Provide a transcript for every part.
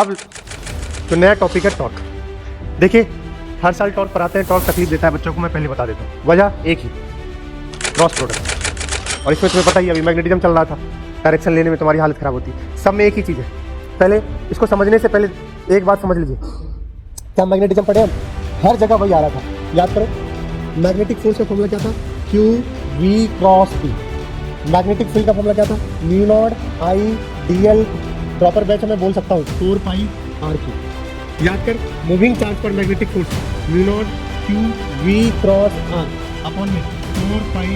अब तो नया टॉपिक है टॉर्क। देखिए हर साल टॉर्क पढ़ाते हैं, टॉर्क तकलीफ देता है बच्चों को, मैं पहले बता देता हूँ। वजह एक ही, क्रॉस प्रोडक्ट। और इसमें तुम्हें पता ही है अभी मैग्नेटिज्म चल रहा था, डायरेक्शन लेने में तुम्हारी हालत खराब होती है। सब में एक ही चीज़ है। पहले इसको समझने से पहले एक बात समझ लीजिए, क्या मैग्नेटिज्म पढ़े हम, हर जगह वही आ रहा था, याद करो। मैग्नेटिक फोर्स का फॉर्मूला क्या था, Q V cross P. Magnetic field का फॉर्मूला क्या था, mu naught I D L, proper batch में बोल सकता हूँ 4 पाई आर क्यू। याद कर, मूविंग चार्ज पर magnetic force mu naught Q V cross R upon में 4 पाई।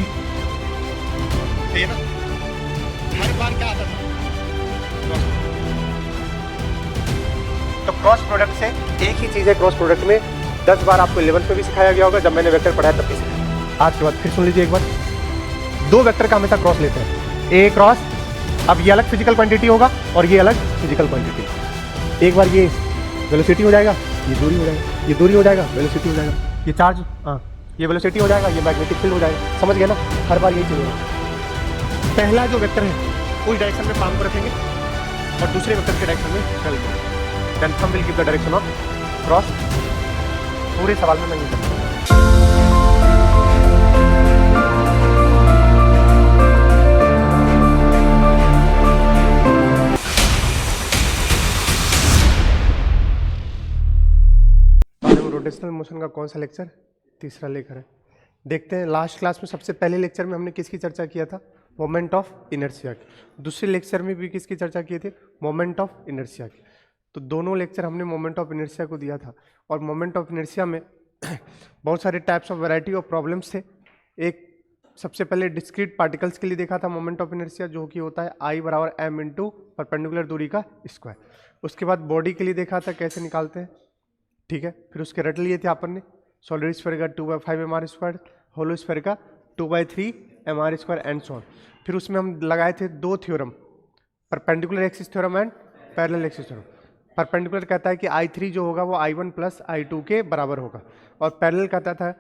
हर बार क्या आता था, तो क्रॉस प्रोडक्ट से एक ही चीज़ है। क्रॉस प्रोडक्ट में 10 बार आपको 11th में भी सिखाया गया होगा, जब मैंने वेक्टर पढ़ाया तब भी सिखाया। आज के बाद फिर सुन लीजिए एक बार, दो वेक्टर का हमेशा क्रॉस लेते हैं, ए क्रॉस। अब ये अलग फिजिकल क्वांटिटी होगा और ये अलग फिजिकल क्वांटिटी। एक बार ये वेलोसिटी हो जाएगा, ये दूरी हो जाएगा, ये दूरी हो जाएगा, वेलोसिटी हो जाएगा, ये चार्ज, हाँ ये वेलोसिटी हो जाएगा, ये मैग्नेटिक फील्ड हो जाएगा। समझ गए ना, हर बार यही चलेगा। पहला जो वेक्टर है उस डायरेक्शन में पाम को रखेंगे और दूसरे वेक्टर के डायरेक्शन में चल देंगे। देन हम will give the direction of cross. पूरे सवाल में मैं ये करूँगा। रोटेशनल मोशन का कौन सा लेक्चर, तीसरा लेक्चर है। देखते हैं लास्ट क्लास में सबसे पहले लेक्चर में हमने किसकी चर्चा किया था, मोमेंट ऑफ इनर्शिया की। दूसरे लेक्चर में भी किसकी चर्चा की थी, मोमेंट ऑफ इनर्शिया की। तो दोनों लेक्चर हमने मोमेंट ऑफ इनर्शिया को दिया था। और मोमेंट ऑफ इनर्शिया में बहुत सारे types of variety of problems थे। एक सबसे पहले डिस्क्रीट पार्टिकल्स के लिए देखा था मोमेंट ऑफ इनर्शिया, जो कि होता है I बराबर m इंटू परपेंडिकुलर दूरी का स्क्वायर। उसके बाद बॉडी के लिए देखा था कैसे निकालते हैं, ठीक है। फिर उसके रट लिए थे अपन ने, सॉलिड स्फीयर का 2/5 mr², होलो स्फीयर का 2/3 mr² एंड सो ऑन। फिर उसमें हम लगाए थे दो theorem, perpendicular axis theorem and parallel axis theorem. Perpendicular कहता है कि I3 जो होगा वो I1 प्लस I2 के बराबर होगा, और पैरेलल कहता था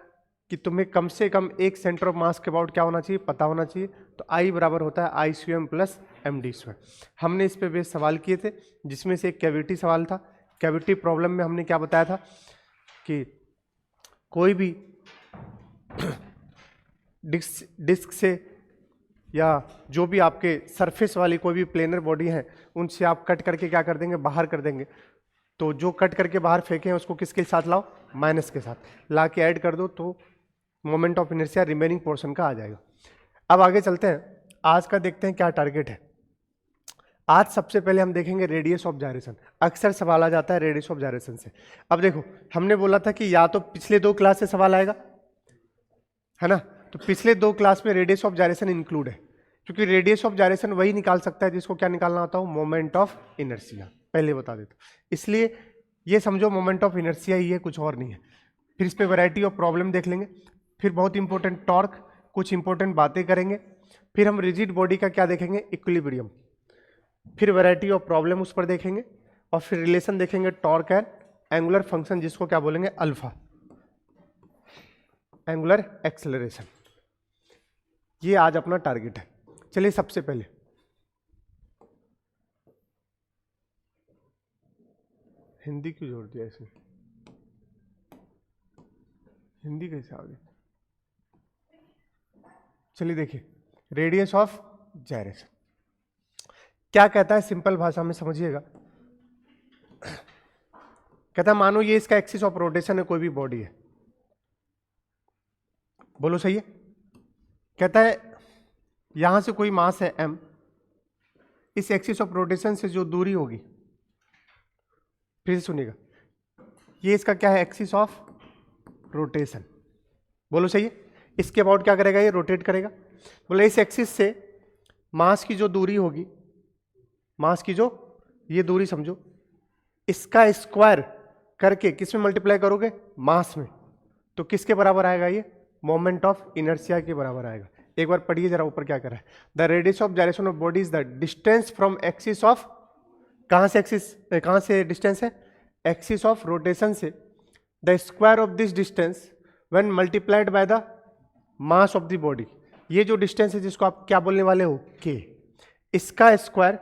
कि तुम्हें कम से कम एक सेंटर ऑफ मास के अबाउट क्या होना चाहिए, पता होना चाहिए। तो I बराबर होता है I² प्लस MD²। हमने इस पे बेस सवाल किए थे, जिसमें से एक कैविटी सवाल था। कैविटी प्रॉब्लम में हमने क्या बताया था कि कोई भी डिस्क से या जो भी आपके सरफेस वाली कोई भी प्लेनर बॉडी है, उनसे आप कट करके क्या कर देंगे, बाहर कर देंगे। तो जो कट करके बाहर फेंके हैं उसको किसके साथ लाओ, माइनस के साथ ला के ऐड कर दो, तो moment of inertia remaining portion का आ जाएगा। अब आगे चलते हैं, आज का देखते हैं क्या टारगेट है। आज सबसे पहले हम देखेंगे रेडियस ऑफ जायरेशन। अक्सर सवाल आ जाता है रेडियस ऑफ जायरेशन से। अब देखो, हमने बोला था कि या तो पिछले 2 क्लास से सवाल आएगा, है ना, तो पिछले 2 क्लास में रेडियस ऑफ जायरेशन इंक्लूड है, क्योंकि रेडियस ऑफ जायरेशन वही निकाल सकता है जिसको क्या निकालना होता हो, मोमेंट ऑफ इनर्शिया। पहले बता देता हूं, इसलिए ये समझो मोमेंट ऑफ इनर्शिया ही है, कुछ और नहीं है। फिर इस पर वैरायटी ऑफ प्रॉब्लम देख लेंगे, फिर बहुत इंपॉर्टेंट टॉर्क, कुछ इंपॉर्टेंट बातें करेंगे, फिर हम रिजिड बॉडी का क्या देखेंगे, इक्विलिब्रियम, फिर वैरायटी ऑफ प्रॉब्लम उस पर देखेंगे, और फिर रिलेशन देखेंगे टॉर्क एंड एंगुलर फंक्शन, जिसको क्या बोलेंगे, अल्फा, एंगुलर एक्सेलरेशन। ये आज अपना टारगेट है। चलिए सबसे पहले हिंदी क्यों जोड़ दिया इसमें, हिंदी कैसे आ गई। चलिए देखिए, रेडियस ऑफ जायरेशन क्या कहता है, सिंपल भाषा में समझिएगा। कहता है मानो ये इसका एक्सिस ऑफ रोटेशन है, कोई भी बॉडी है, बोलो सही है। कहता है यहां से कोई मास है m, इस एक्सिस ऑफ रोटेशन से जो दूरी होगी, फिर से सुनिएगा, ये इसका क्या है, एक्सिस ऑफ रोटेशन, बोलो सही है। इसके अबाउट क्या करेगा, ये रोटेट करेगा। बोले इस एक्सिस से मास की जो दूरी होगी, मास की जो ये दूरी समझो, इसका स्क्वायर करके किस में मल्टीप्लाई करोगे, मास में, तो किसके बराबर आएगा, ये मोमेंट ऑफ इनर्शिया के बराबर आएगा। एक बार पढ़िए जरा ऊपर क्या कर रहा है, the radius of gyration of body is the distance from axis of, कहां से एक्सिस, कहां से डिस्टेंस है, एक्सिस ऑफ रोटेशन से, the square of this distance when multiplied by the mass of the body. ये जो डिस्टेंस है जिसको आप क्या बोलने वाले हो, के, इसका स्क्वायर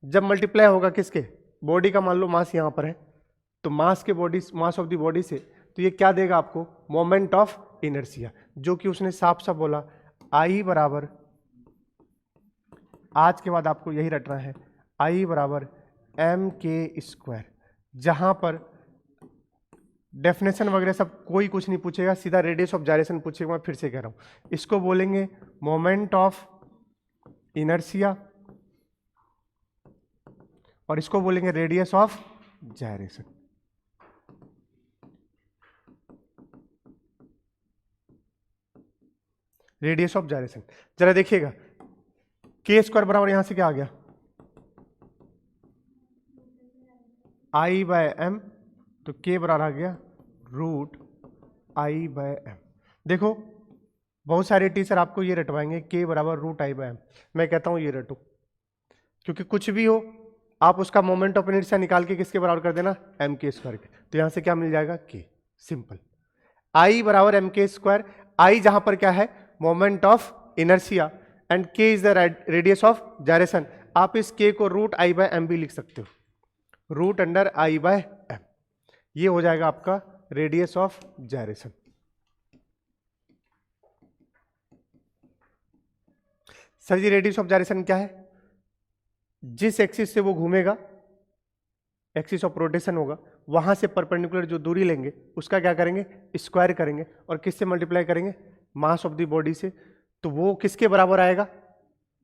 जब मल्टीप्लाई होगा किसके, बॉडी का मान लो मास यहाँ पर है, तो मास ऑफ द बॉडी से तो ये क्या देगा आपको, मोमेंट ऑफ इनर्शिया, जो कि उसने साफ साफ बोला आई बराबर, आज के बाद आपको यही रटना है, आई बराबर एम के स्क्वायर। जहां पर डेफिनेशन वगैरह सब कोई कुछ नहीं पूछेगा, सीधा रेडियस ऑफ जायरेशन पूछेगा। मैं फिर से कह रहा हूं, इसको बोलेंगे मोमेंट ऑफ इनर्शिया और इसको बोलेंगे radius of gyration. Radius of gyration जरा देखिएगा, के स्क्वायर बराबर यहां से क्या आ गया, आई बाय एम, तो के बराबर आ गया रूट आई बाय एम। देखो बहुत सारे टीचर आपको ये रटवाएंगे के बराबर रूट आई बाय एम, मैं कहता हूं ये रटो, क्योंकि कुछ भी हो आप उसका मोमेंट ऑफ इनर्शिया निकाल के किसके बराबर कर देना, एम के स्क्वायर के। तो यहां से क्या मिल जाएगा, के, सिंपल। आई बराबर एम के स्क्वायर, आई जहां पर क्या है, मोमेंट ऑफ इनर्शिया, एंड के is the radius of gyration. आप इस के को रूट आई बाय एम भी लिख सकते हो, root under I by M, ये हो जाएगा आपका radius of gyration. Sir ji radius of gyration क्या है, जिस एक्सिस से वो घूमेगा, एक्सिस ऑफ रोटेशन होगा, वहां से परपेंडिकुलर जो दूरी लेंगे उसका क्या करेंगे, स्क्वायर करेंगे, और किससे मल्टीप्लाई करेंगे, मास ऑफ द बॉडी से। तो वो किसके बराबर आएगा,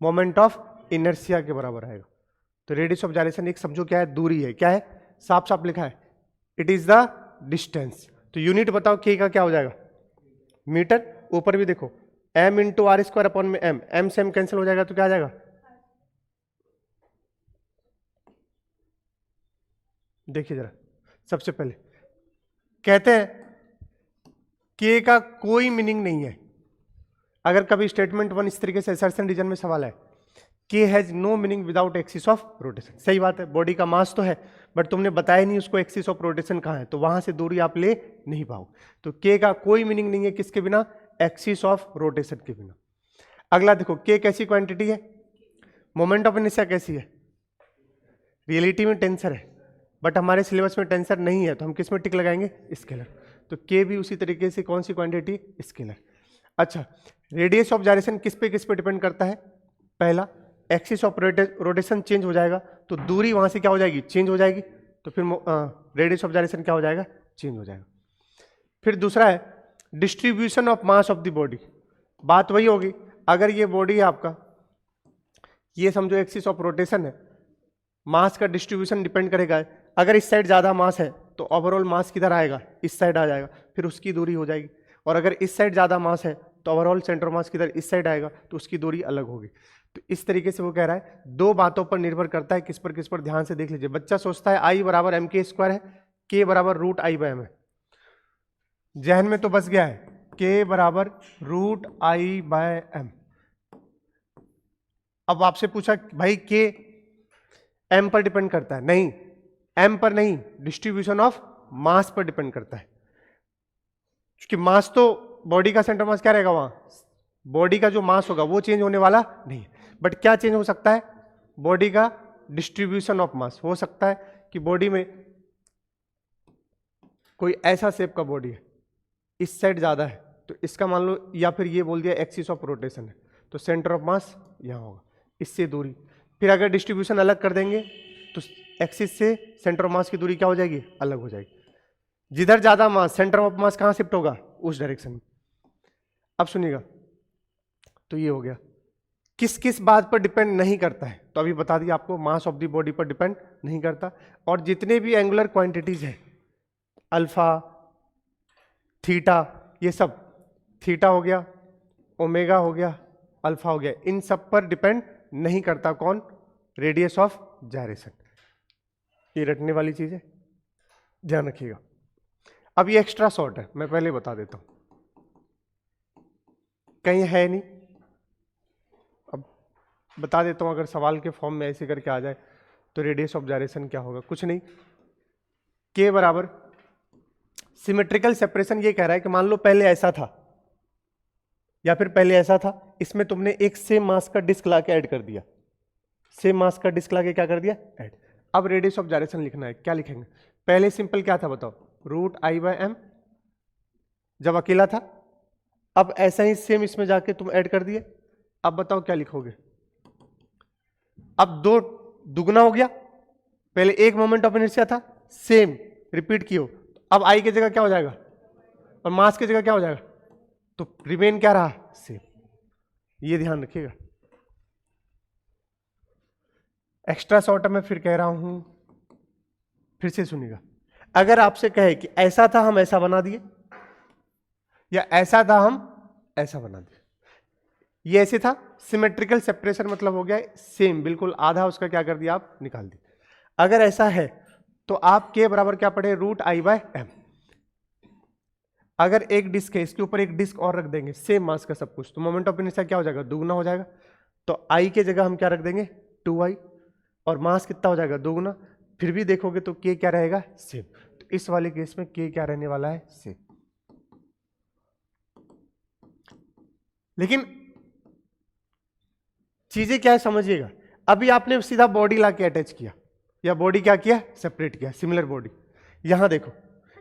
मोमेंट ऑफ इनर्शिया के बराबर आएगा। तो रेडियस ऑफ जायरेशन एक समझो क्या है, दूरी है, क्या है, साफ साफ लिखा है, इट इज द डिस्टेंस। तो यूनिट बताओ के का क्या हो जाएगा, मीटर। ऊपर भी देखो m into R square upon में m से m कैंसिल हो जाएगा, तो क्या आ जाएगा, देखिए जरा, सबसे पहले कहते हैं के का कोई मीनिंग नहीं है। अगर कभी स्टेटमेंट 1 इस तरीके से असर्शन रीजन में सवाल है, K has no meaning without axis of rotation, सही बात है, बॉडी का मास तो है बट तुमने बताया नहीं उसको एक्सिस ऑफ रोटेशन कहाँ है, तो वहां से दूरी आप ले नहीं पाओ। तो के का कोई मीनिंग नहीं है किसके बिना, एक्सिस ऑफ रोटेशन के बिना। अगला देखो, के कैसी क्वांटिटी है, मोमेंट ऑफ इनर्शिया कैसी है, रियलिटी में टेंसर है, बट हमारे सिलेबस में टेंसर नहीं है, तो हम किस में टिक लगाएंगे, स्केलर। तो के भी उसी तरीके से कौन सी क्वांटिटी, स्केलर। अच्छा, रेडियस ऑफ जायरेशन किस पे डिपेंड करता है, पहला एक्सिस ऑफ रोटेशन चेंज हो जाएगा तो दूरी वहां से क्या हो जाएगी, चेंज हो जाएगी, तो फिर रेडियस ऑफ जायरेशन क्या हो जाएगा, चेंज हो जाएगा। फिर दूसरा है distribution of mass of the body, बात वही होगी, अगर ये बॉडी है आपका, ये समझो एक्सिस ऑफ रोटेशन है, मास का डिस्ट्रीब्यूशन डिपेंड करेगा, अगर इस साइड ज्यादा मास है तो ओवरऑल मास किधर आएगा, इस साइड आ जाएगा, फिर उसकी दूरी हो जाएगी, और अगर इस साइड ज्यादा मास है तो ओवरऑल सेंटर मास किधर, इस साइड आएगा, तो उसकी दूरी अलग होगी। तो इस तरीके से वो कह रहा है, दो बातों पर निर्भर करता है, किस पर ध्यान से देख लीजिए। बच्चा सोचता है आई बराबर एम के स्क्वायर है, के बराबर रूट आई बाय एम है, जहन में तो बस गया है के बराबर रूट आई बाय एम। अब आपसे पूछा भाई के एम पर डिपेंड करता है, नहीं, एम पर नहीं, डिस्ट्रीब्यूशन ऑफ मास पर डिपेंड करता है, क्योंकि मास तो बॉडी का सेंटर मास क्या रहेगा, वहां बॉडी का जो मास होगा वो चेंज होने वाला नहीं है, बट क्या चेंज हो सकता है, बॉडी का डिस्ट्रीब्यूशन ऑफ मास। हो सकता है कि बॉडी में कोई ऐसा शेप का बॉडी है, इस साइड ज्यादा है, तो इसका मान लो, या फिर ये बोल दिया एक्सिस ऑफ रोटेशन है, तो सेंटर ऑफ मास यहां होगा, इससे दूरी। फिर अगर डिस्ट्रीब्यूशन अलग कर देंगे तो एक्सिस से सेंटर ऑफ मास की दूरी क्या हो जाएगी, अलग हो जाएगी, जिधर ज्यादा मास, सेंटर ऑफ मास कहां शिफ्ट होगा, उस डायरेक्शन में। अब सुनिएगा, तो ये हो गया, किस किस बात पर डिपेंड नहीं करता है, तो अभी बता दिया आपको, मास ऑफ द बॉडी पर डिपेंड नहीं करता, और जितने भी एंगुलर क्वांटिटीज है, अल्फा, थीटा, ये सब, थीटा हो गया, ओमेगा हो गया, अल्फा हो गया, इन सब पर डिपेंड नहीं करता कौन, रेडियस ऑफ जायरेशन। ये रटने वाली चीज है, ध्यान रखिएगा। अब ये एक्स्ट्रा शॉर्ट है, मैं पहले बता देता हूं, कहीं है नहीं, अब बता देता हूं, अगर सवाल के फॉर्म में ऐसे करके आ जाए तो रेडियस ऑफ जायरेशन क्या होगा, कुछ नहीं, के बराबर सिमेट्रिकल सेपरेशन। ये कह रहा है कि मान लो पहले ऐसा था या फिर पहले ऐसा था, इसमें तुमने एक सेम मास का डिस्क लाके ऐड कर दिया, सेम मास का डिस्क लाके क्या कर दिया, ऐड। अब रेडियस ऑफ जायरेशन लिखना है, क्या लिखेंगे? पहले सिंपल क्या था बताओ, रूट आई बाय एम जब अकेला था। अब ऐसा ही सेम इसमें जाके तुम ऐड कर दिए। अब बताओ क्या लिखोगे? अब दो दुगना हो गया, पहले एक मोमेंट ऑफ इनर्शिया था, सेम रिपीट कियो, अब आई की जगह क्या हो जाएगा और मास की जगह क्या हो जाएगा, तो रिमेन क्या रहा? सेम। ये ध्यान रखिएगा। एक्स्ट्रा शॉर्ट में फिर कह रहा हूं, फिर से सुनिएगा। अगर आपसे कहे कि ऐसा था हम ऐसा बना दिए, या ऐसा था हम ऐसा बना दिए, ये ऐसे था, सिमेट्रिकल सेपरेशन मतलब हो गया सेम, बिल्कुल आधा उसका क्या कर दिया आप, निकाल दिया। अगर ऐसा है तो आप के बराबर क्या पढ़े, रूट आई बाय एम। अगर एक डिस्क है, इसके ऊपर एक डिस्क और रख देंगे, सेम मास का सब कुछ, तो मोमेंट ऑफ इनर्शिया क्या हो जाएगा, दुगना हो जाएगा। तो आई के जगह हम क्या रख देंगे, 2i, और मास कितना हो जाएगा, दुगना। फिर भी देखोगे तो के क्या रहेगा, सेम। तो इस वाले केस में के क्या रहने वाला है, सेम। लेकिन चीजें क्या है समझिएगा। अभी आपने सीधा बॉडी लाके अटैच किया, या बॉडी क्या किया, सेपरेट किया, सिमिलर बॉडी। यहां देखो,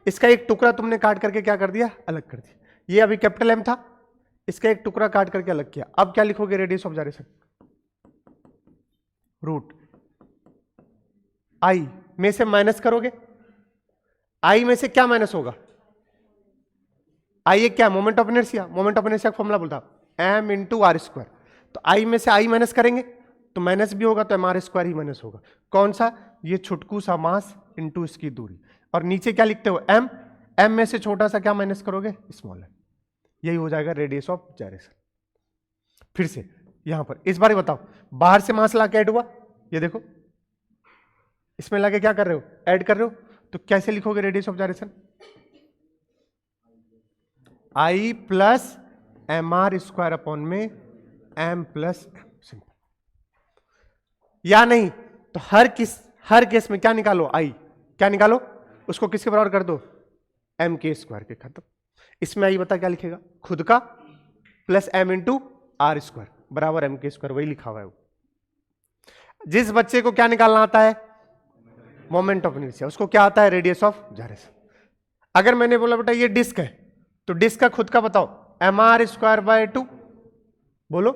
इसका एक टुकड़ा तुमने काट करके क्या कर दिया, अलग कर दिया। ये अभी कैपिटल एम था, इसका एक टुकड़ा काट करके अलग किया। अब क्या लिखोगे, radius of gyration, root I में से माइनस करोगे, आई में से क्या माइनस होगा, आई एक क्या, moment of inertia. Moment of inertia का फॉर्मूला बोलता एम इंटू आर स्क्वायर। तो आई में से आई माइनस करेंगे तो माइनस भी होगा, तो एम आर स्क्वायर ही माइनस होगा। कौन सा, ये छुटकू सा मास इंटू इसकी दूरी। और नीचे क्या लिखते हो, एम, एम में से छोटा सा क्या माइनस करोगे, स्मॉल एम। यही हो जाएगा रेडियस ऑफ जायरेशन। फिर से यहां पर इस बार बताओ, बाहर से मास ला के ऐड हुआ, ये देखो इसमें लाके क्या कर रहे हो, ऐड कर रहे हो, तो कैसे लिखोगे radius of gyration, I plus M R square upon में एम प्लस एम, सिंपल। या नहीं तो हर केस में क्या निकालो, आई क्या निकालो, उसको किसके बराबर कर दो, एम के स्क्वायर के, खत्म। इसमें आई बता क्या लिखेगा, खुद का plus M into R square बराबर एम के स्क्वायर, वही लिखा हुआ है वो। जिस बच्चे को क्या निकालना आता है, मोमेंट ऑफ इनर्शिया, उसको क्या आता है, रेडियस ऑफ जायरेशन। अगर मैंने बोला बेटा ये डिस्क है, तो डिस्क का खुद का बताओ, एम आर स्क्वायर बाय 2 बोलो,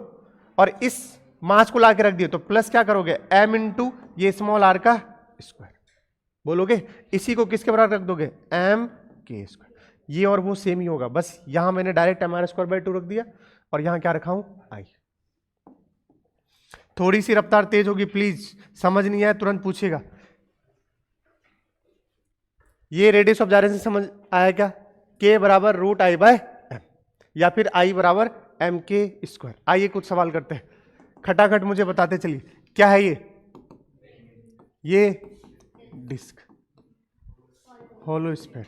और इस मास को लाके रख दिए तो प्लस क्या करोगे, एम इंटू ये स्मॉल आर का स्क्वायर बोलोगे। इसी को किसके बराबर रख दोगे, एम के स्क्वायर। ये और वो सेम ही होगा, बस यहां मैंने direct M R square by 2 रख दिया, और यहां क्या रखा हूं, आई। थोड़ी सी रफ्तार तेज होगी प्लीज, समझ नहीं आया तुरंत पूछेगा। ये रेडियस ऑफ जायरेशन समझ आया क्या, के बराबर रूट आई बाय एम, या फिर आई बराबर एम के स्क्वायर। आइए कुछ सवाल करते हैं, खटाखट मुझे बताते चलिए क्या है ये डिस्क, होलो स्फीयर।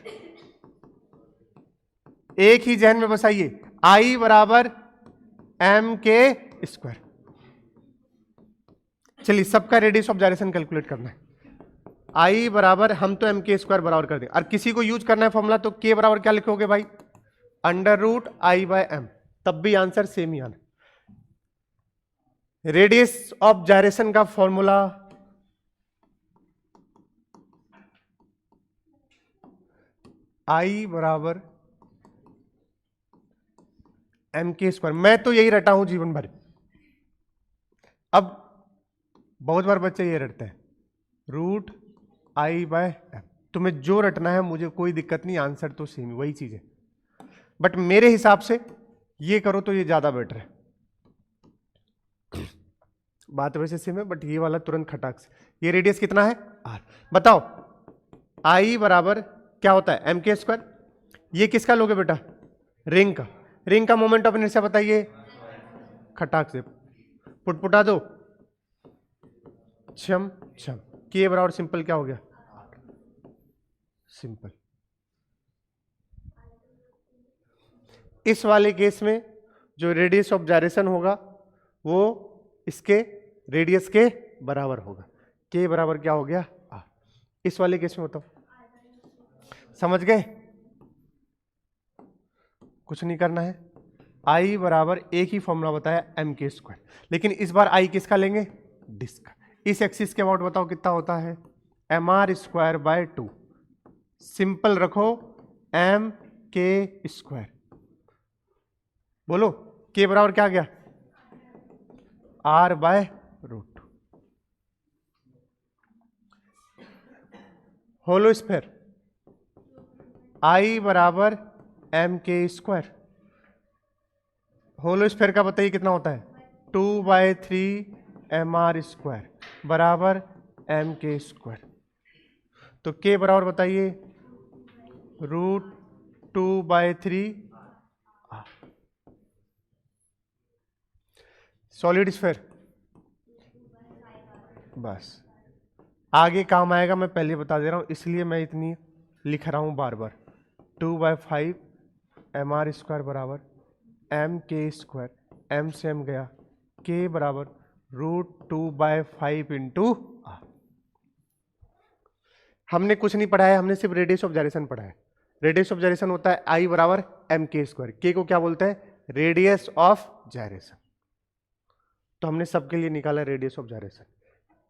एक ही जहन में बसाइए, आई बराबर एम के स्क्वायर। चलिए सबका रेडियस ऑफ जायरेशन कैलकुलेट करना है। आई बराबर, हम तो एम के स्क्वायर बराबर कर दें, और किसी को यूज करना है फॉर्मूला, तो के बराबर क्या लिखोगे भाई, under root I by M, तब भी आंसर सेम ही आना। रेडियस ऑफ जायरेशन का फॉर्मूला आई बराबर एम के स्क्वायर। मैं तो यही रटा हूं जीवन भर। अब बहुत बार बच्चे ये रटते हैं, रूट आई बाय एम। तुम्हें जो रटना है, मुझे कोई दिक्कत नहीं, आंसर तो सेम वही चीज है, बट मेरे हिसाब से ये करो तो ये ज्यादा बेटर है। बात वैसे सेम है, बट ये वाला तुरंत खटाक से। ये रेडियस कितना है, आर। बताओ आई बराबर क्या होता है, एम के स्क्वायर। ये किसका लोगे बेटा, रिंग का। रिंग का मोमेंट ऑफ इनर्शिया बताइए, खटाक से पुटपुटा दो, छम छम। के बराबर सिंपल क्या हो गया, सिंपल। इस वाले केस में जो रेडियस ऑफ जायरेशन होगा वो इसके रेडियस के बराबर होगा। के बराबर क्या हो गया, आर। इस वाले केस में बताओ, समझ गए, कुछ नहीं करना है। आई बराबर एक ही फॉर्मूला बताया, एम के स्क्वायर, लेकिन इस बार आई किसका लेंगे, डिस्क का। इस एक्सिस के अबाउट बताओ कितना होता है, mr²/2। सिंपल रखो mk²। बोलो k बराबर क्या गया, r/√2। होलो स्फेयर I बराबर mk²। होलो स्फेयर का बताइए कितना होता है, 2/3 mr² बराबर mk²। तो k बराबर बताइए √2/3 r। सॉलिड स्फेयर बस आगे काम आएगा, मैं पहले बता दे रहा हूं, इसलिए मैं इतनी लिख रहा हूं बार बार। 2/5 mr² बराबर mk², m से m गया, k बराबर √2/5 इंटू r। हमने कुछ नहीं पढ़ा है, हमने सिर्फ रेडियस ऑफ जाइरेशन पढ़ा है। रेडियस ऑफ जाइरेशन होता है I बराबर mk²। k को क्या बोलते हैं, रेडियस ऑफ जाइरेशन। तो हमने सबके लिए निकाला रेडियस ऑफ जाइरेशन।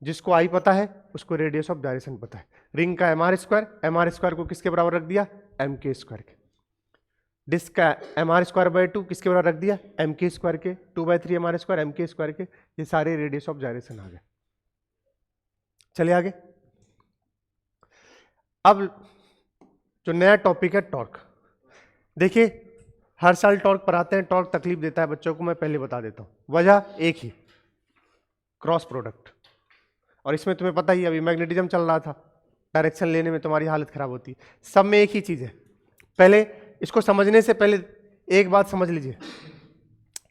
जिसको I पता है उसको रेडियस ऑफ जाइरेशन पता है। रिंग का mr² को किसके बराबर रख दिया, mk² के। डिस्क का mr²/2 किसके बराबर रख दिया, mk² के। 2/3 mr² mk² के। ये सारे रेडियस ऑफ जाइरेशन आ गए। चलिए आगे। अब जो नया टॉपिक है टॉर्क। देखिए हर साल टॉर्क पढ़ाते हैं, टॉर्क तकलीफ देता है बच्चों को, मैं पहले बता देता हूं। वजह एक ही, क्रॉस प्रोडक्ट। और इसमें तुम्हें पता ही, अभी मैग्नेटिज्म चल रहा था, डायरेक्शन लेने में तुम्हारी हालत खराब होती है। सब में एक ही चीज है। पहले इसको समझने से पहले एक बात समझ लीजिए,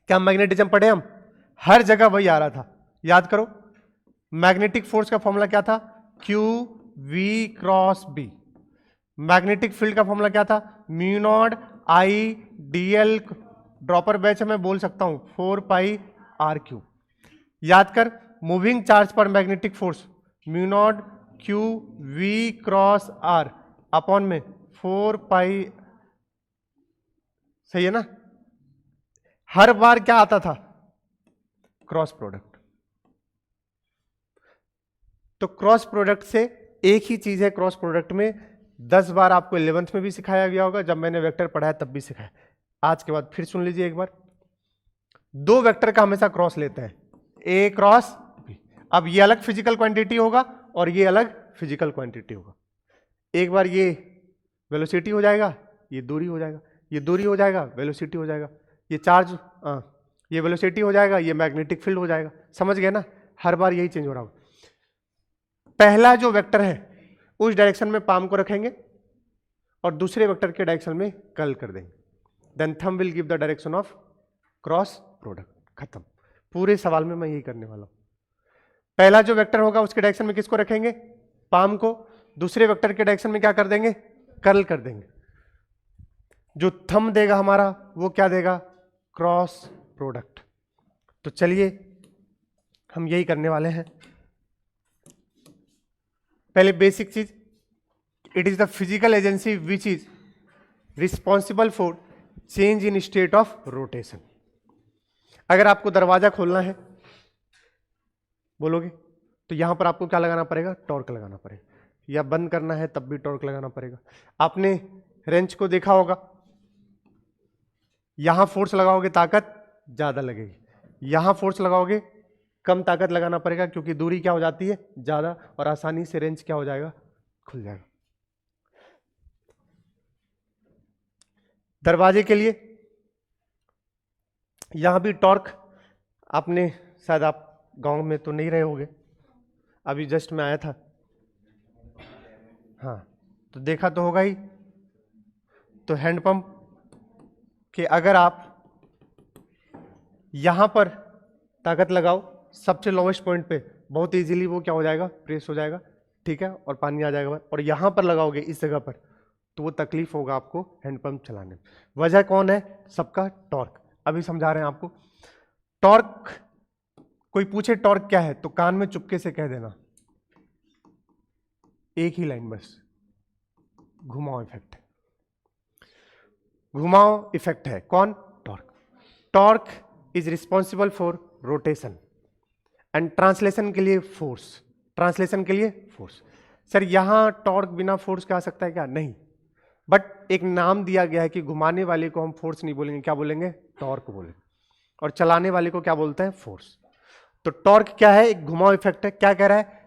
क्या मैग्नेटिज्म पढ़े हम, हर जगह वही आ रहा था। याद करो, मैग्नेटिक फोर्स का फॉर्मूला क्या था, QV×B। मैग्नेटिक फील्ड का फॉर्मूला क्या था, μ0I/dl। ड्रॉपर बैच मैं बोल सकता हूं 4πr3। याद कर, मूविंग चार्ज पर मैग्नेटिक फोर्स μ0QV×r अपॉन में 4π। सही है ना। हर बार क्या आता था, क्रॉस प्रोडक्ट। तो क्रॉस प्रोडक्ट से एक ही चीज है, क्रॉस प्रोडक्ट में 10 बार आपको 11th में भी सिखाया गया होगा, जब मैंने वेक्टर पढ़ाया तब भी सिखाया। आज के बाद फिर सुन लीजिए एक बार। दो वेक्टर का हमेशा क्रॉस लेते हैं, A×B। अब ये अलग फिजिकल क्वांटिटी होगा और ये अलग फिजिकल क्वांटिटी होगा। एक बार ये वेलोसिटी हो जाएगा, ये दूरी हो जाएगा, ये दूरी हो जाएगा, वेलोसिटी हो जाएगा, ये चार्ज, ये वेलोसिटी हो जाएगा, ये मैग्नेटिक फील्ड हो जाएगा। समझ गए ना, हर बार यही चेंज हो रहा होगा। पहला जो वेक्टर है उस डायरेक्शन में पाम को रखेंगे और दूसरे वेक्टर के डायरेक्शन में कर्ल कर देंगे। Then thumb will give the direction of cross product. खत्म। पूरे सवाल में मैं यही करने वाला हूं। पहला जो वेक्टर होगा उसके डायरेक्शन में किसको रखेंगे, पाम को। दूसरे वेक्टर के डायरेक्शन में क्या कर देंगे, कर्ल कर देंगे। जो थंब देगा हमारा वो क्या देगा, क्रॉस प्रोडक्ट। तो चलिए हम यही करने वाले हैं। पहले बेसिक चीज, it is the physical agency which is responsible for change in state of rotation. अगर आपको दरवाजा खोलना है बोलोगे तो यहां पर आपको क्या लगाना पड़ेगा, टॉर्क लगाना पड़ेगा, या बंद करना है तब भी टॉर्क लगाना पड़ेगा। आपने रेंच को देखा होगा, यहां फोर्स लगाओगे ताकत ज्यादा लगेगी, यहां फोर्स लगाओगे कम ताकत लगाना पड़ेगा, क्योंकि दूरी क्या हो जाती है ज्यादा, और आसानी से रेंच क्या हो जाएगा, खुल जाएगा। दरवाजे के लिए यहां भी टॉर्क, आपने शायद आप गांव में तो नहीं रहे होंगे, अभी जस्ट में आया था, हाँ तो देखा तो होगा ही। तो हैंडपंप के अगर आप यहां पर ताकत लगाओ सबसे लोवेस्ट पॉइंट पे, बहुत इजीली वो क्या हो जाएगा, प्रेस हो जाएगा, ठीक है, और पानी आ जाएगा। और यहां पर लगाओगे इस जगह पर तो वो तकलीफ होगा आपको हैंडपंप चलाने में। वजह कौन है, सबका टॉर्क। अभी समझा रहे हैं आपको। टॉर्क, कोई पूछे टॉर्क क्या है तो कान में चुपके से कह देना, एक ही लाइन बस, घुमाओ इफेक्ट। घुमाओ इफेक्ट है कौन, torque. Torque is responsible for rotation and translation के लिए फोर्स, ट्रांसलेशन के लिए फोर्स। सर यहां टॉर्क बिना फोर्स के आ सकता है क्या? नहीं, बट एक नाम दिया गया है कि घुमाने वाले को हम फोर्स नहीं बोलेंगे, क्या बोलेंगे? टॉर्क बोलेंगे, और चलाने वाले को क्या बोलते हैं? फोर्स। तो टॉर्क क्या है? एक घुमाव इफेक्ट है। क्या कह रहा है?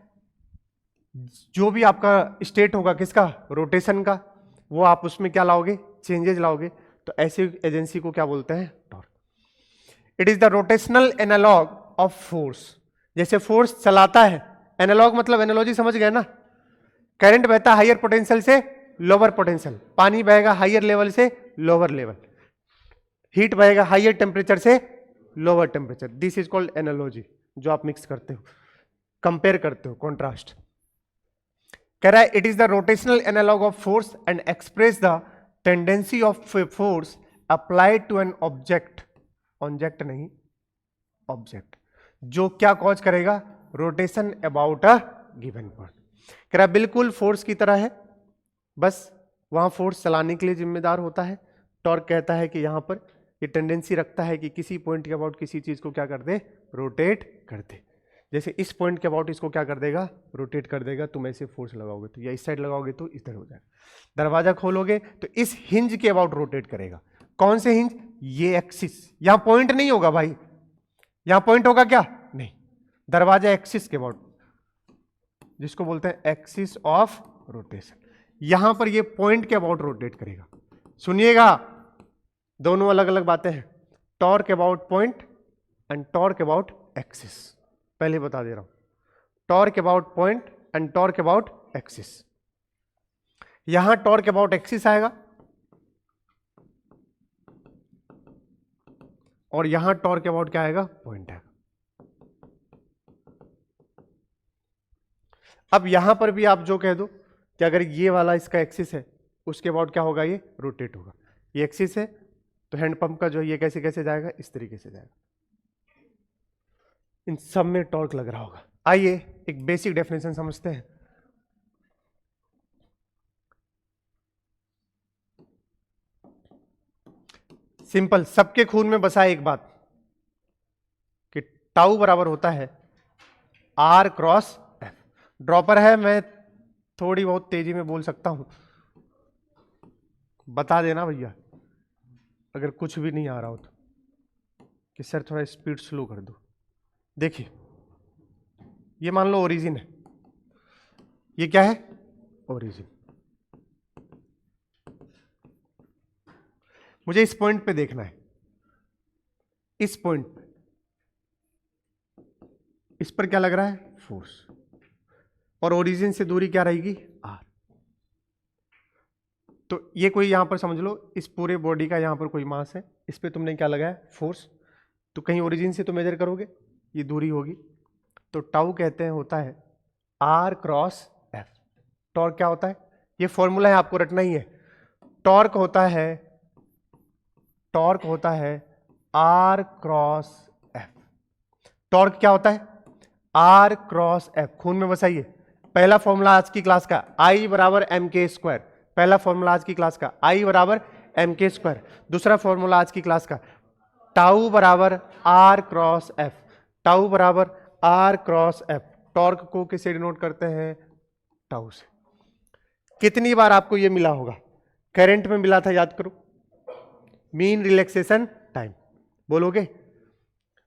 जो भी आपका स्टेट होगा किसका? रोटेशन का, वो आप उसमें क्या लाओगे? चेंजेस लाओगे। तो ऐसी एजेंसी को क्या बोलते हैं? Torque. It is the rotational analogue of force. जैसे फोर्स चलाता है, एनालॉग मतलब एनालॉजी समझ गए ना? करंट बहता हायर पोटेंशियल से लोअर पोटेंशियल, पानी बहेगा हायर लेवल से लोअर लेवल, हीट बहेगा हायर टेम्परेचर से lower temperature. This is called analogy, जो आप मिक्स करते हो, कंपेयर करते हो, कॉन्ट्रास्ट। कह रहा है it is the rotational analogue of force and express the tendency of force applied to an object, object नहीं ऑब्जेक्ट, जो क्या कॉज करेगा? Rotation about a given point. कह रहा है बिल्कुल फोर्स की तरह है, बस वहां फोर्स चलाने के लिए जिम्मेदार होता है। टॉर्क कहता है कि यहां पर ये टेंडेंसी रखता है कि किसी पॉइंट के अबाउट किसी चीज को क्या कर दे? रोटेट कर दे। जैसे इस पॉइंट के अबाउट इसको क्या कर देगा? रोटेट कर देगा। तुम ऐसे फोर्स लगाओगे तो, या इस साइड लगाओगे तो इधर हो जाएगा। दरवाजा खोलोगे तो इस हिंज के अबाउट रोटेट करेगा। कौन से हिंज? ये एक्सिस। यहां पॉइंट नहीं होगा भाई, यहां पॉइंट होगा क्या? नहीं, दरवाजा एक्सिस के अबाउट, जिसको बोलते हैं एक्सिस ऑफ रोटेशन, यहां पर ये पॉइंट के अबाउट रोटेट करेगा। सुनिएगा, दोनों अलग अलग बातें हैं, torque about point and torque about axis. पहले बता दे रहा हूं, torque about point and torque about axis. यहां टॉर्क अबाउट एक्सिस आएगा और यहां टॉर्क अबाउट क्या आएगा? पॉइंट आएगा। अब यहां पर भी आप जो कह दो कि अगर ये वाला इसका एक्सिस है, उसके अबाउट क्या होगा? ये रोटेट होगा। ये एक्सिस है तो हैंडपंप का जो है ये कैसे कैसे जाएगा? इस तरीके से जाएगा। इन सब में टॉर्क लग रहा होगा। आइए एक बेसिक डेफिनेशन समझते हैं। सिंपल, सबके खून में बसा एक बात कि टाउ बराबर होता है आर क्रॉस एफ। ड्रॉपर है, मैं थोड़ी बहुत तेजी में बोल सकता हूं, बता देना भैया अगर कुछ भी नहीं आ रहा हो तो, कि सर थोड़ा स्पीड स्लो कर दो। देखिए, ये मान लो ओरिजिन है, ये क्या है? ओरिजिन। मुझे इस पॉइंट पे देखना है, इस पॉइंट पे, इस पर क्या लग रहा है? फोर्स। और ओरिजिन से दूरी क्या रहेगी? आर। तो ये कोई यहां पर समझ लो, इस पूरे बॉडी का यहां पर कोई मास है, इस पे तुमने क्या लगाया? फोर्स। तो कहीं ओरिजिन से तो मेजर करोगे, ये दूरी होगी, तो टाउ कहते हैं होता है आर क्रॉस एफ। टॉर्क क्या होता है? ये फॉर्मूला है, आपको रटना ही है। टॉर्क होता है, टॉर्क होता है आर क्रॉस एफ। टॉर्क क्या होता है? R cross F. खून में बसाइए। पहला फॉर्मूला आज की क्लास का आई बराबर एम के स्क्वायर। पहला फॉर्मूला आज की क्लास का आई बराबर एम के स्क्वायर। दूसरा फॉर्मूला आज की क्लास का टाउ बराबर आर क्रॉस एफ। टाउ बराबर आर क्रॉस एफ। टॉर्क को किसे डिनोट करते हैं? टाउ से। कितनी बार आपको यह मिला होगा? करंट में मिला था, याद करो, मीन रिलैक्सेशन टाइम बोलोगे,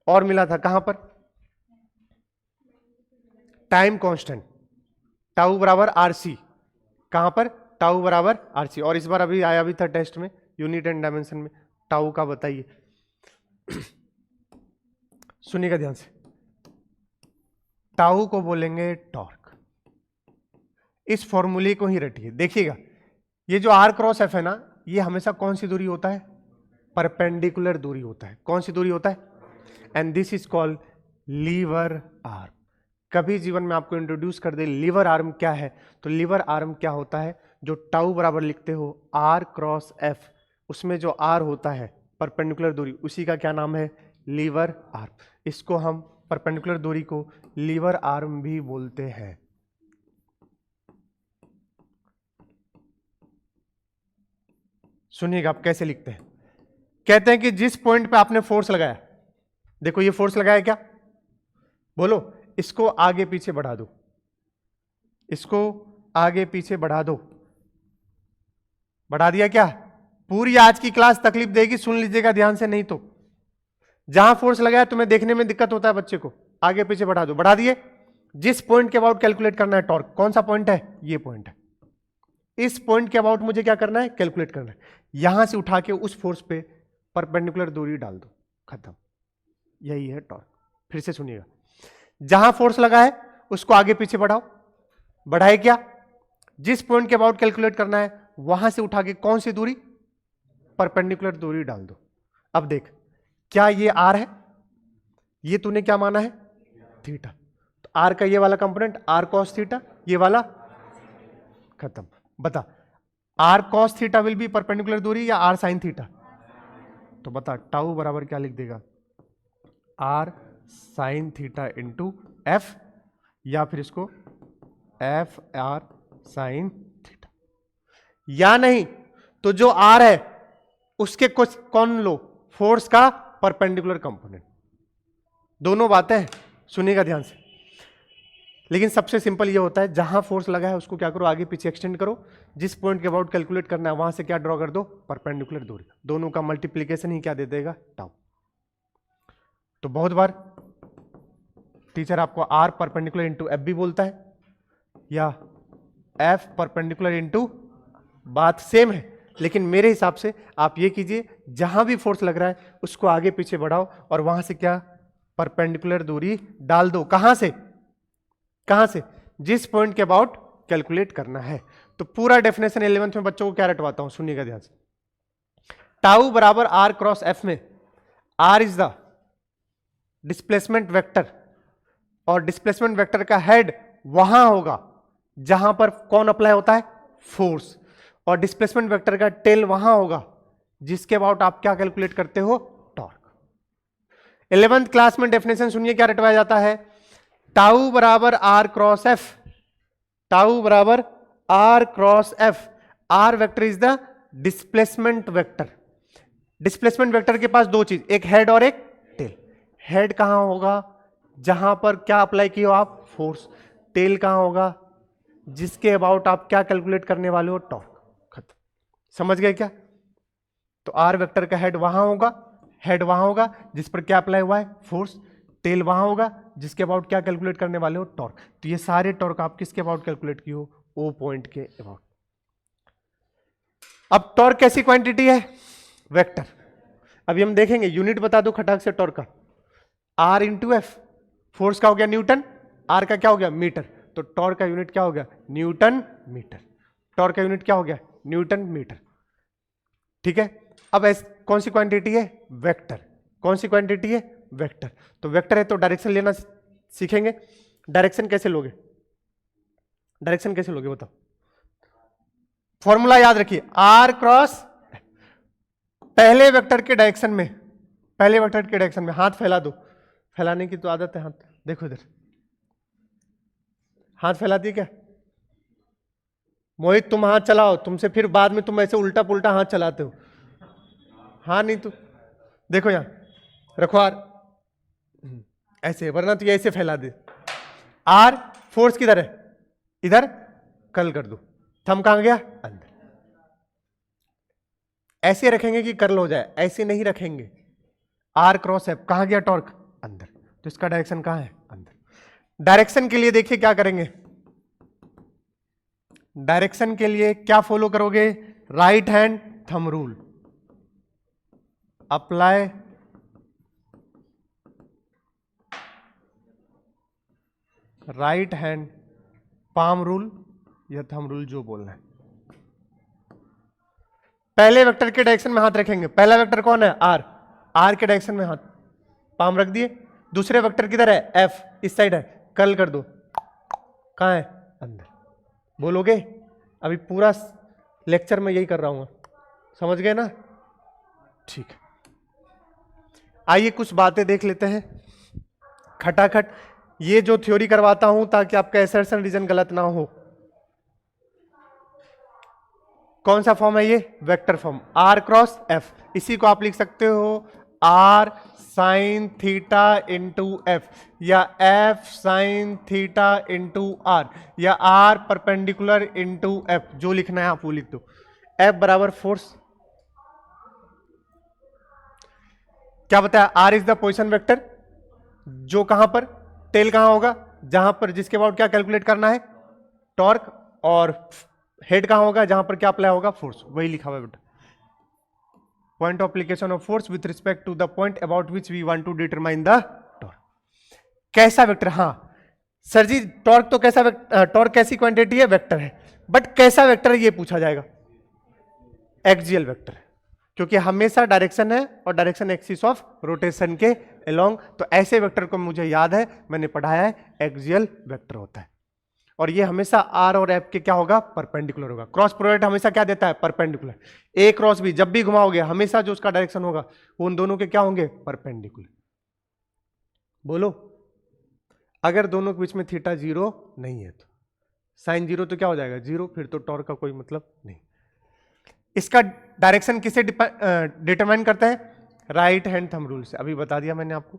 और मिला था कहां पर? टाइम कांस्टेंट, टाउ बराबर आरसी। कहां पर? टाउ बराबर आरसी। और इस बार अभी आया भी था टेस्ट में, यूनिट एंड डायमेंशन में, टाउ का बताइए। सुनिएगा ध्यान से, टाउ को बोलेंगे टॉर्क। इस फॉर्मूले को ही रटिए। देखिएगा, ये जो आर क्रॉस एफ है ना, ये हमेशा कौन सी दूरी होता है? परपेंडिकुलर दूरी होता है। कौन सी दूरी होता है? And this is called lever arm. कभी जीवन में आपको इंट्रोड्यूस कर दे लीवर आर्म क्या है, तो लीवर आर्म क्या होता है? जो टाउ बराबर लिखते हो आर क्रॉस एफ, उसमें जो आर होता है परपेंडिकुलर दूरी, उसी का क्या नाम है? Lever arm. इसको हम परपेंडिकुलर दूरी को लीवर आर्म भी बोलते हैं। सुनिएगा आप कैसे लिखते हैं। कहते हैं कि जिस पॉइंट पे आपने फोर्स लगाया, देखो ये फोर्स लगाया क्या? बोलो, इसको आगे पीछे बढ़ा दो, इसको आगे पीछे बढ़ा दो। बढ़ा दिया क्या? पूरी आज की क्लास तकलीफ देगी, सुन लीजिएगा ध्यान से, नहीं तो जहां फोर्स लगाया तुम्हें देखने में दिक्कत होता है बच्चे को, आगे पीछे बढ़ा दो। बढ़ा दिए। जिस पॉइंट के अबाउट कैलकुलेट करना है टॉर्क, कौन सा पॉइंट है? ये पॉइंट है। इस पॉइंट के अबाउट मुझे क्या करना है? कैलकुलेट करना है। यहां से उठा के उस फोर्स पे परपेंडिकुलर दूरी डाल दो, खत्म। यही है टॉर्क। फिर से सुनिएगा, जहां फोर्स लगा है उसको आगे पीछे बढ़ाओ। बढ़ाए क्या? जिस पॉइंट के अबाउट कैलकुलेट करना है वहां से उठा के कौन सी दूरी? परपेंडिकुलर दूरी डाल दो। अब देख, क्या ये आर है? ये तूने क्या माना है? थीटा। तो आर का ये वाला कंपोनेंट आर कॉस थीटा, ये वाला खत्म। बता, R cos theta will be perpendicular दूरी या आर साइन थीटा? तो बता, टाउ बराबर क्या लिख देगा? R sine theta into F, या फिर इसको एफ आर साइन थीटा, या नहीं तो जो आर है उसके कुछ कौन लो? फोर्स का परपेंडिकुलर कंपोनेंट। दोनों बातें सुनिएगा ध्यान से। लेकिन सबसे सिंपल ये होता है, जहां फोर्स लगा है उसको क्या करो? आगे पीछे एक्सटेंड करो। जिस पॉइंट के अबाउट कैलकुलेट करना है वहां से क्या ड्रॉ कर दो? परपेंडिकुलर दूरी। दोनों का मल्टीप्लीकेशन ही क्या दे देगा? टाउ। तो बहुत बार टीचर आपको आर परपेंडिकुलर इंटू एफ भी बोलता है, या एफ परपेंडिकुलर इंटू, बात सेम है। लेकिन मेरे हिसाब से आप ये कीजिए, जहां भी फोर्स लग रहा है उसको आगे पीछे बढ़ाओ और वहां से क्या? परपेंडिकुलर दूरी डाल दो। कहां से? कहां से? जिस पॉइंट के अबाउट कैलकुलेट करना है। तो पूरा डेफिनेशन 11th में बच्चों को क्या रटवाता हूं, सुनिएगा ध्यान से। टाउ बराबर आर क्रॉस एफ में R is the displacement vector, और डिस्प्लेसमेंट वेक्टर का हेड वहां होगा जहां पर कौन अप्लाई होता है? फोर्स। और डिस्प्लेसमेंट वेक्टर का टेल वहां होगा जिसके अबाउट आप क्या कैलकुलेट करते हो? टॉर्क। 11th क्लास में डेफिनेशन सुनिए क्या रटवाया जाता है। टाउ बराबर आर क्रॉस एफ, टाउ बराबर R cross F. R vector is the displacement vector. Displacement vector के पास दो चीज, एक हेड और एक टेल। हेड कहां होगा? जहां पर क्या अप्लाई किए हो आप? फोर्स। टेल कहां होगा? जिसके अबाउट आप क्या कैलकुलेट करने वाले हो? टॉर्क। खत्म। समझ गए क्या? तो आर वेक्टर का हेड वहां होगा, हेड वहां होगा जिस पर क्या अप्लाई हुआ है? फोर्स। टेल वहां होगा जिसके अबाउट क्या कैलकुलेट करने वाले हो? टॉर्क। तो ये सारे टॉर्क आप किसके अबाउट कैलकुलेट किए हो? ओ पॉइंट के अबाउट। अब टॉर्क कैसी क्वांटिटी है? वेक्टर। अभी हम देखेंगे, यूनिट बता दो खटाक से टॉर्क का। आर इंटू एफ, फोर्स का हो गया न्यूटन, आर का क्या हो गया? मीटर। तो टॉर्क का यूनिट क्या हो गया? Newton metre. टॉर्क का यूनिट क्या हो गया? Newton metre. ठीक है। अब कौन सी क्वांटिटी है? वेक्टर। कौन सी क्वांटिटी है? वेक्टर। तो वेक्टर है तो डायरेक्शन लेना सीखेंगे। डायरेक्शन कैसे लोगे? डायरेक्शन कैसे लोगे बताओ? फॉर्मूला याद रखिए, आर क्रॉस पहले वेक्टर के डायरेक्शन में, पहले वेक्टर के डायरेक्शन में हाथ फैला दो। फैलाने की तो आदत है, हाथ देखो इधर, हाथ फैलाती है क्या? मोहित तुम हाथ चलाओ, तुमसे फिर बाद में तुम ऐसे उल्टा पुल्टा हाथ चलाते हो। हाँ नहीं तो देखो यहां रखो आर, ऐसे, वरना तो ये ऐसे फैला दे। आर फोर्स किधर है? इधर। कर्ल कर दो। थंब कहां गया? अंदर। ऐसे रखेंगे कि कर्ल हो जाए, ऐसे नहीं रखेंगे। आर क्रॉस एफ, कहां गया टॉर्क? अंदर। तो इसका डायरेक्शन कहां है? अंदर। डायरेक्शन के लिए देखिए क्या करेंगे। डायरेक्शन के लिए क्या फॉलो करोगे? Right hand thumb rule. Apply right hand palm rule या थंब रूल, जो बोलना है। पहले वेक्टर के डायरेक्शन में हाथ रखेंगे। पहला वेक्टर कौन है? आर। आर के डायरेक्शन में हाथ पाम रख दिए। दूसरे वेक्टर किधर है? एफ, इस साइड है। कर्ल कर दो। कहां है? अंदर। बोलोगे? अभी पूरा लेक्चर में यही कर रहा हूं, समझ गए ना? ठीक है, आइए कुछ बातें देख लेते हैं खटाखट। ये जो थ्योरी करवाता हूं ताकि आपका असर्शन रीजन गलत ना हो। कौन सा फॉर्म है ये? Vector form, R cross F. इसी को आप लिख सकते हो R sine theta into F, या F sine theta into R, या आर परपेंडिकुलर इंटू एफ, जो लिखना है आप वो लिख दो। एफ बराबर फोर्स, क्या बताया, R is the position vector, जो कहां पर, टेल कहां होगा, जहां पर जिसके बाद क्या कैलकुलेट करना है, टॉर्क, और हेड कहां होगा, जहां पर क्या अप्लाई होगा, फोर्स, वही लिखा हुआ है बेटा। Point of application of force with respect to the point about which we want to determine the torque. कैसा वेक्टर, हाँ सर जी टॉर्क तो कैसा, टॉर्क कैसी क्वांटिटी है, वेक्टर है, बट कैसा वेक्टर है ये पूछा जाएगा, एक्सियल वेक्टर है, क्योंकि हमेशा डायरेक्शन है और डायरेक्शन एक्सिस ऑफ रोटेशन के अलोंग, तो ऐसे वेक्टर को मुझे याद है, मैंने पढ़ाया है, एक्सियल वेक्टर होता है, और ये हमेशा आर और एफ के क्या होगा, परपेंडिकुलर होगा। क्रॉस प्रोडक्ट हमेशा क्या देता है, परपेंडिकुलर। ए क्रॉस बी जब भी घुमाओगे हमेशा जो उसका डायरेक्शन होगा वो उन दोनों के क्या होंगे, परपेंडिकुलर। बोलो, अगर दोनों के बीच में थीटा जीरो नहीं है तो साइन जीरो तो क्या हो जाएगा, जीरो, फिर तो टॉर्क का कोई मतलब नहीं। इसका डायरेक्शन किसे डिटरमाइन करता है, राइट हैंड थंब रूल से, अभी बता दिया मैंने आपको।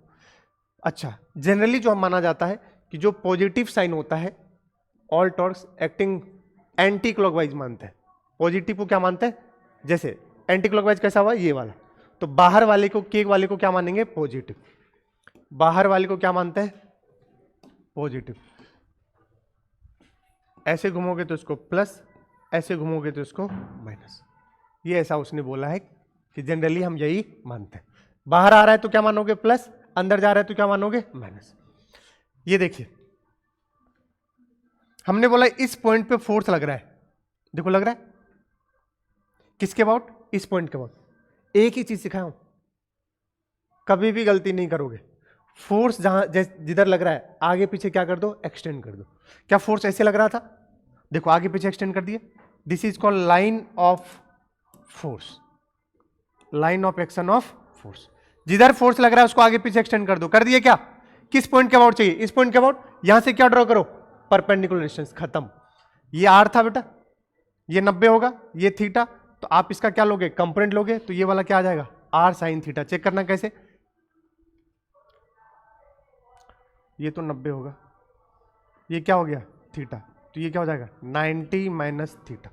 अच्छा, जनरली जो हम माना जाता है कि जो पॉजिटिव साइन होता है, all torques acting anti clockwise मानते हैं। पॉजिटिव को क्या मानते हैं, जैसे एंटी क्लॉकवाइज कैसा हुआ, ये वाला, तो बाहर वाले को, केक वाले को क्या मानेंगे, पॉजिटिव, बाहर वाले को क्या मानते हैं, पॉजिटिव। ऐसे घूमोगे तो इसको प्लस, ऐसे घूमोगे तो इसको माइनस, ये ऐसा उसने बोला है कि जनरली हम यही मानते हैं। बाहर आ रहा है तो क्या मानोगे, प्लस, अंदर जा रहा है तो क्या मानोगे, माइनस। ये देखिए, हमने बोला इस पॉइंट पे फोर्स लग रहा है, देखो लग रहा है किसके अबाउट, इस पॉइंट के अबाउट। एक ही चीज सिखाया हूं, कभी भी गलती नहीं करोगे, फोर्स जहां जिधर लग रहा है आगे पीछे क्या कर दो, एक्सटेंड कर दो। क्या फोर्स ऐसे लग रहा था, देखो आगे पीछे एक्सटेंड कर दिए, this is called line of force, line of action of force. जिधर फोर्स लग रहा है उसको आगे पीछे एक्सटेंड कर दो, कर दिए क्या, किस पॉइंट के अबाउट चाहिए, इस पॉइंट के अबाउट, यहां से क्या ड्रॉ करो, परपेंडिकुलर डिस्टेंस, खत्म। ये आर था बेटा, ये 90 होगा, ये थीटा, तो आप इसका क्या लोगे, कंपोनेंट लोगे, तो ये वाला क्या आ जाएगा, आर साइन थीटा। चेक करना कैसे, ये तो 90 होगा, ये क्या हो गया, थीटा, तो ये क्या हो जाएगा, 90 माइनस थीटा,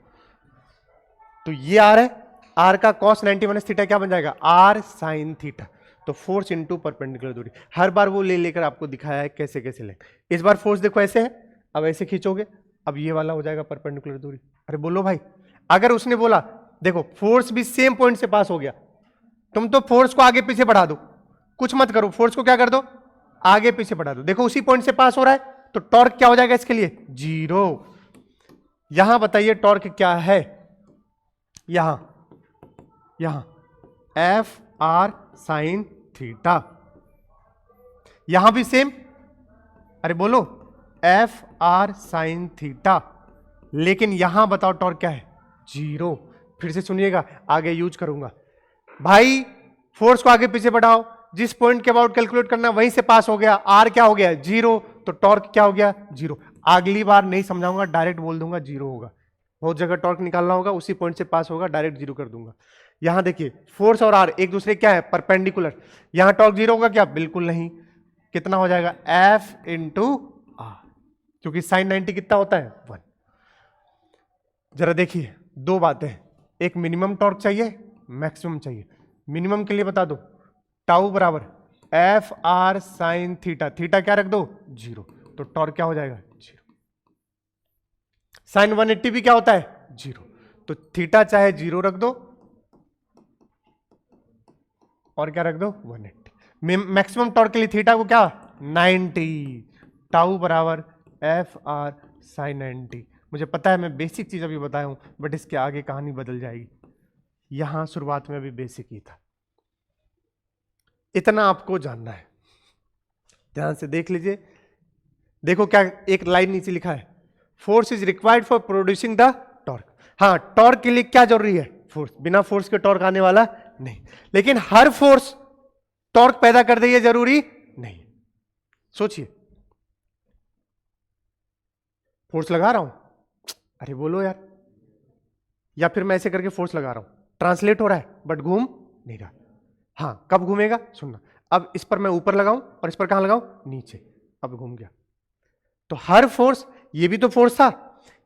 तो ये आर है, आर का कॉस 90 माइनस थीटा क्या बन जाएगा, आर साइन थीटा। तो फोर्स इंटू परपेंडिकुलर दूरी, हर बार वो ले लेकर आपको दिखाया है कैसे कैसे ले। इस बार फोर्स देखो ऐसे है, अब ऐसे खींचोगे, अब ये वाला हो जाएगा परपेंडिकुलर दूरी। अरे बोलो भाई, अगर उसने बोला देखो फोर्स भी सेम पॉइंट से पास हो गया, तुम तो फोर्स को आगे पीछे बढ़ा दो, कुछ मत करो, फोर्स को क्या कर दो, आगे पीछे बढ़ा दो, देखो उसी पॉइंट से पास हो रहा है, तो टॉर्क क्या हो जाएगा इसके लिए, जीरो। यहां बताइए टॉर्क क्या है, यहां यहां एफ आर साइन थीटा, यहां भी सेम, अरे बोलो एफ आर साइन थीटा, लेकिन यहां बताओ टॉर्क क्या है, जीरो। फिर से सुनिएगा, आगे यूज करूंगा भाई, फोर्स को आगे पीछे बढ़ाओ, जिस पॉइंट के अबाउट कैलकुलेट करना वहीं से पास हो गया, आर क्या हो गया, जीरो, तो टॉर्क क्या हो गया, जीरो। अगली बार नहीं समझाऊंगा, डायरेक्ट बोल दूंगा जीरो होगा, बहुत जगह टॉर्क निकालना होगा, उसी पॉइंट से पास होगा, डायरेक्ट जीरो कर दूंगा। यहां देखिए फोर्स और आर एक दूसरे क्या है, परपेंडिकुलर, यहां टॉर्क जीरो होगा क्या, बिल्कुल नहीं, कितना हो जाएगा, एफ इंटू आर, क्योंकि साइन 90 कितना होता है, 1। जरा देखिए दो बातें, एक मिनिमम टॉर्क चाहिए, मैक्सिमम चाहिए। मिनिमम के लिए बता दो, टाउ बराबर F R sine theta, theta क्या रख दो, जीरो, तो टॉर्क क्या हो जाएगा, जीरो। साइन 180 भी क्या होता है, जीरो, तो थीटा चाहे जीरो रख दो और क्या रख दो, 180। मैक्सिमम टॉर्क के लिए थीटा को क्या 90, टाउ बराबर एफ आर साइन 90। मुझे पता है मैं बेसिक चीज अभी बताया हूं, बट इसके आगे कहानी बदल जाएगी, यहां शुरुआत में अभी बेसिक ही था, इतना आपको जानना है, ध्यान से देख लीजिए। देखो क्या एक लाइन नीचे लिखा है, force is required for producing the torque. हाँ, टॉर्क के लिए क्या जरूरी है, फोर्स, बिना फोर्स के टॉर्क आने वाला नहीं, लेकिन हर फोर्स टॉर्क पैदा कर दे ये जरूरी नहीं। सोचिए, फोर्स लगा रहा हूं, अरे बोलो यार, या फिर मैं ऐसे करके फोर्स लगा रहा हूं, ट्रांसलेट हो रहा है बट घूम नहीं रहा, हाँ, कब घूमेगा सुनना। अब इस पर मैं ऊपर लगाऊं और इस पर कहां लगाऊं, नीचे, अब घूम गया। तो हर फोर्स, ये भी तो फोर्स था,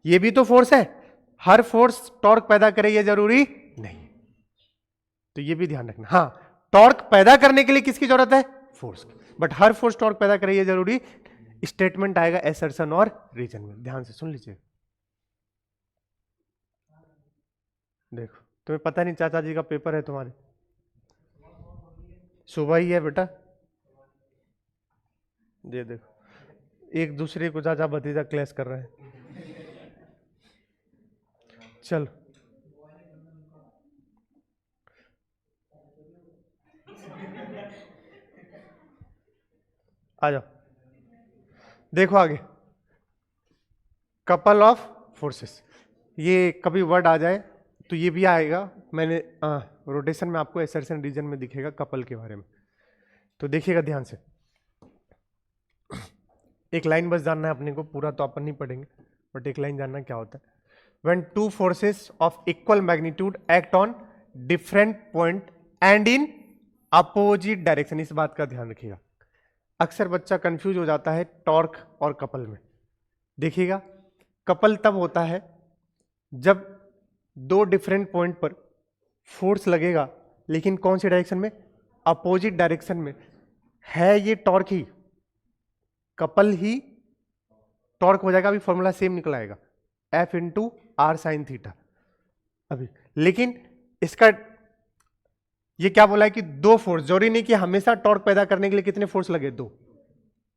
ये भी तो फोर्स है, हर फोर्स टॉर्क पैदा करे ये जरूरी नहीं, तो ये भी ध्यान रखना। हाँ, टॉर्क पैदा करने के लिए किसकी जरूरत है, फोर्स की, बट हर फोर्स टॉर्क पैदा करे ये जरूरी, स्टेटमेंट आएगा एसर्शन और रीजन में, ध्यान से सुन लीजिए। देखो तुम्हें पता नहीं चाचा जी का पेपर है तुम्हारे, सुबह ही है बेटा, ये देखो एक दूसरे को चाचा भतीजा क्लैश कर रहे हैं। चलो आ जाओ, देखो आगे, कपल ऑफ फोर्सेस, ये कभी वर्ड आ जाए तो ये भी आएगा, मैंने रोटेशन में आपको एसर्शन रीजन में दिखेगा कपल के बारे में, तो देखिएगा ध्यान से। एक लाइन बस जानना है अपने को, पूरा तो अपन नहीं पढ़ेंगे, बट एक लाइन जानना क्या होता है। When two forces of equal magnitude act on different point and in opposite direction, इस बात का ध्यान रखिएगा, अक्सर बच्चा कंफ्यूज हो जाता है टॉर्क और कपल में। देखिएगा कपल तब होता है जब दो डिफरेंट पॉइंट पर फोर्स लगेगा, लेकिन कौन सी डायरेक्शन में, अपोजिट डायरेक्शन में है, ये टॉर्क ही, कपल ही टॉर्क हो जाएगा। अभी फॉर्मूला सेम निकल आएगा, F into R sine theta अभी, लेकिन इसका ये क्या बोला है कि दो फोर्स, जरूरी नहीं कि हमेशा टॉर्क पैदा करने के लिए कितने फोर्स लगे, दो,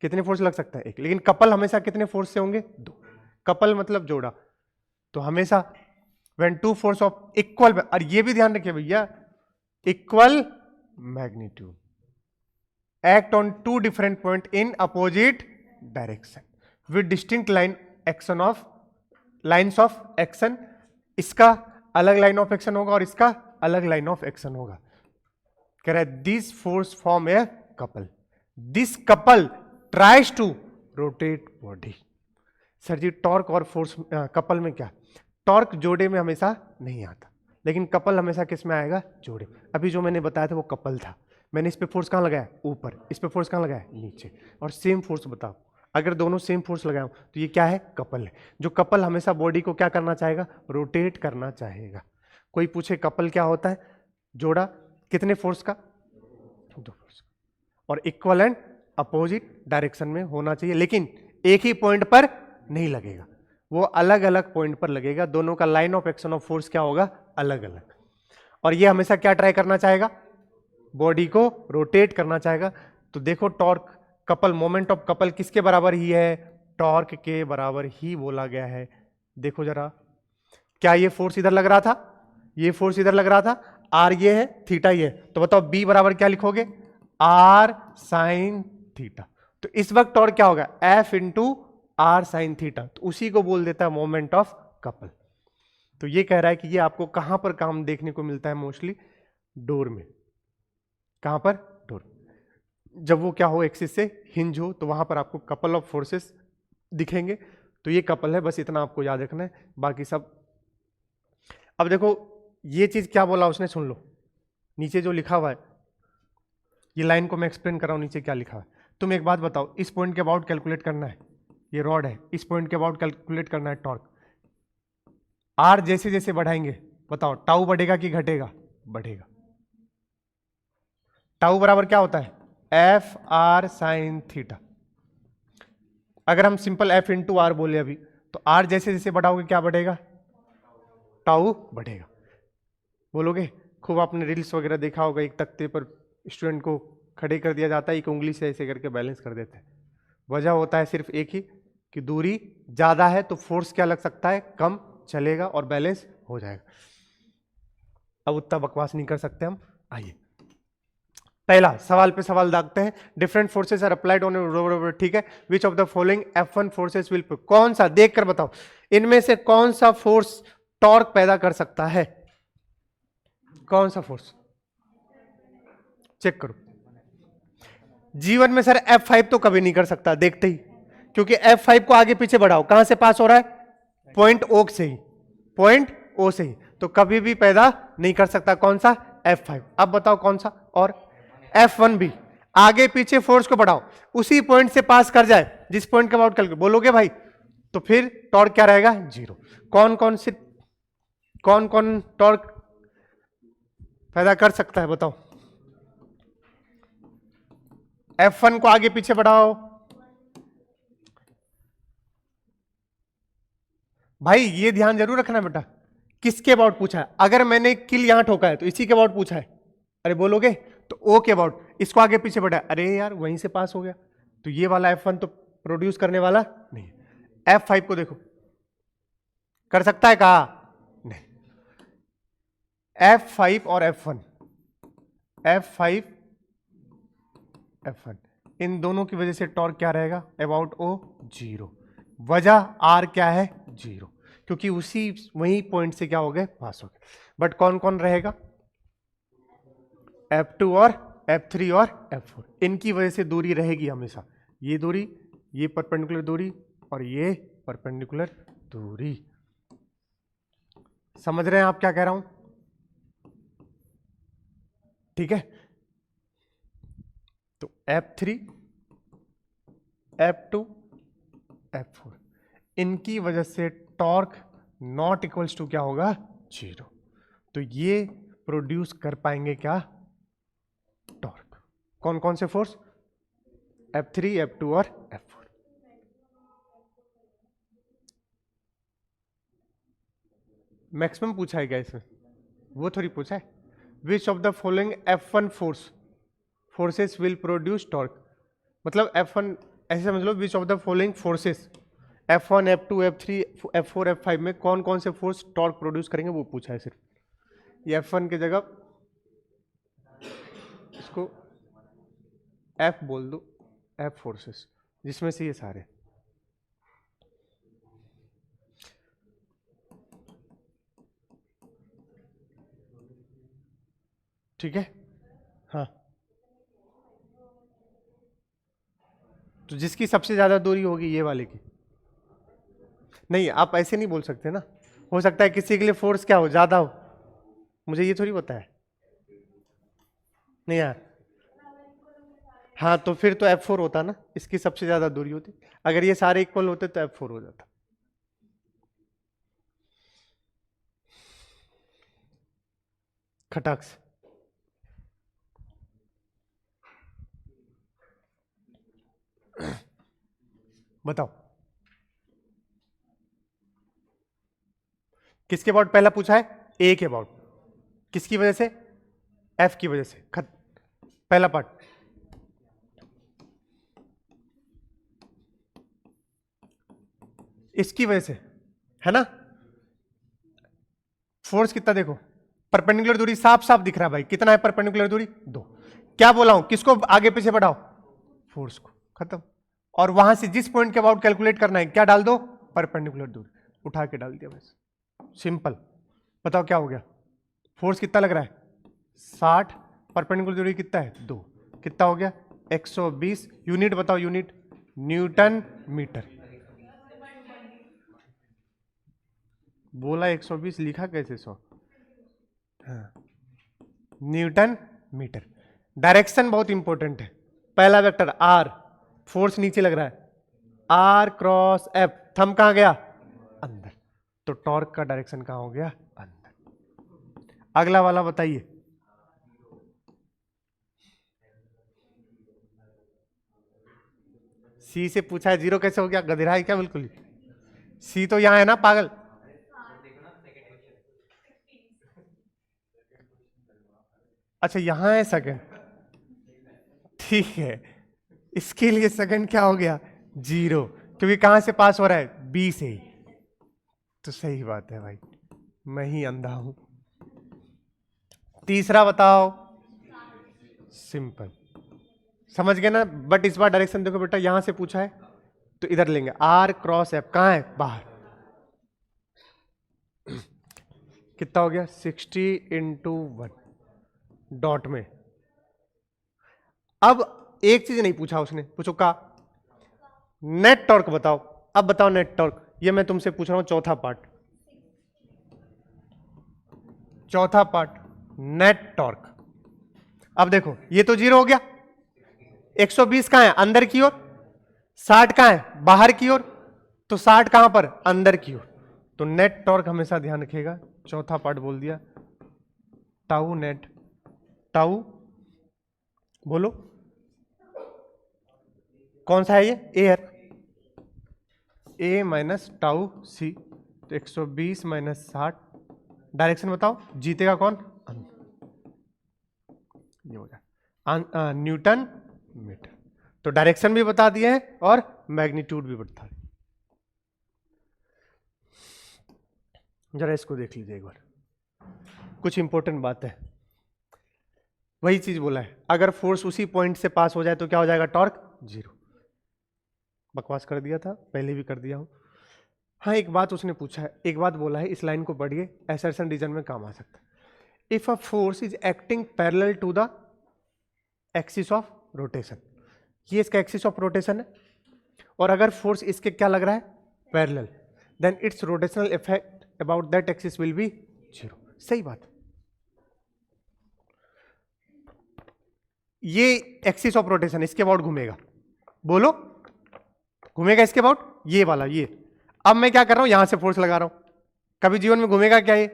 कितने फोर्स लग सकता है, एक, लेकिन कपल हमेशा कितने फोर्स से होंगे, दो, कपल मतलब जोड़ा, तो हमेशा when two force of equal, और ये भी ध्यान रखिए भैया, equal magnitude act on two different point in opposite direction with distinct line action of lines of action, इसका अलग लाइन ऑफ एक्शन होगा और इसका अलग लाइन ऑफ एक्शन होगा। कह रहा है this force form a couple, this couple tries to rotate body. Sir ji torque और फोर्स कपल में क्या, टॉर्क जोड़े में हमेशा नहीं आता, लेकिन कपल हमेशा किस में आएगा, जोड़े। अभी जो मैंने बताया था वो कपल था, मैंने इस पे फोर्स कहां लगाया, ऊपर, इस पे फोर्स कहां लगाया, नीचे, और सेम फोर्स बताओ, अगर दोनों सेम फोर्स लगाऊं तो ये क्या है, कपल है। जो कपल हमेशा बॉडी को क्या करना चाहेगा, रोटेट करना चाहेगा। कोई पूछे कपल क्या होता है, जोड़ा कितने फोर्स का, दो फोर्स, और इक्वल एंड अपोजिट डायरेक्शन में होना चाहिए, लेकिन एक ही पॉइंट पर नहीं लगेगा, वो अलग अलग पॉइंट पर लगेगा, दोनों का line of action of force क्या होगा, अलग अलग। और ये हमेशा क्या ट्राई करना चाहेगा, बॉडी को रोटेट करना चाहेगा। तो देखो torque couple, moment of couple किसके बराबर ही है, टॉर्क के बराबर ही बोला गया है। देखो जरा, क्या ये फोर्स इधर लग रहा था, ये फोर्स इधर लग रहा था, आर ये है, थीटा ये है, तो बताओ बी बराबर क्या लिखोगे, आर साइन थीटा। तो इस वक्त टॉर्क क्या होगा, F into R sine theta, तो उसी को बोल देता है मोमेंट ऑफ कपल। तो ये कह रहा है कि ये आपको कहां पर काम देखने को मिलता है, मोस्टली डोर में। कहां पर, डोर, जब वो क्या हो, एक्सिस से हिंज हो, तो वहां पर आपको कपल ऑफ फोर्सेस दिखेंगे। तो ये कपल है, बस इतना आपको याद रखना है, बाकी सब। अब देखो ये चीज क्या बोला उसने, सुन लो, नीचे जो लिखा हुआ है, ये लाइन को मैं एक्सप्लेन कर रहा हूं, नीचे क्या लिखा है। तुम एक बात बताओ, इस पॉइंट के अबाउट कैलकुलेट करना है, ये रॉड है, इस पॉइंट के अबाउट कैलकुलेट करना है टॉर्क। आर जैसे जैसे बढ़ाएंगे, बताओ टाउ बढ़ेगा कि घटेगा, बढ़ेगा। टाउ बराबर क्या होता है, एफ आर साइन थीटा। अगर हम सिंपल एफ इंटू आर बोले अभी, तो आर जैसे जैसे बढ़ाओगे क्या बढ़ेगा, टाउ बढ़ेगा। बोलोगे, खूब आपने रील्स वगैरह देखा होगा, एक तख्ते पर स्टूडेंट को खड़े कर दिया जाता है, एक उंगली से ऐसे करके बैलेंस कर देते हैं। वजह होता है सिर्फ एक ही, कि दूरी ज्यादा है तो फोर्स क्या लग सकता है, कम चलेगा और बैलेंस हो जाएगा। अब उतना बकवास नहीं कर सकते हम। आइए पहला सवाल पे सवाल दागते हैं। Different forces are applied on, ठीक है, which of the following F1 forces will, कौन सा, देख कर बताओ इनमें से कौन सा फोर्स टॉर्क पैदा कर सकता है, कौन सा फोर्स, चेक करो। जीवन में सर F5 तो कभी नहीं कर सकता, देखते ही, क्योंकि F5 को आगे पीछे बढ़ाओ, कहां से पास हो रहा है, पॉइंट O से ही, पॉइंट O से ही, तो कभी भी पैदा नहीं कर सकता। कौन सा, F5। अब बताओ कौन सा, और F1 भी। आगे पीछे फोर्स को बढ़ाओ, उसी पॉइंट से पास कर जाए जिस पॉइंट के अबाउट कैलकुलेट बोलोगे भाई, तो फिर टॉर्क क्या रहेगा, जीरो। कौन कौन टॉर्क पैदा कर सकता है बताओ। F1 को आगे पीछे बढ़ाओ भाई, ये ध्यान जरूर रखना बेटा, किसके अबाउट पूछा है। अगर मैंने किल यहां ठोका है तो इसी के अबाउट पूछा है, अरे बोलोगे, तो ओ के अबाउट, इसको आगे पीछे बढ़ाया, अरे यार वहीं से पास हो गया, तो ये वाला F1 तो प्रोड्यूस करने वाला नहीं है। F5 को देखो, कर सकता है कहा, नहीं। F5 और F1, F5 F1, इन दोनों की वजह से टॉर्क क्या रहेगा, अबाउट ओ जीरो। वजह आर क्या है, जीरो, क्योंकि उसी वही पॉइंट से क्या हो गए, पास हो गए। बट कौन कौन रहेगा, F2 और F3 और F4, इनकी वजह से दूरी रहेगी हमेशा, ये दूरी, ये परपेंडिकुलर दूरी और ये परपेंडिकुलर दूरी। समझ रहे हैं आप क्या कह रहा हूं, ठीक है। तो F3 F2 F4, इनकी वजह से टॉर्क नॉट इक्वल्स टू क्या होगा, जीरो। तो ये प्रोड्यूस कर पाएंगे क्या, टॉर्क। कौन कौन से फोर्स, F3 F2 और F4। मैक्सिमम पूछा है क्या इसमें, वो थोड़ी पूछा है। Which of the following F1 forces will produce torque, मतलब F1 ऐसे समझ लो, which of the following forces F1 F2 F3 F4 F5 में कौन कौन से फोर्स टॉर्क प्रोड्यूस करेंगे, वो पूछा है सिर्फ। ये F1 की जगह इसको F बोल दो, F फोर्सेस, जिसमें से ये सारे, ठीक है। हाँ, तो जिसकी सबसे ज्यादा दूरी होगी ये वाले की, नहीं आप ऐसे नहीं बोल सकते ना, हो सकता है किसी के लिए फोर्स क्या हो, ज्यादा हो, मुझे ये थोड़ी पता है, नहीं यार। हाँ तो फिर तो F4 होता ना, इसकी सबसे ज्यादा दूरी होती, अगर ये सारे इक्वल होते तो F4 हो जाता। खटाक से बताओ, किसके अबाउट पहला पूछा है, ए के अबाउट, किसकी वजह से, F की वजह से, पहला पार्ट। इसकी वजह से है ना, फोर्स कितना देखो, परपेंडिकुलर दूरी साफ साफ दिख रहा है भाई, कितना है परपेंडिकुलर दूरी, 2। क्या बोला हूं, किसको आगे पीछे बढ़ाओ, फोर्स को, खत्म। और वहां से जिस पॉइंट के अबाउट कैलकुलेट करना है, क्या डाल दो, परपेंडिकुलर दूरी, उठा के डाल दिया बस, सिंपल। बताओ क्या हो गया, फोर्स कितना लग रहा है, 60, परपेंडिकुलर दूरी कितना है, 2, कितना हो गया, 120। यूनिट बताओ, यूनिट न्यूटन मीटर। बोला 120, लिखा कैसे 100, हाँ, न्यूटन मीटर। डायरेक्शन बहुत इंपॉर्टेंट है, पहला वेक्टर आर, फोर्स नीचे लग रहा है, आर क्रॉस एफ, थंब कहां गया, अंदर, तो टॉर्क का डायरेक्शन कहां हो गया, अंदर। अगला वाला बताइए, सी से पूछा है, जीरो कैसे हो गया, गधेरा है क्या, बिल्कुल सी तो यहां है ना पागल। अच्छा यहां है सेकंड, ठीक है, इसके लिए सेकंड क्या हो गया, जीरो, क्योंकि कहां से पास हो रहा है, बी से। तो सही बात है भाई, मैं ही अंधा हूं। तीसरा बताओ, सिंपल, समझ गए ना। बट इस बार डायरेक्शन देखो बेटा, यहां से पूछा है तो इधर लेंगे, आर क्रॉस एफ कहां है, बाहर। कितना हो गया, 60 × 1 डॉट में। अब एक चीज नहीं पूछा उसने, पूछो का नेट टॉर्क बताओ। अब बताओ नेट टॉर्क, ये मैं तुमसे पूछ रहा हूं चौथा पार्ट, नेट टॉर्क। अब देखो ये तो 0 हो गया, 120 कहां है? अंदर की ओर। 60 कहां है? बाहर की ओर। तो 60 कहां पर? अंदर की ओर। तो नेट टॉर्क हमेशा ध्यान रखिएगा, चौथा पार्ट बोल दिया, टाउ नेट। टाउ बोलो कौन सा है ये? ए है, ए माइनस टाउ सी। तो 120 माइनस 60, डायरेक्शन बताओ, जीतेगा कौन? ये हो जाए न्यूटन मीटर। तो डायरेक्शन भी बता दिए हैं और मैग्नीट्यूड भी बता दिए। जरा इसको देख लीजिए एक बार, कुछ इंपॉर्टेंट बात है। वही चीज बोला है, अगर फोर्स उसी पॉइंट से पास हो जाए तो क्या हो जाएगा? टॉर्क 0। बकवास कर दिया था, पहले भी कर दिया हूं। हाँ एक बात उसने पूछा है, एक बात बोला है, इस लाइन को पढ़िए, असर्शन रीजन में काम आ सकता है। If a force is acting parallel to the axis of rotation, ये इसका एक्सिस ऑफ रोटेशन है, और अगर फोर्स इसके क्या लग रहा है? Parallel, then its rotational effect about that axis will be 0। सही बात। ये एक्सिस ऑफ रोटेशन इसके अबाउट घूमेगा, बोलो घूमेगा इसके अबाउट, ये वाला ये। अब मैं क्या कर रहा हूं? यहां से फोर्स लगा रहा हूं, कभी जीवन में घूमेगा क्या ये?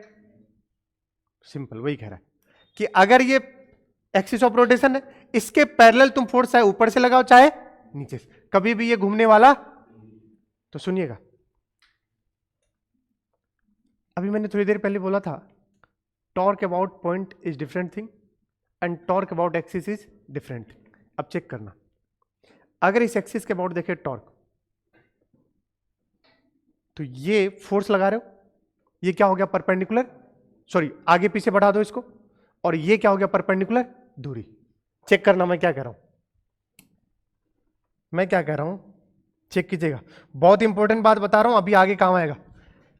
सिंपल वही कह रहा है कि अगर ये एक्सिस ऑफ रोटेशन है, इसके पैरेलल तुम फोर्स चाहे ऊपर से लगाओ चाहे नीचे से, कभी भी ये घूमने वाला। तो सुनिएगा, अभी मैंने थोड़ी देर पहले बोला था, torque about point is different thing and torque about axis is different thing. अब चेक करना, अगर इस एक्सिस के अबाउट देखे टॉर्क, तो ये फोर्स लगा रहे हो, ये क्या हो गया? परपेंडिकुलर, सॉरी आगे पीछे बढ़ा दो इसको, और ये क्या हो गया? परपेंडिकुलर दूरी। चेक करना मैं क्या कह रहा हूं, मैं क्या कह रहा हूं, चेक कीजिएगा। बहुत इंपॉर्टेंट बात बता रहा हूं, अभी आगे काम आएगा।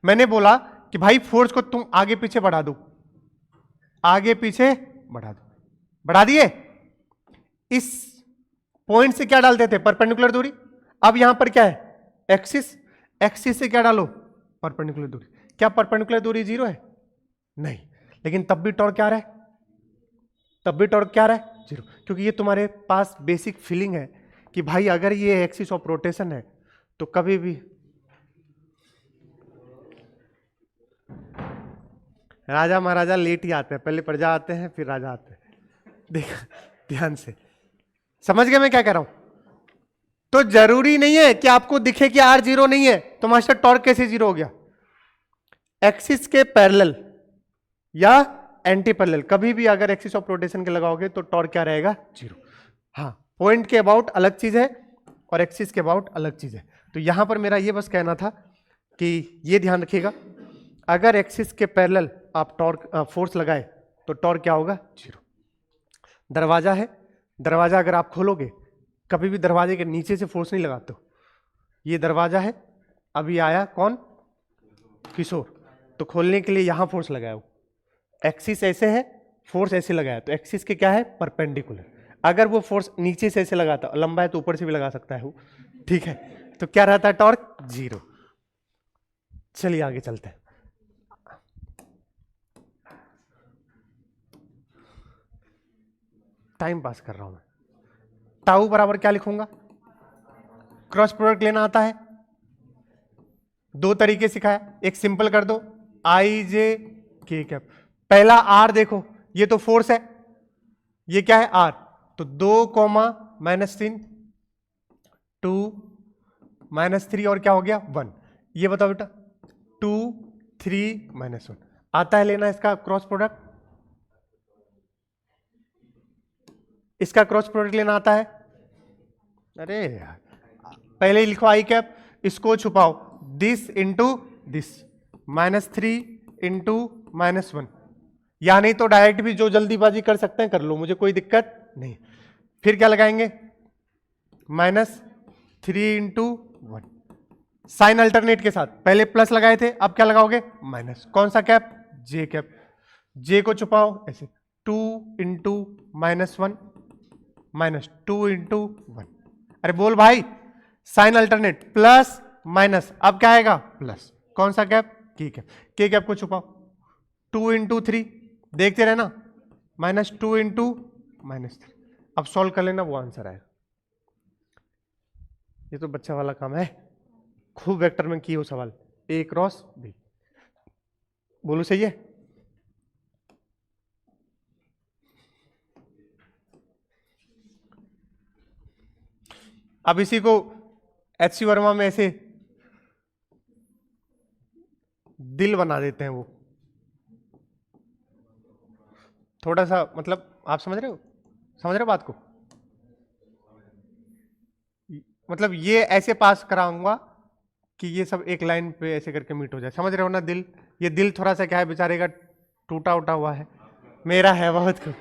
मैंने बोला कि भाई फोर्स को तुम आगे पीछे बढ़ा दो, आगे पीछे बढ़ा दो, बढ़ा दिए। इस पॉइंट से क्या डालते थे? परपेंडिकुलर दूरी। अब यहां पर क्या है? एक्सिस, एक्सिस से क्या डालो? परपेंडिकुलर दूरी। क्या परपेंडिकुलर दूरी 0 है? नहीं, लेकिन तब भी टॉर्क क्या आ रहा है? तब भी टॉर्क क्या आ रहा है? 0, क्योंकि ये तुम्हारे पास बेसिक फीलिंग है कि भाई अगर ये एक्सिस ऑफ रोटेशन है तो कभी भी राजा महाराजा लेट ही आते हैं, पहले प्रजा आते हैं फिर राजा आते हैं। देखा ध्यान से, समझ गए मैं क्या कह रहा हूं? तो जरूरी नहीं है कि आपको दिखे कि R 0 नहीं है, तो मास्टर टॉर्क कैसे 0 हो गया? एक्सिस के पैरेलल या एंटी पैरेलल, कभी भी अगर एक्सिस ऑफ रोटेशन के लगाओगे तो टॉर्क क्या रहेगा? 0। हाँ, पॉइंट के अबाउट अलग चीज है और एक्सिस के अबाउट अलग चीज है। तो यहां पर मेरा ये बस कहना था कि ये ध्यान रखिएगा, अगर एक्सिस के पैरेलल आप टॉर्क फोर्स लगाए तो टॉर्क क्या होगा? 0। दरवाजा है, दरवाजा अगर आप खोलोगे, कभी भी दरवाजे के नीचे से फोर्स नहीं लगाते हो। ये दरवाजा है, अभी आया कौन? किशोर, तो खोलने के लिए यहां फोर्स लगाया हो, एक्सिस ऐसे है, फोर्स ऐसे लगाया, तो एक्सिस के क्या है? परपेंडिकुलर। अगर वो फोर्स नीचे से ऐसे लगाता, लंबा है तो ऊपर से भी लगा सकता है वो, ठीक है, तो क्या रहता है? टॉर्क 0। चलिए आगे चलते हैं। टाइम पास कर रहा हूं मैं। टाउ बराबर क्या लिखूंगा? क्रॉस प्रोडक्ट लेना आता है, दो तरीके सिखाया, एक सिंपल कर दो, आई जे के कैप। पहला आर देखो, ये तो फोर्स है, ये क्या है? आर, तो 2 -3 2 -3 और क्या हो गया? 1। ये बताओ बेटा, 2 3 -1 आता है लेना इसका क्रॉस प्रोडक्ट? इसका क्रॉस प्रोडक्ट लेना आता है? अरे यार, पहले ही लिखो आई कैप, इसको छुपाओ, दिस इंटू दिस, -3 इंटू -1, या नहीं तो डायरेक्ट भी जो जल्दीबाजी कर सकते हैं कर लो, मुझे कोई दिक्कत नहीं। फिर क्या लगाएंगे? -3 इंटू 1, साइन अल्टरनेट के साथ, पहले प्लस लगाए थे, अब क्या लगाओगे? माइनस। कौन सा कैप? जे कैप। जे को छुपाओ ऐसे, 2 इंटू -1 -2 इंटू 1। अरे बोल भाई, साइन अल्टरनेट, प्लस माइनस, अब क्या आएगा? प्लस। कौन सा कैप? के कैप। के कैप को छुपाओ, 2 इंटू 3, देखते रहना, -2 इंटू -3। अब सॉल्व कर लेना, वो आंसर आएगा। ये तो बच्चा वाला काम है, खूब वेक्टर में की हो सवाल। ए क्रॉस बी, बोलो सही है। अब इसी को एच.सी. वर्मा में ऐसे दिल बना देते हैं, वो थोड़ा सा, मतलब आप समझ रहे हो, समझ रहे हो बात को। मतलब ये ऐसे पास कराऊंगा कि ये सब एक लाइन पे ऐसे करके मीट हो जाए, समझ रहे हो ना। दिल, ये दिल थोड़ा सा क्या है बेचारे का, टूटा उटा हुआ है, मेरा है बहुत को।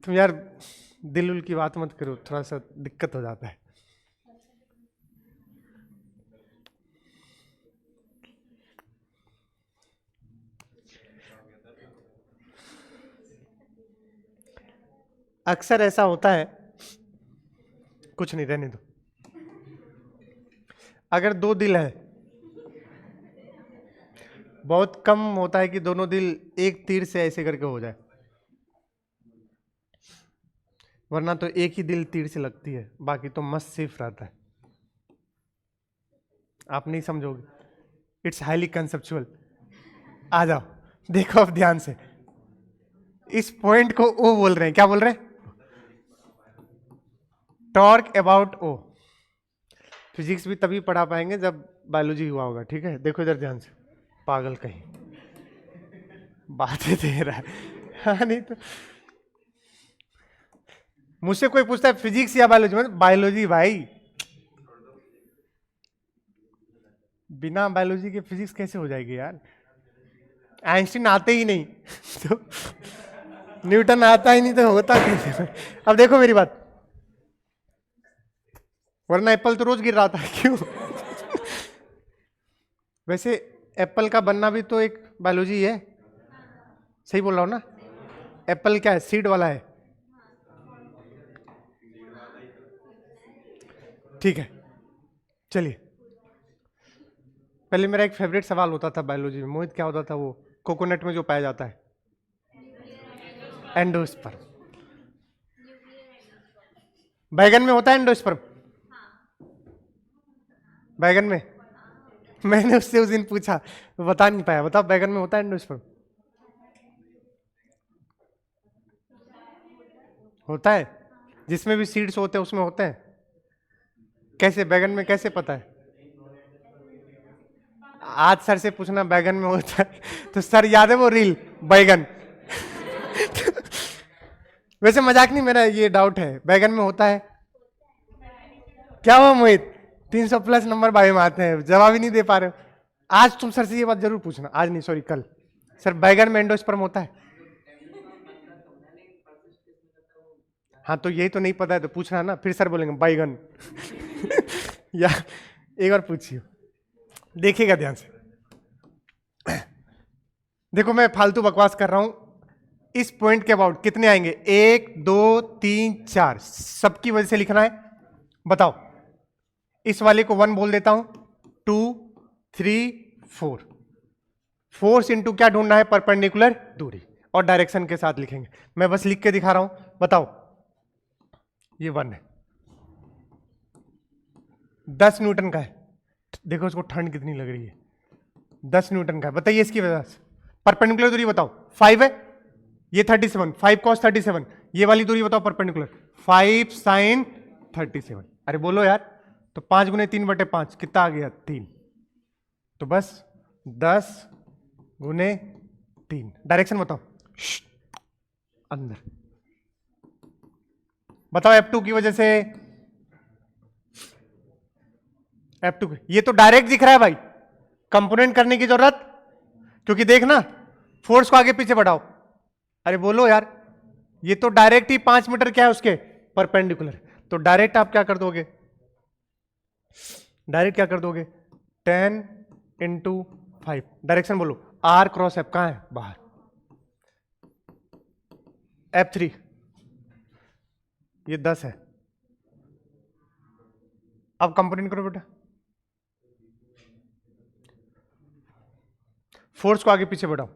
तुम यार दिल उल की बात मत करो, थोड़ा सा दिक्कत हो जाता है। अक्सर ऐसा होता है, कुछ नहीं, रहने दो। अगर दो दिल है, बहुत कम होता है कि दोनों दिल एक तीर से ऐसे करके हो जाए, वरना तो एक ही दिल तीर से लगती है, बाकी तो मस्त सेफ रहता है। आप नहीं समझोगे, इट्स हाईली कंसेप्चुअल। आ जाओ, देखो अब ध्यान से, इस पॉइंट को ओ बोल रहे हैं, क्या बोल रहे हैं, टॉर्क अबाउट ओ। फिजिक्स भी तभी पढ़ा पाएंगे जब बायोलॉजी हुआ होगा, ठीक है। देखो इधर ध्यान से, पागल कहीं बातें दे रहा है। हाँ नहीं तो मुझसे कोई पूछता है फिजिक्स या बायोलॉजी, में बायोलॉजी भाई, बिना बायोलॉजी के फिजिक्स कैसे हो जाएगी यार। आइंस्टीन आते ही नहीं तो न्यूटन आता ही नहीं तो होता कैसे। अब देखो मेरी बात, वरना एप्पल तो रोज गिर रहा था, क्यों। वैसे एप्पल का बनना भी तो एक बायोलॉजी है, सही बोल रहा हूं ना। एप्पल क्या है, सीड वाला है, ठीक है। चलिए, पहले मेरा एक फेवरेट सवाल होता था बायोलॉजी में, मोहित, क्या होता था वो, कोकोनट में जो पाया जाता है, एंडोस्पर्म। बैगन में होता है एंडोस्पर्म, बैगन में। मैंने उससे उस दिन पूछा, वो बता नहीं पाया, बताओ बैगन में होता है एंडोस्पर्म। होता है, जिसमें भी सीड्स होते हैं उसमें होते हैं। कैसे बैगन में, कैसे पता है। आज सर से पूछना बैगन में होता है तो सर याद है वो रील, बैगन। वैसे मजाक नहीं, मेरा ये डाउट है, बैगन में होता है। क्या हुआ मोहित, 300 प्लस नंबर बायो में आते हैं, जवाब ही नहीं दे पा रहे हो। आज तुम सर से ये बात जरूर पूछना, आज नहीं सॉरी कल, सर बैगन में एंडोस्पर्म होता है। हाँ तो यही तो नहीं पता है तो पूछना ना, फिर सर बोलेंगे बैगन। या एक बार पूछिए, देखिएगा ध्यान से। देखो मैं फालतू बकवास कर रहा हूं, इस पॉइंट के अबाउट कितने आएंगे, 1 2 3 4, सबकी वजह से लिखना है। बताओ, इस वाले को 1 बोल देता हूं, 2 3 4, फोर्स इंटू क्या ढूंढना है, परपेंडिकुलर दूरी, और डायरेक्शन के साथ लिखेंगे। मैं बस लिख के दिखा रहा हूं, बताओ। ये 1 है, 10 न्यूटन का है, देखो उसको ठंड कितनी लग रही है, 10 न्यूटन का है, बताइए इसकी वजह से। परपेंडिकुलर दूरी बताओ, 5 है, ये 37, 5 cos 37, ये वाली दूरी बताओ परपेंडिकुलर, 5 sin 37। अरे बोलो यार, तो 5 गुने 3/5 कितना आ गया, 3। तो बस 10 गुने 3, डायरेक्शन बताओ, अंदर। बताओ F2 की वजह से, F2 ये तो डायरेक्ट दिख रहा है भाई, कंपोनेंट करने की जरूरत, क्योंकि देखना फोर्स को आगे पीछे बढ़ाओ। अरे बोलो यार, ये तो डायरेक्ट ही 5 मीटर क्या है उसके परपेंडिकुलर, तो डायरेक्ट आप क्या कर दोगे, डायरेक्ट क्या कर दोगे, 10 इंटू 5, डायरेक्शन बोलो, R क्रॉस F कहां है, बाहर, F3 ये 10 है। अब कंपोनेंट करो बेटा, फोर्स को आगे पीछे बढ़ाओ,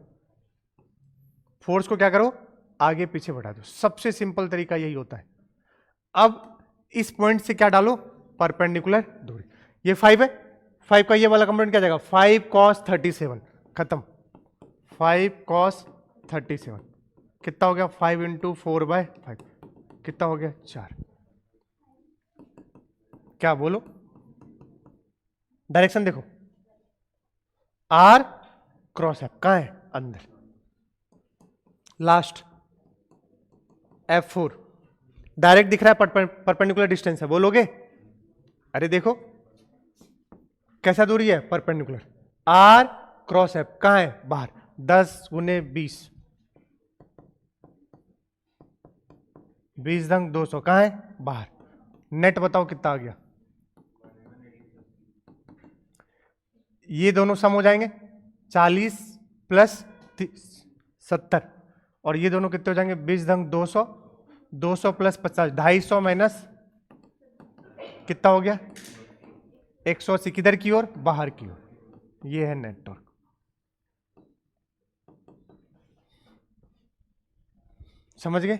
फोर्स को क्या करो, आगे पीछे बढ़ा दो। सबसे सिंपल तरीका यही होता है। अब इस पॉइंट से क्या डालो, परपेंडिकुलर दूरी। ये 5 है, 5 का ये वाला कंपोनेंट क्या जाएगा, 5 cos 37, खत्म। 5 cos 37 कितना हो गया, 5 इंटू 4/5 कितना हो गया, 4। क्या बोलो, डायरेक्शन देखो, आर क्रॉस एफ कहां है, अंदर। लास्ट F4 डायरेक्ट दिख रहा है, परपेंडिकुलर डिस्टेंस है, बोलोगे। अरे देखो कैसा दूरी है, परपेंडिकुलर। आर क्रॉस एफ कहां है, बाहर। 10 गुने 20, 20 दंग 200 कहां है, बाहर। नेट बताओ कितना आ गया, ये दोनों सम हो जाएंगे, 40 प्लस 70, और ये दोनों कितने हो जाएंगे, 20 दंग 200, 200 प्लस 50, 250 माइनस कितना हो गया, 180। किधर की ओर, बाहर की ओर। ये है नेट टॉर्क। समझ गए,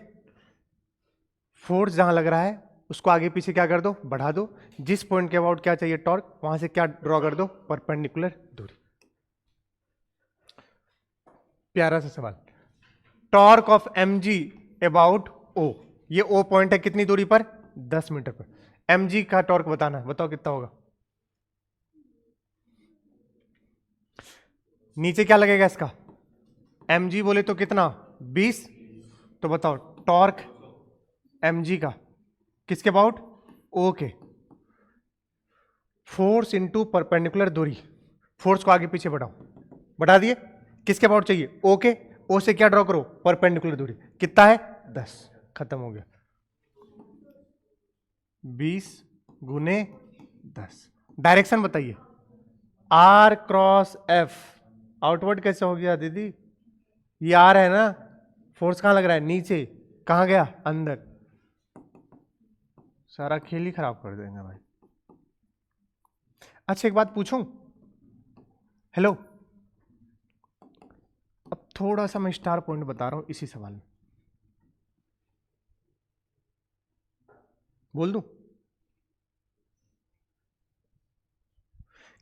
फोर्स जहां लग रहा है उसको आगे पीछे क्या कर दो, बढ़ा दो। जिस पॉइंट के अबाउट क्या चाहिए टॉर्क, वहां से क्या ड्रॉ कर दो, परपेंडिकुलर दूरी। प्यारा सा सवाल, torque of mg about o, ये o पॉइंट है कितनी दूरी पर, 10 मीटर पर। mg का टॉर्क बताना है, बताओ कितना होगा। नीचे क्या लगेगा इसका, mg बोले तो कितना, 20, तो बताओ टॉर्क mg का किसके अबाउट, o के। फोर्स इंटू परपेंडिकुलर दूरी, फोर्स को आगे पीछे बढ़ाओ, बढ़ा दिए, किसके अबाउट चाहिए, o के। o से क्या ड्रॉ करो, परपेंडिकुलर दूरी, कितना है, 10, खत्म हो गया। 20 गुने 10। डायरेक्शन बताइए, आर क्रॉस एफ, आउटवर्ड कैसे हो गया दीदी, ये आर है ना, फोर्स कहां लग रहा है, नीचे, कहां गया, अंदर। सारा खेल ही खराब कर देंगे भाई। अच्छा एक बात पूछूं, हेलो, अब थोड़ा सा मैं स्टार पॉइंट बता रहा हूं इसी सवाल में, बोल दूं।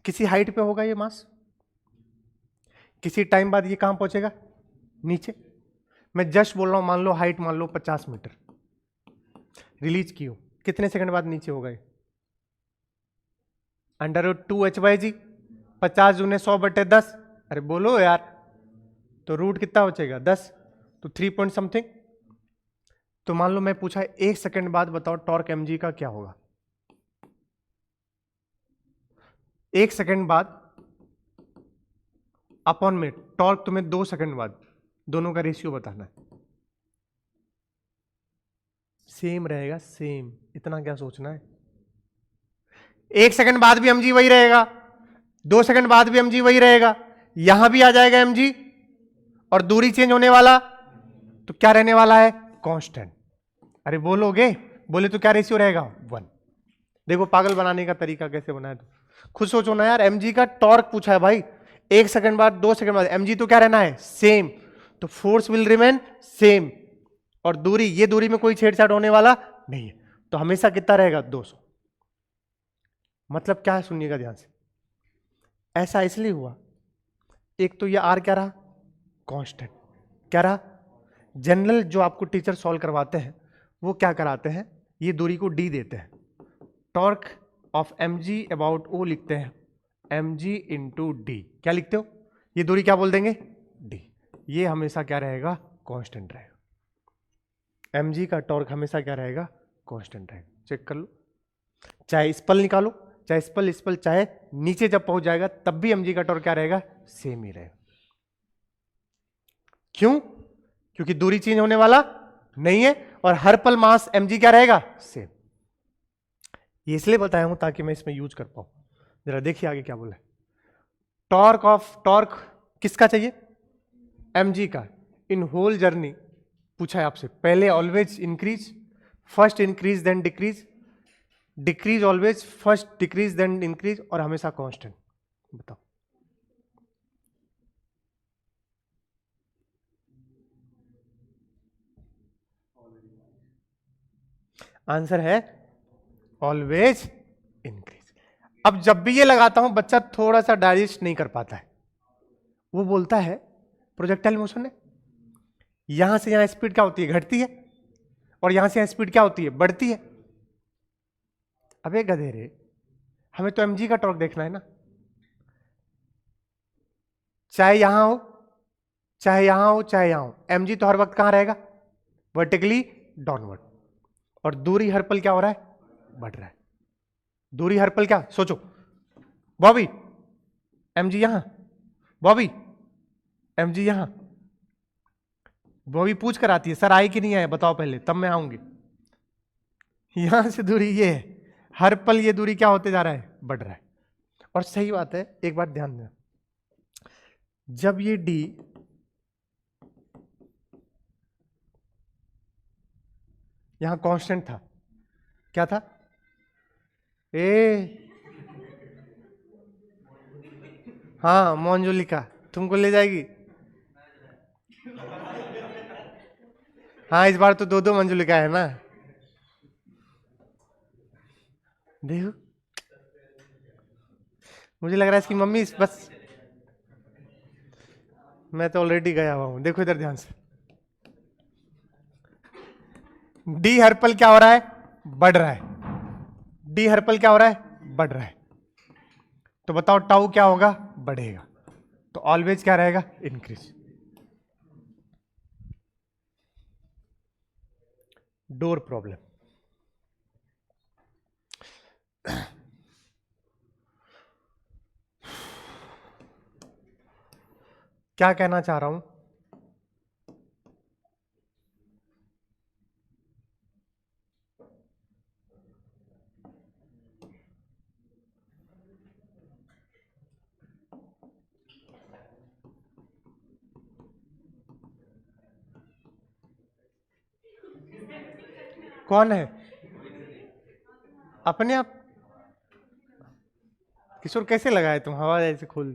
किसी हाइट पे होगा ये मास, किसी टाइम बाद ये कहां पहुंचेगा, नीचे। मैं जस्ट बोल रहा हूं, मान लो हाइट मान लो 50 मीटर, रिलीज की हो, कितने सेकंड बाद नीचे होगा ये, √2h/g, 50 दूने 100/10। अरे बोलो यार, तो रूट कितना बचेगा, 10, तो 3 पॉइंट समथिंग। तो मान लो मैं पूछा 1 सेकंड बाद बताओ टॉर्क mg का क्या होगा। 1 सेकंड बाद अपॉन में टॉर्क तुम्हें 2 सेकंड बाद, दोनों का रेशियो बताना है। सेम रहेगा, सेम, इतना क्या सोचना है। 1 सेकंड बाद भी mg वही रहेगा, 2 सेकंड बाद भी mg वही रहेगा, यहां भी आ जाएगा mg, और दूरी चेंज होने वाला, तो क्या रहने वाला है, कांस्टेंट। अरे बोलोगे, बोले तो क्या रेशियो रहेगा, 1। देखो पागल बनाने का तरीका कैसे बनाया, तो खुद सोचो ना यार, mg का टॉर्क पूछा है भाई, 1 सेकंड बाद 2 सेकंड बाद, mg तो क्या रहना है, सेम, तो फोर्स विल रिमेन सेम, और दूरी, ये दूरी में कोई छेड़छाड़ होने वाला नहीं है, तो हमेशा कितना रहेगा, 200। मतलब क्या है, सुनिएगा ध्यान से, ऐसा इसलिए हुआ, एक तो ये आर क्या रहा, कांस्टेंट, क्या रहा, जनरल जो आपको टीचर सॉल्व करवाते हैं वो क्या कराते हैं, ये दूरी को डी देते हैं, torque of mg about o लिखते हैं, mg इंटू डी, क्या लिखते हो, ये दूरी क्या बोल देंगे, d, ये हमेशा क्या रहेगा, कांस्टेंट रहेगा। mg का टॉर्क हमेशा क्या रहेगा, कांस्टेंट रहेगा। चेक कर लो, चाहे स्पल निकालो, चाहे स्पल चाहे नीचे जब पहुंच जाएगा तब भी mg का टॉर्क क्या रहेगा, सेम ही रहेगा। क्यों, क्योंकि दूरी चेंज होने वाला नहीं है, और हर पल मास mg क्या रहेगा, सेम। ये इसलिए बताया हूं ताकि मैं इसमें यूज कर पाऊं। जरा देखिए आगे क्या बोला है, टॉर्क किसका चाहिए, mg का, इन होल जर्नी पूछा है आपसे, पहले always increase, first increase then decrease, decrease always first decrease then increase, और हमेशा कांस्टेंट। बताओ आंसर है ऑलवेज इंक्रीज। अब जब भी ये लगाता हूं बच्चा थोड़ा सा डाइजेस्ट नहीं कर पाता है, वो बोलता है प्रोजेक्टाइल मोशन है, यहां से यहां स्पीड क्या होती है, घटती है, और यहां से यहां स्पीड क्या होती है, बढ़ती है। अबे गधेरे, हमें तो mg का टॉर्क देखना है ना, चाहे यहां हो चाहे यहां हो चाहे यहां हो, mg तो हर वक्त कहां रहेगा, वर्टिकली डाउनवर्ड। और दूरी हर पल क्या हो रहा है, बढ़ रहा है। दूरी हर पल क्या, सोचो बॉबी, mg यहां, बॉबी mg यहां। बॉबी पूछ कर आती है सर आए कि नहीं आए बताओ पहले, तब मैं आऊंगी। यहां से दूरी ये है, हर पल ये दूरी क्या होते जा रहा है, बढ़ रहा है। और सही बात है, एक बात ध्यान देना, जब ये d यहां कांस्टेंट था, क्या था, ए हाँ मोंजुलिका तुमको ले जाएगी। हाँ इस बार तो 2-2 मंजुलिका है ना, देखो मुझे लग रहा है इसकी मम्मी बस, मैं तो ऑलरेडी गया हुआ हूं। देखो इधर ध्यान से, डी हर पल क्या हो रहा है, बढ़ रहा है, डी हर पल क्या हो रहा है, बढ़ रहा है। तो बताओ टाउ क्या होगा, बढ़ेगा, तो ऑलवेज क्या रहेगा, इंक्रीज। डोर प्रॉब्लम, क्या कहना चाह रहा हूं, कौन है, अपने आप किशोर कैसे लगाए तुम, हवा ऐसे खोल,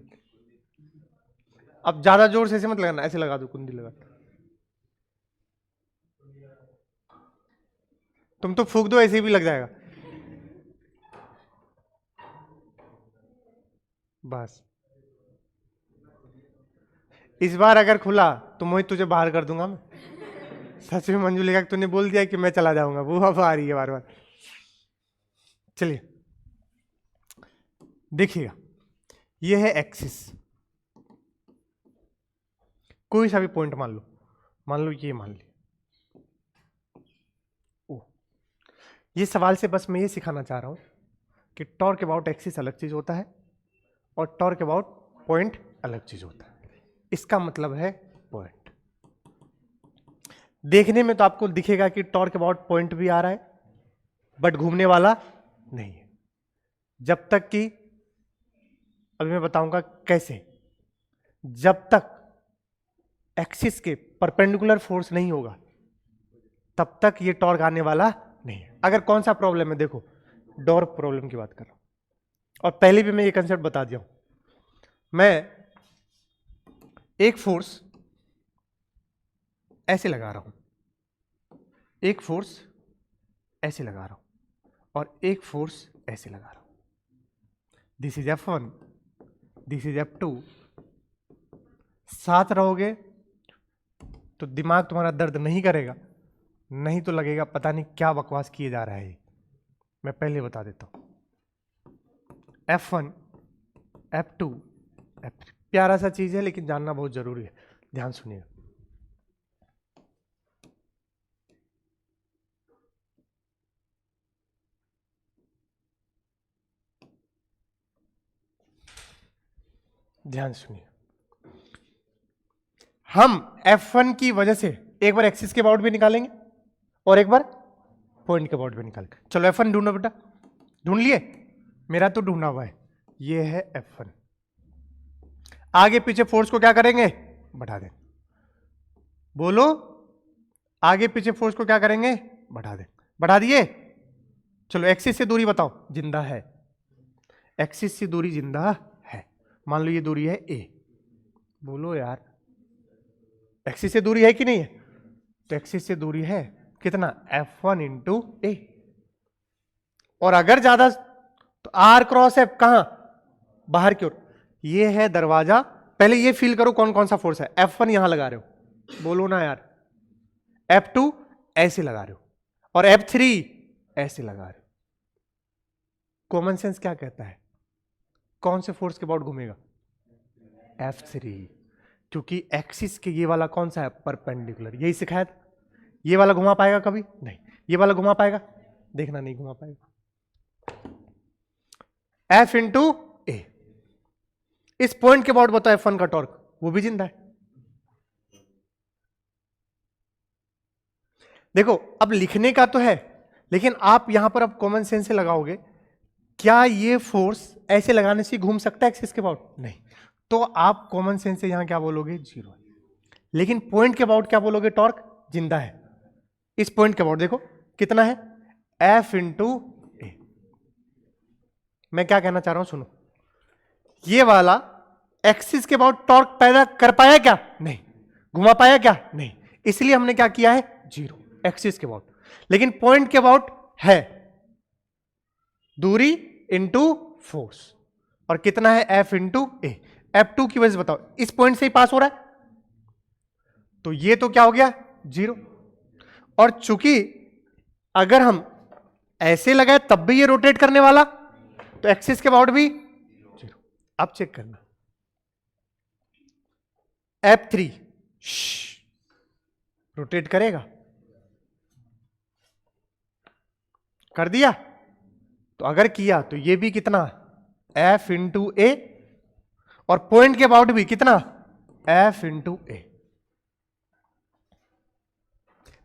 अब ज्यादा जोर से ऐसे मत लगाना, ऐसे लगा दो कुंडी लगा, तुम तो फूक दो ऐसे भी लग जाएगा, बस। इस बार अगर खुला तो मोहित तुझे बाहर कर दूंगा मैं, सच में मंजुलिका तूने बोल दिया कि मैं चला जाऊंगा, वो अब आ रही है बार बार। चलिए देखिएगा, ये है एक्सिस, कोई सा भी पॉइंट मान लो ये मान लिया। ओ, ये सवाल से बस मैं ये सिखाना चाह रहा हूं कि टॉर्क अबाउट एक्सिस अलग चीज होता है और टॉर्क अबाउट पॉइंट अलग चीज होता है। इसका मतलब है पॉइंट, देखने में तो आपको दिखेगा कि टॉर्क अबाउट पॉइंट भी आ रहा है, बट घूमने वाला नहीं है, जब तक कि, अभी मैं बताऊंगा कैसे, जब तक एक्सिस के परपेंडिकुलर फोर्स नहीं होगा तब तक ये टॉर्क आने वाला नहीं है। अगर कौन सा प्रॉब्लम है, देखो डोर प्रॉब्लम की बात कर रहा हूं, और पहले भी मैं ये कंसेप्ट बता दिया हूं, मैं एक फोर्स ऐसे लगा रहा हूं, एक फोर्स ऐसे लगा रहा हूं, और एक फोर्स ऐसे लगा रहा हूं, this is F1, this is F2। साथ रहोगे तो दिमाग तुम्हारा दर्द नहीं करेगा, नहीं तो लगेगा पता नहीं क्या बकवास किए जा रहा है। मैं पहले बता देता हूं, F1 F2 F3, प्यारा सा चीज है लेकिन जानना बहुत जरूरी है, ध्यान सुनिए। ध्यान सुनिए, हम F1 की वजह से एक बार एक्सिस के अबाउट भी निकालेंगे और एक बार पॉइंट के अबाउट भी निकालेंगे। चलो F1 ढूंढो बेटा, ढूंढ लिए, मेरा तो ढूंढा हुआ है, ये है F1। आगे पीछे फोर्स को क्या करेंगे, बढ़ा दें, बोलो, आगे पीछे फोर्स को क्या करेंगे, बढ़ा दें, बढ़ा दिए। चलो एक्सिस से दूरी बताओ, जिंदा है, एक्सिस से दूरी जिंदा है, मान लो ये दूरी है A, बोलो यार एक्सिस से दूरी है कि नहीं है, तो एक्सिस से दूरी है कितना, F1 इंटू A, और अगर ज्यादा तो आर क्रॉस एफ कहां, बाहर की ओर। ये है दरवाजा। पहले ये फील करो कौन कौन सा फोर्स है। F1 यहां लगा रहे हो, बोलो ना यार। F2 ऐसे लगा रहे हो, और F3 ऐसे लगा रहे हो। कॉमन सेंस क्या कहता है, कौन से फोर्स के अबाउट घूमेगा, F3, क्योंकि एक्सिस के ये वाला कौन सा है, परपेंडिकुलर। यही सिखाया था। ये वाला घुमा पाएगा कभी नहीं, ये वाला घुमा पाएगा, देखना नहीं घुमा पाएगा। F इंटू ए, इस पॉइंट के अबाउट बताओ F1 का टॉर्क, वो भी जिंदा है। देखो अब लिखने का तो है, लेकिन आप यहां पर अब कॉमन सेंस से लगाओगे, क्या ये फोर्स ऐसे लगाने से घूम सकता है एक्सिस के अबाउट, नहीं। तो आप कॉमन सेंस से यहां क्या बोलोगे, 0। लेकिन पॉइंट के अबाउट क्या बोलोगे, टॉर्क जिंदा है। इस पॉइंट के अबाउट देखो कितना है, F इंटू ए। मैं क्या कहना चाह रहा हूं सुनो, ये वाला एक्सिस के अबाउट टॉर्क पैदा कर पाया क्या, नहीं। घुमा पाया क्या, नहीं। इसलिए हमने क्या किया है, 0 एक्सिस के अबाउट। लेकिन पॉइंट के अबाउट है दूरी इंटू फोर्स, और कितना है, F इंटू ए। F2 की वजह से बताओ, इस पॉइंट से ही पास हो रहा है, तो ये तो क्या हो गया, 0। और चूंकि अगर हम ऐसे लगाए तब भी ये रोटेट करने वाला, तो एक्सिस के अबाउट भी 0। अब चेक करना, F3 रोटेट करेगा, कर दिया। तो अगर किया तो ये भी कितना, F इंटू ए, और पॉइंट के अबाउट भी कितना, F इंटू ए।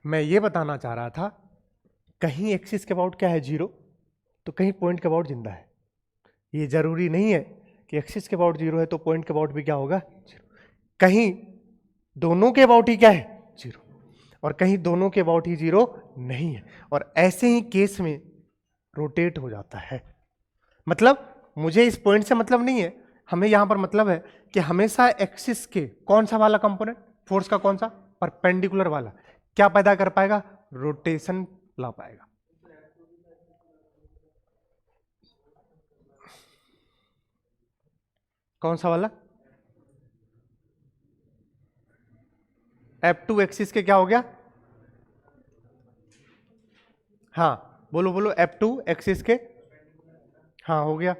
मैं ये बताना चाह रहा था, कहीं एक्सिस के अबाउट क्या है, 0, तो कहीं पॉइंट के अबाउट जिंदा है। ये जरूरी नहीं है कि एक्सिस के अबाउट 0 है तो पॉइंट के अबाउट भी क्या होगा, 0। कहीं दोनों के अबाउट ही क्या है, 0, और कहीं दोनों के अबाउट ही 0 नहीं है। और ऐसे ही केस में रोटेट हो जाता है। मतलब मुझे इस पॉइंट से मतलब नहीं है, हमें यहां पर मतलब है कि हमेशा एक्सिस के कौन सा वाला कंपोनेंट, फोर्स का कौन सा, परपेंडिकुलर वाला, क्या पैदा कर पाएगा, रोटेशन ला पाएगा। कौन सा वाला, F2 एक्सिस के क्या हो गया, हाँ बोलो बोलो, F2 एक्सिस के, हाँ हो गया।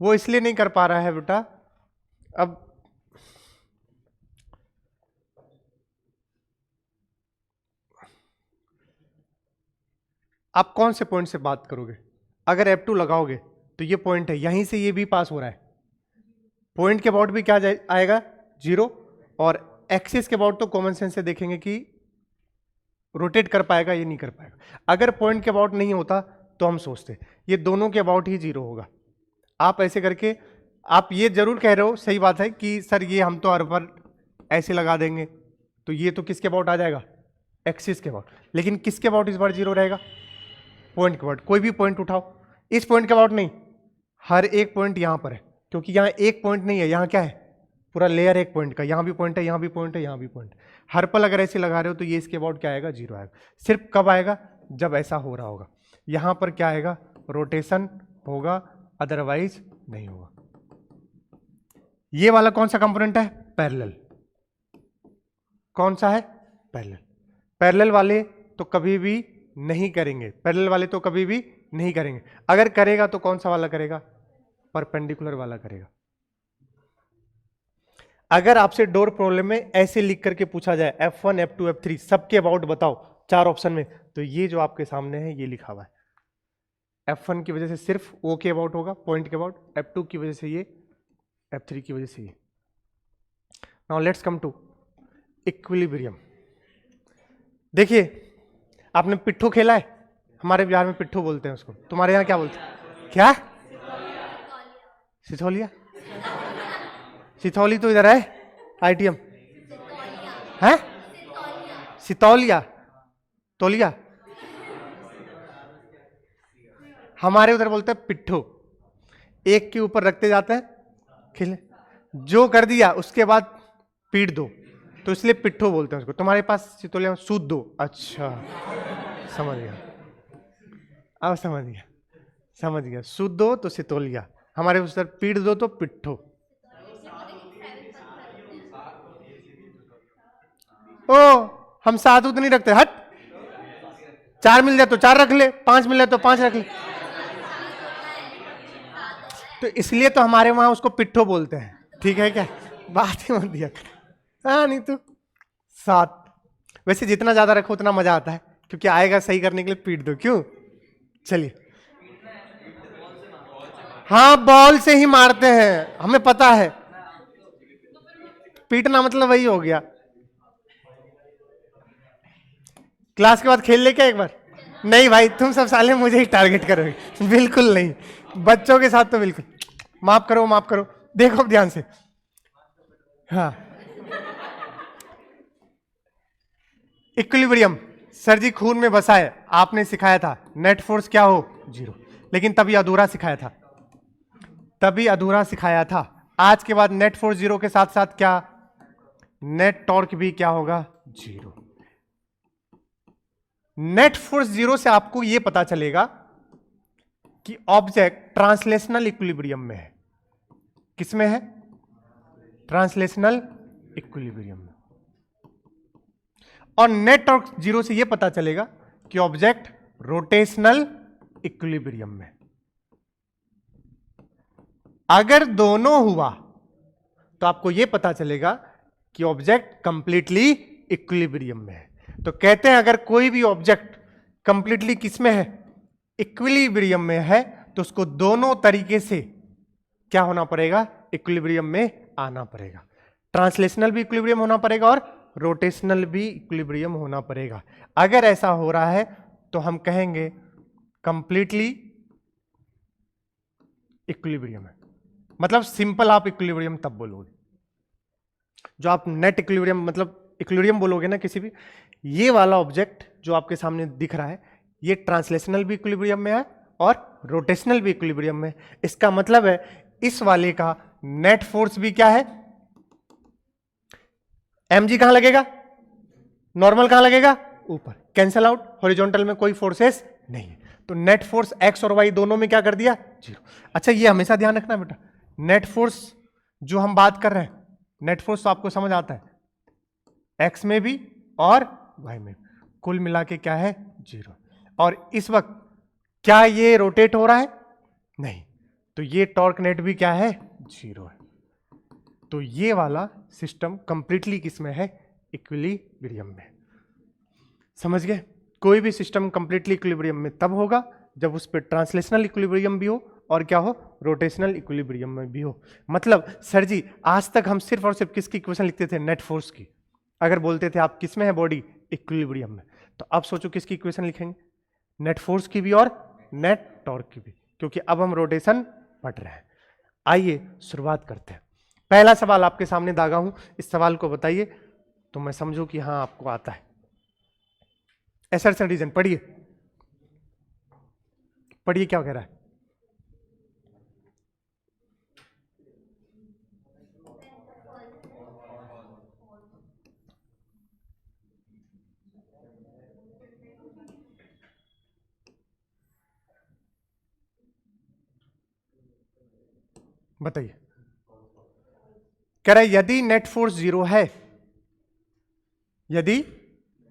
वो इसलिए नहीं कर पा रहा है बेटा, अब आप कौन से पॉइंट से बात करोगे। अगर F2 लगाओगे तो ये पॉइंट है, यहीं से ये भी पास हो रहा है, पॉइंट के अबाउट भी क्या आएगा, 0। और एक्सिस के अबाउट तो कॉमन सेंस से देखेंगे कि रोटेट कर पाएगा, ये नहीं कर पाएगा। अगर पॉइंट के अबाउट नहीं होता तो हम सोचते ये दोनों के अबाउट ही 0 होगा। आप ऐसे करके आप ये जरूर कह रहे हो, सही बात है कि सर ये हम तो हर बार ऐसे लगा देंगे, तो ये तो किसके अबाउट आ जाएगा, एक्सिस के अबाउट। लेकिन किसके अबाउट इस बार 0 रहेगा, पॉइंट के अबाउट। कोई भी पॉइंट उठाओ, इस पॉइंट के अबाउट नहीं, हर एक पॉइंट यहां पर है, क्योंकि यहां एक पॉइंट नहीं है, यहां क्या है, पूरा लेयर एक पॉइंट का। यहां भी पॉइंट है, यहां भी पॉइंट है, यहां भी पॉइंट। हर पल अगर ऐसे लगा रहे हो तो ये इसके अबाउट क्या आएगा, 0 आएगा। सिर्फ कब आएगा, जब ऐसा हो रहा होगा, यहां पर क्या आएगा, रोटेशन होगा, अदरवाइज नहीं होगा। ये वाला कौन सा कंपोनेंट है, पैरेलल। कौन सा है, पैरेलल। पैरेलल वाले तो कभी भी नहीं करेंगे, पैरेलल वाले तो कभी भी नहीं करेंगे। अगर करेगा तो कौन सा वाला करेगा, परपेंडिकुलर वाला करेगा। अगर आपसे डोर प्रॉब्लम में ऐसे लिख करके पूछा जाए F1 F2 F3 सबके अबाउट बताओ 4 ऑप्शन में, तो ये जो आपके सामने है ये लिखा हुआ है। F1 की वजह से सिर्फ O के अबाउट होगा, पॉइंट के अबाउट। F2 की वजह से ये, F3 की वजह से ये। Now let's come to equilibrium. देखिए आपने पिट्ठू खेला है, हमारे बिहार में पिट्ठू बोलते हैं उसको, तुम्हारे यहाँ क्या बोलते हैं, क्या, सिथौलिया। सिथौली तो इधर है, ITM है, सितौलिया, तौलिया, हमारे उधर बोलते हैं पिट्ठू। एक के ऊपर रखते जाते हैं, खिले, जो कर दिया उसके बाद पीट दो, तो इसलिए पिट्ठू बोलते हैं उसको। तुम्हारे पास सितौलिया, सूद दो, अच्छा समझ गया। अब समझ गया। सूद दो तो सितोलिया, हमारे उस तरफ पीठ दो तो पिट्ठो। ओ हम 7 उत नहीं रखते, हट। 4 मिल जाए तो 4 रख ले, 5 मिल जाए तो 5 रख ले। तो इसलिए तो हमारे वहां उसको पिट्ठो बोलते हैं, ठीक है क्या? बात ही मत दिया कर। हाँ नहीं तो 7। वैसे जितना ज्यादा रखो उतना मजा आता है, क्योंकि आएगा सही करने के लिए पीट दो। क्यों? चलिए, हाँ बॉल से ही मारते हैं, हमें पता है। पीटना मतलब वही हो गया। क्लास के बाद खेल ले क्या एक बार? नहीं भाई, तुम सब साले मुझे ही टारगेट करोगे, बिल्कुल नहीं। बच्चों के साथ तो बिल्कुल। माफ करो माफ करो, देखो अब ध्यान से। हाँ, इक्विलिब्रियम सर जी खून में बसा है, आपने सिखाया था नेट फोर्स क्या हो? 0। लेकिन तभी अधूरा सिखाया था, आज के बाद नेट फोर्स 0 के साथ साथ क्या? नेट टॉर्क भी क्या होगा? 0। नेट फोर्स 0 से आपको यह पता चलेगा कि ऑब्जेक्ट ट्रांसलेशनल इक्विलिब्रियम में है। किसमें है? ट्रांसलेशनल इक्विलिब्रियम में। और नेट टॉर्क 0 से यह पता चलेगा कि ऑब्जेक्ट रोटेशनल इक्विलिब्रियम में। अगर दोनों हुआ तो आपको यह पता चलेगा कि ऑब्जेक्ट कंप्लीटली इक्विलिब्रियम में है। तो कहते हैं अगर कोई भी ऑब्जेक्ट कंप्लीटली किसमें है? इक्विलिब्रियम में है, तो उसको दोनों तरीके से क्या होना पड़ेगा? इक्विलिब्रियम में आना पड़ेगा। ट्रांसलेशनल भी इक्विलिब्रियम होना पड़ेगा और रोटेशनल भी इक्विलिब्रियम होना पड़ेगा। अगर ऐसा हो रहा है तो हम कहेंगे कंप्लीटली इक्विलिब्रियम है। मतलब सिंपल आप इक्विलिब्रियम तब बोलोगे, जो आप नेट इक्विलिब्रियम मतलब इक्विलिब्रियम बोलोगे ना किसी भी, ये वाला ऑब्जेक्ट जो आपके सामने दिख रहा है, ये ट्रांसलेशनल भी इक्विलिब्रियम में है और रोटेशनल भी इक्विलिब्रियम में। इसका मतलब है इस वाले का नेट फोर्स भी क्या है? mg कहां लगेगा? नॉर्मल कहां लगेगा? ऊपर। कैंसल आउट, हॉरिजॉन्टल में कोई फोर्सेस नहीं है, तो नेट फोर्स x और y दोनों में क्या कर दिया? 0। अच्छा ये हमेशा ध्यान रखना बेटा, नेट फोर्स जो हम बात कर रहे हैं, नेट फोर्स तो आपको समझ आता है, x में भी और y में भी, कुल मिला के क्या है? 0। और इस वक्त क्या ये रोटेट हो रहा है? नहीं, तो ये टॉर्क नेट भी क्या है? 0 है। तो ये वाला सिस्टम कंप्लीटली किसमें है? इक्विलिब्रियम में। समझ गए? कोई भी सिस्टम कंप्लीटली इक्विलिब्रियम में तब होगा जब उस पर ट्रांसलेशनल इक्विलिब्रियम भी हो और क्या हो? रोटेशनल इक्विलिब्रियम में भी हो। मतलब सर जी आज तक हम सिर्फ और सिर्फ किसकी इक्वेशन लिखते थे? नेट फोर्स की। अगर बोलते थे आप किसमें है बॉडी? इक्विलिब्रियम में, तो अब सोचो किसकी इक्वेशन लिखेंगे? नेट फोर्स की भी और नेट टॉर्क की भी, क्योंकि अब हम रोटेशन पढ़ रहे हैं। आइए शुरुआत करते हैं। पहला सवाल आपके सामने दागा हूं, इस सवाल को बताइए तो मैं समझूं कि हाँ आपको आता है। एसर्शन रीजन पढ़िए, पढ़िए क्या कह रहा है। बताइए। कह रहा है यदि नेट फोर्स 0 है, यदि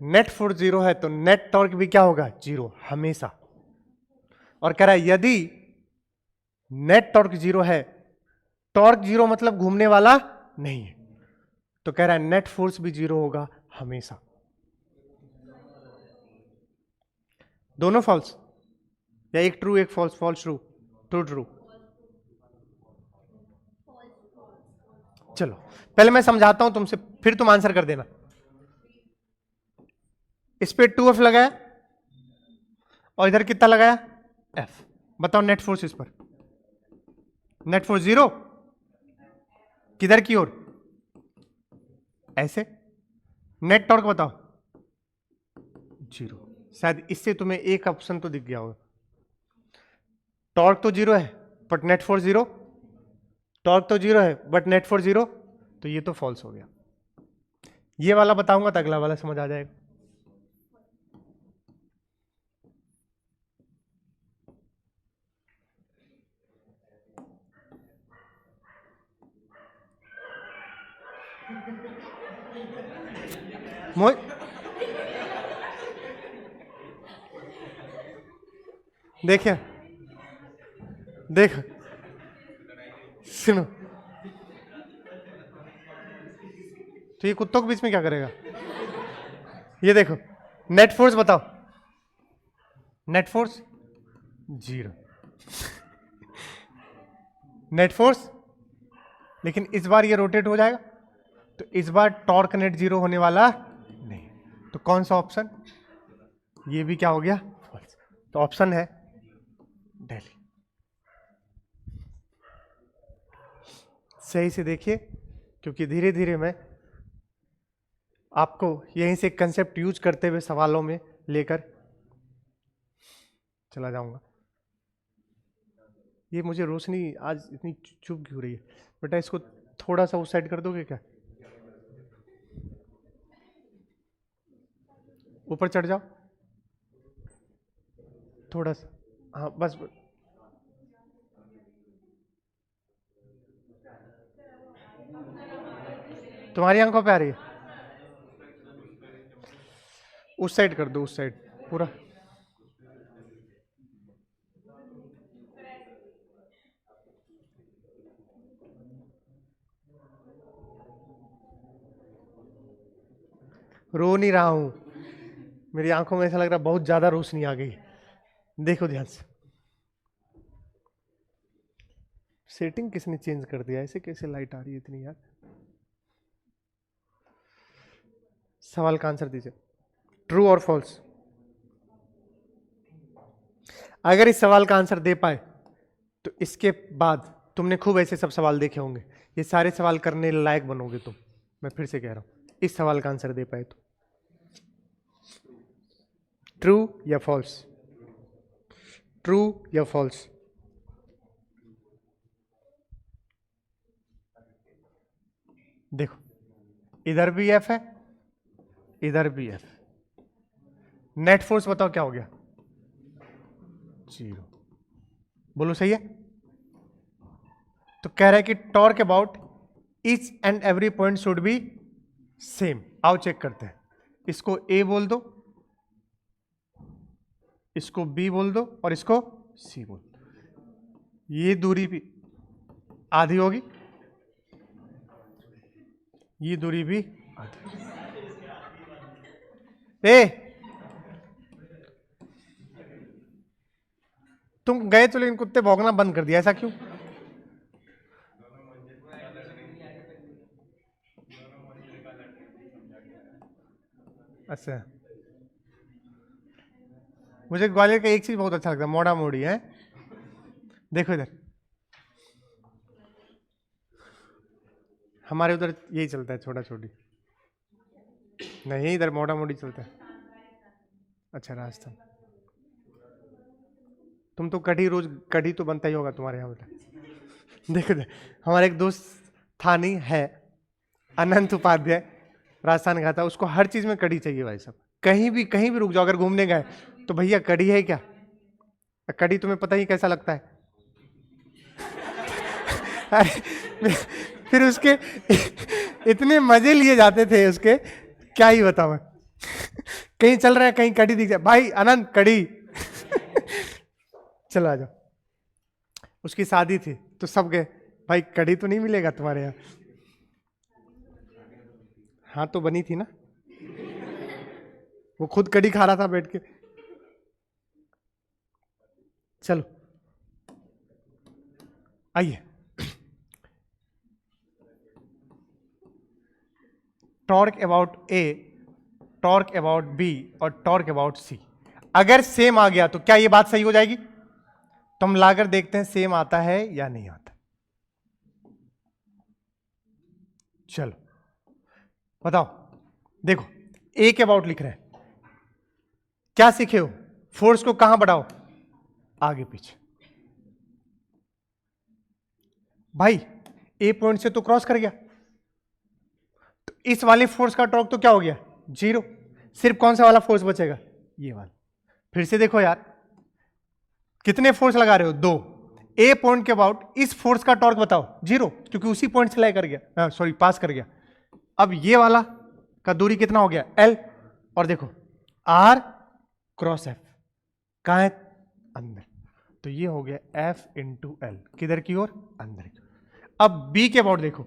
नेट फोर्स 0 है तो नेट टॉर्क भी क्या होगा? 0 हमेशा। और कह रहा है यदि नेट टॉर्क 0 है, टॉर्क 0 मतलब घूमने वाला नहीं है, तो कह रहा है नेट फोर्स भी 0 होगा हमेशा। दोनों फॉल्स या एक ट्रू एक false? False true, true true. चलो पहले मैं समझाता हूं तुमसे, फिर तुम आंसर कर देना। इस पे 2F लगाया और इधर कितना लगाया? F। बताओ नेट फोर्स इस पर? नेट फोर्स 0 किधर की ओर? ऐसे। नेट टॉर्क बताओ? 0। शायद इससे तुम्हें एक ऑप्शन तो दिख गया होगा। टॉर्क तो 0 है बट नेट फोर्स 0, टॉर्क तो 0 है बट नेट फोर्स 0, तो ये तो फॉल्स हो गया। ये वाला बताऊंगा तो अगला वाला समझ आ जाएगा। देखिए, देख, सुनो, तो ये कुत्तों के बीच में क्या करेगा? ये देखो, नेट फोर्स बताओ, नेट फोर्स 0, नेट फोर्स, लेकिन इस बार ये रोटेट हो जाएगा, तो इस बार टॉर्क नेट 0 होने वाला नहीं। तो कौन सा ऑप्शन? ये भी क्या हो गया? फॉल्स। तो ऑप्शन है दिल्ली। सही से देखिए, क्योंकि धीरे धीरे मैं आपको यहीं से कंसेप्ट यूज करते हुए सवालों में लेकर चला जाऊंगा। ये मुझे रोशनी आज इतनी चुप क्यों रही है बेटा? इसको थोड़ा सा उस साइड कर दोगे क्या? ऊपर चढ़ जाओ थोड़ा सा, हाँ बस। तुम्हारी आंखों पे आ रही है? उस साइड कर दो, उस साइड पूरा। रो नहीं रहा हूं, मेरी आंखों में ऐसा लग रहा है बहुत ज्यादा रोशनी आ गई। देखो ध्यान से, सेटिंग किसने चेंज कर दिया? ऐसे कैसे लाइट आ रही है इतनी यार? सवाल का आंसर दीजिए, ट्रू और फॉल्स। अगर इस सवाल का आंसर दे पाए तो इसके बाद तुमने खूब ऐसे सब सवाल देखे होंगे, ये सारे सवाल करने लायक बनोगे तुम। मैं फिर से कह रहा हूं, इस सवाल का आंसर दे पाए तो। ट्रू या फॉल्स? ट्रू या फॉल्स? देखो, इधर भी एफ है, इधर भी एफ। नेट फोर्स बताओ क्या हो गया? 0। बोलो सही है? तो कह रहा है कि torque about each and every point should be same. आओ चेक करते हैं। इसको ए बोल दो, इसको बी बोल दो और इसको सी बोल दो। ये दूरी भी आधी होगी, ये दूरी भी आधी। ए, तुम गए तो लेकिन कुत्ते भौंकना बंद कर दिया, ऐसा क्यों? अच्छा, मुझे ग्वालियर का एक चीज बहुत अच्छा लगता है, मोड़ा मोड़ी है। देखो इधर, हमारे उधर यही चलता है, छोटा छोटी नहीं, इधर मोड़ा मोड़ी चलता है। अच्छा, राजस्थान। तुम तो कढ़ी, रोज कढ़ी तो बनता ही होगा तुम्हारे यहाँ बेटा। देखो हमारे एक दोस्त था, नहीं है, अनंत उपाध्याय, राजस्थान गया था, उसको हर चीज में कढ़ी चाहिए भाई साहब। कहीं भी रुक जाओ, अगर घूमने गए तो भैया कढ़ी है क्या? कढ़ी तुम्हें पता ही कैसा लगता है। अरे फिर उसके इतने मजे लिए जाते थे उसके, क्या ही बताऊं मैं। कहीं चल रहा है, कहीं कढ़ी दिख जाए, भाई अनंत कढ़ी। चलो आ जाओ। उसकी शादी थी तो सब गए, भाई कढ़ी तो नहीं मिलेगा तुम्हारे यहाँ? हाँ तो बनी थी ना, वो खुद कढ़ी खा रहा था बैठ के। चलो आइए, torque about A, torque about B और टॉर्क अबाउट सी अगर सेम आ गया तो क्या ये बात सही हो जाएगी? तो हम लाकर देखते हैं सेम आता है या नहीं आता। चलो बताओ। देखो, ए के अबाउट लिख रहे हैं, क्या सीखे हो? फोर्स को कहां बढ़ाओ? आगे पीछे। भाई ए पॉइंट से तो क्रॉस कर गया, तो इस वाले फोर्स का टॉर्क तो क्या हो गया? 0। सिर्फ कौन सा वाला फोर्स बचेगा? ये वाला। फिर से देखो यार, कितने फोर्स लगा रहे हो? 2। ए पॉइंट के अबाउट इस फोर्स का टॉर्क बताओ। 0, क्योंकि उसी पॉइंट से लाई कर गया, सॉरी पास कर गया। अब ये वाला का दूरी कितना हो गया L, और देखो R क्रॉस F कहाँ है अंदर, तो ये हो गया F इंटू L किधर की ओर अंदर की ओर। अब B के अबाउट देखो,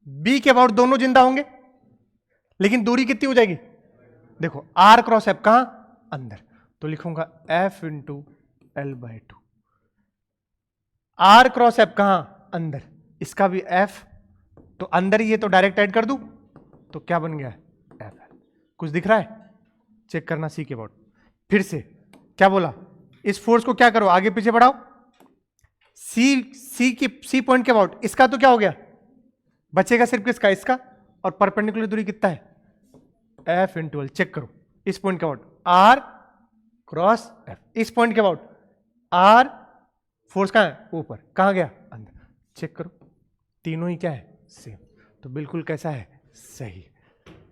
B के अबाउट दोनों जिंदा होंगे लेकिन दूरी कितनी हो जाएगी, देखो R क्रॉस F कहां अंदर, तो लिखूंगा F into L by 2। R cross F कहां अंदर, इसका भी F, तो अंदर ही ये तो डायरेक्ट ऐड कर दूं, तो क्या बन गया FL। कुछ दिख रहा है, चेक करना C के अबाउट। फिर से क्या बोला, इस फोर्स को क्या करो आगे पीछे बढ़ाओ, C पॉइंट के अबाउट, इसका तो क्या हो गया, बचेगा सिर्फ किसका, इसका, और परपेंडिकुलर दूरी कितना है F इंटू L। चेक करो इस पॉइंट के अबाउट R क्रॉस F, इस पॉइंट के अबाउट R, फोर्स कहां है ऊपर, कहां गया अंदर, चेक करो तीनों ही क्या है सेम, तो बिल्कुल कैसा है सही,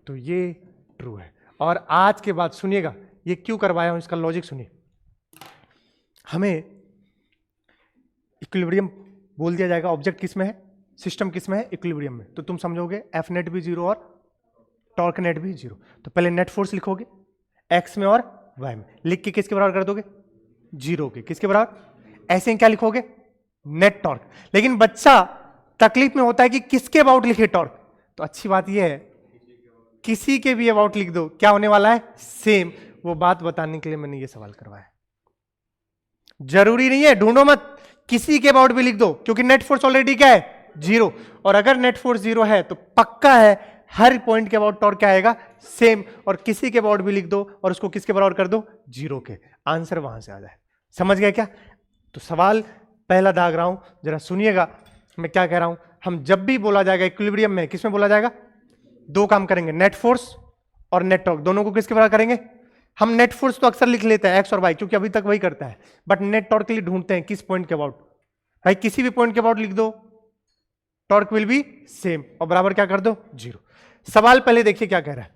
तो ये ट्रू है। और आज के बाद सुनिएगा ये क्यों करवाया हूं, इसका लॉजिक सुनिए। हमें इक्विलिब्रियम बोल दिया जाएगा, ऑब्जेक्ट किस में है, सिस्टम किस में है, इक्विलिब्रियम में, तो तुम समझोगे एफ नेट भी जीरो और टॉर्क नेट भी जीरो, तो पहले नेट फोर्स लिखोगे एक्स में और वाई में, लिख के किसके बराबर कर दोगे, जीरो के, किसके बराबर, ऐसे ही क्या लिखोगे नेट टॉर्क। लेकिन बच्चा तकलीफ में होता है कि किसके अबाउट लिखे टॉर्क, तो अच्छी बात यह है किसी के भी अबाउट लिख दो, क्या होने वाला है सेम, वो बात बताने के लिए मैंने ये सवाल करवाया। जरूरी नहीं है, ढूंढो मत, किसी के अबाउट भी लिख दो, क्योंकि नेट फोर्स ऑलरेडी क्या है जीरो, और अगर नेट फोर्स जीरो है तो पक्का है हर पॉइंट के अबाउट टॉर्क क्या आएगा सेम, और किसी के अबाउट भी लिख दो और उसको किसके बराबर कर दो जीरो के, आंसर वहां से आ जाए। समझ गए क्या, तो सवाल पहला दाग रहा हूं, जरा सुनिएगा मैं क्या कह रहा हूं। हम जब भी बोला जाएगा इक्विलिब्रियम में, किसमें बोला जाएगा, दो काम करेंगे, नेट फोर्स और नेट टॉर्क, दोनों को किसके बराबर करेंगे। हम नेट फोर्स तो अक्सर लिख लेते हैं एक्स और वाई, क्योंकि अभी तक वही करता है, बट नेट टॉर्क के लिए ढूंढते हैं किस पॉइंट के अबाउट, भाई किसी भी पॉइंट के अबाउट लिख दो, टॉर्क विल बी सेम, और बराबर क्या कर दो जीरो। सवाल पहले देखिए क्या कह रहा है,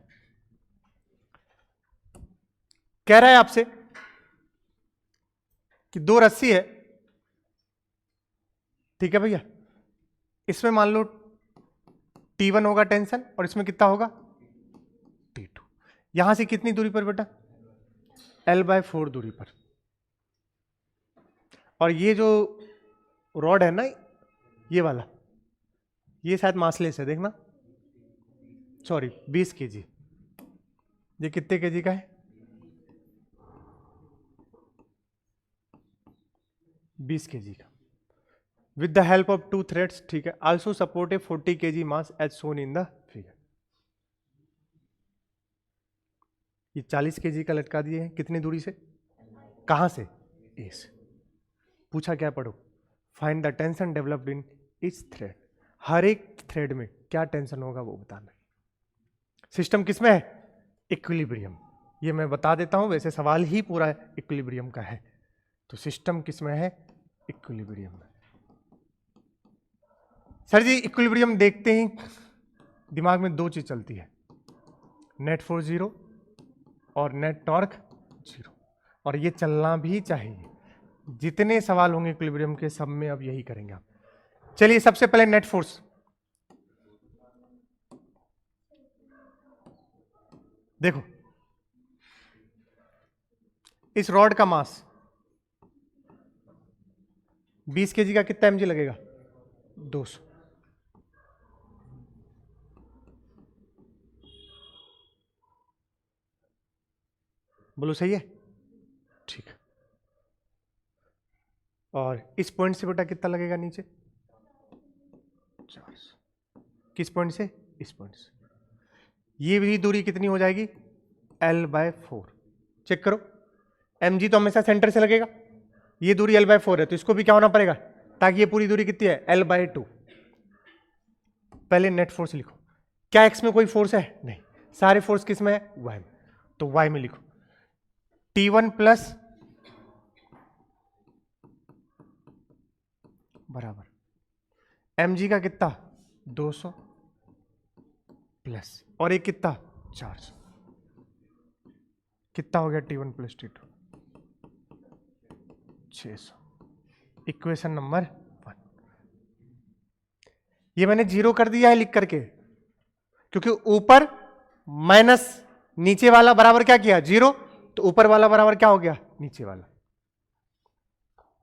कह रहा है आपसे कि दो रस्सी है, ठीक है भैया, इसमें मान लो T1 होगा टेंशन, और इसमें कितना होगा T2, यहां से कितनी दूरी पर बेटा, L/4 दूरी पर, और ये जो रॉड है ना ये वाला, ये शायद मासलेस है, देखना, सॉरी 20 kg, ये कितने kg का है, 20 kg का, with the help of 2 threads, ठीक है, also support a 40 kg mass as shown in the figure. ये 40 kg का लटका दिए हैं, कितनी दूरी से, कहां से, ए से। पूछा क्या पढ़ो, find the tension developed in each thread, हर एक थ्रेड में क्या टेंशन होगा वो बताना। सिस्टम किसमें है, इक्विलिब्रियम, ये मैं बता देता हूं, वैसे सवाल ही पूरा इक्विलिब्रियम का है, तो सिस्टम किसमें है, इक्विलिब्रियम में। सर जी इक्विलिब्रियम देखते ही दिमाग में दो चीज चलती है, नेट फोर्स जीरो और नेट टॉर्क जीरो, और ये चलना भी चाहिए, जितने सवाल होंगे इक्विलिब्रियम के सब में अब यही करेंगे आप। चलिए सबसे पहले नेट फोर्स, देखो इस रॉड का मास 20 kg का कितना mg लगेगा, 200, बोलो सही है, ठीक है, और इस पॉइंट से बेटा कितना लगेगा नीचे, 400, किस पॉइंट से, इस पॉइंट से, ये भी दूरी कितनी हो जाएगी L/4, चेक करो, mg तो हमेशा सेंटर से लगेगा, ये दूरी L/4 है, तो इसको भी क्या होना पड़ेगा, ताकि ये पूरी दूरी कितनी है L/2। पहले नेट फोर्स लिखो, क्या x में कोई फोर्स है, नहीं, सारे फोर्स किस में है, y में, तो y में लिखो T1 प्लस बराबर mg का कितना 200 प्लस, और एक कितना 400, कितना हो गया T1 plus T2, 600, equation number 1। ये मैंने जीरो कर दिया है लिख करके, क्योंकि ऊपर माइनस नीचे वाला बराबर क्या किया, जीरो, तो ऊपर वाला बराबर क्या हो गया, नीचे वाला।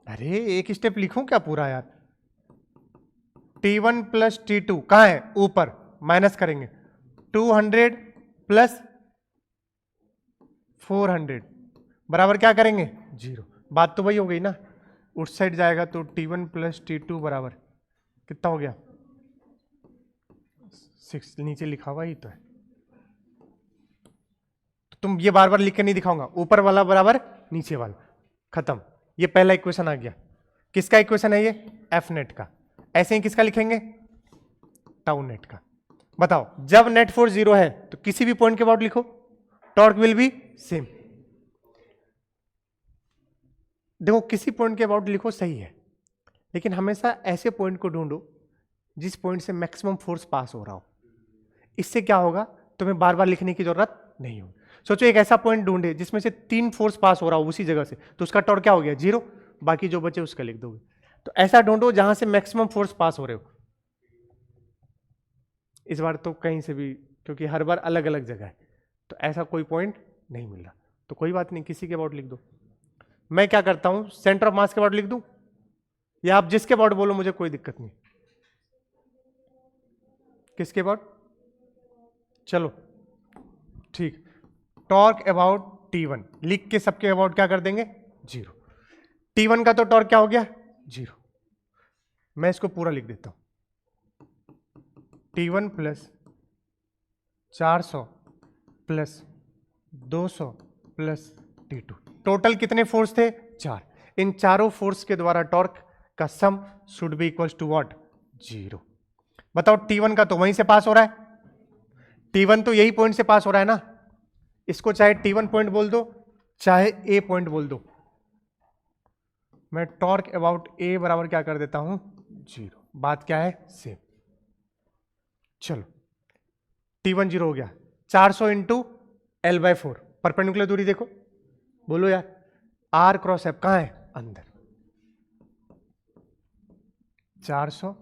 अरे एक स्टेप लिखूं क्या पूरा यार। T1 प्लस T2 कहां है, ऊपर, माइनस करेंगे 200 प्लस 400 बराबर क्या करेंगे, जीरो। बात तो वही हो गई ना, उस साइड जाएगा तो T1 प्लस T2 बराबर कितना हो गया, 6, नीचे लिखा हुआ ही तो है। तो तुम ये बार बार लिख के नहीं दिखाऊंगा, ऊपर वाला बराबर नीचे वाला, खत्म। ये पहला इक्वेशन आ गया। किसका इक्वेशन है ये, एफ नेट का। ऐसे ही किसका लिखेंगे, टाउ नेट का। बताओ जब नेट फोर्स जीरो है तो किसी भी पॉइंट के अबाउट लिखो, टॉर्क विल बी सेम। देखो किसी पॉइंट के अबाउट लिखो सही है, लेकिन हमेशा ऐसे पॉइंट को ढूंढो जिस पॉइंट से मैक्सिमम फोर्स पास हो रहा हो। इससे क्या होगा, तुम्हें बार बार लिखने की जरूरत नहीं होगी। सोचो एक ऐसा पॉइंट ढूंढे जिसमें से 3 फोर्स पास हो रहा हो उसी जगह से, तो उसका टॉर्क क्या हो गया, जीरो। बाकी जो बचे उसका लिख दोगे। तो ऐसा ढूंढो जहां से मैक्सिमम फोर्स पास हो रहे हो। इस बार तो कहीं से भी, क्योंकि हर बार अलग अलग जगह है, तो ऐसा कोई पॉइंट नहीं मिल रहा, तो कोई बात नहीं, किसी के अबाउट लिख दो। मैं क्या करता हूं, सेंटर ऑफ मास के अबाउट लिख दूं, या आप जिसके अबाउट बोलो, मुझे कोई दिक्कत नहीं। किसके अबाउट, चलो ठीक, टॉर्क अबाउट T1 लिख के सबके अबाउट क्या कर देंगे, जीरो। T1 का तो टॉर्क क्या हो गया, जीरो। मैं इसको पूरा लिख देता हूं, T1 plus 400 plus 200 plus T2। Total कितने फोर्स थे, 4। इन चारों फोर्स के द्वारा टॉर्क का sum should be equal to what, zero. बताओ T1 का तो वहीं से पास हो रहा है, T1 तो यही पॉइंट से पास हो रहा है ना। इसको चाहे T1 पॉइंट बोल दो, चाहे A पॉइंट बोल दो। मैं टॉर्क अबाउट A बराबर क्या कर देता हूं, जीरो। बात क्या है, सेम। चलो T1 जीरो हो गया, 400 इंटू L/4, परपेंडिकुलर दूरी देखो, बोलो यार, R क्रॉस F कहां है, अंदर, 400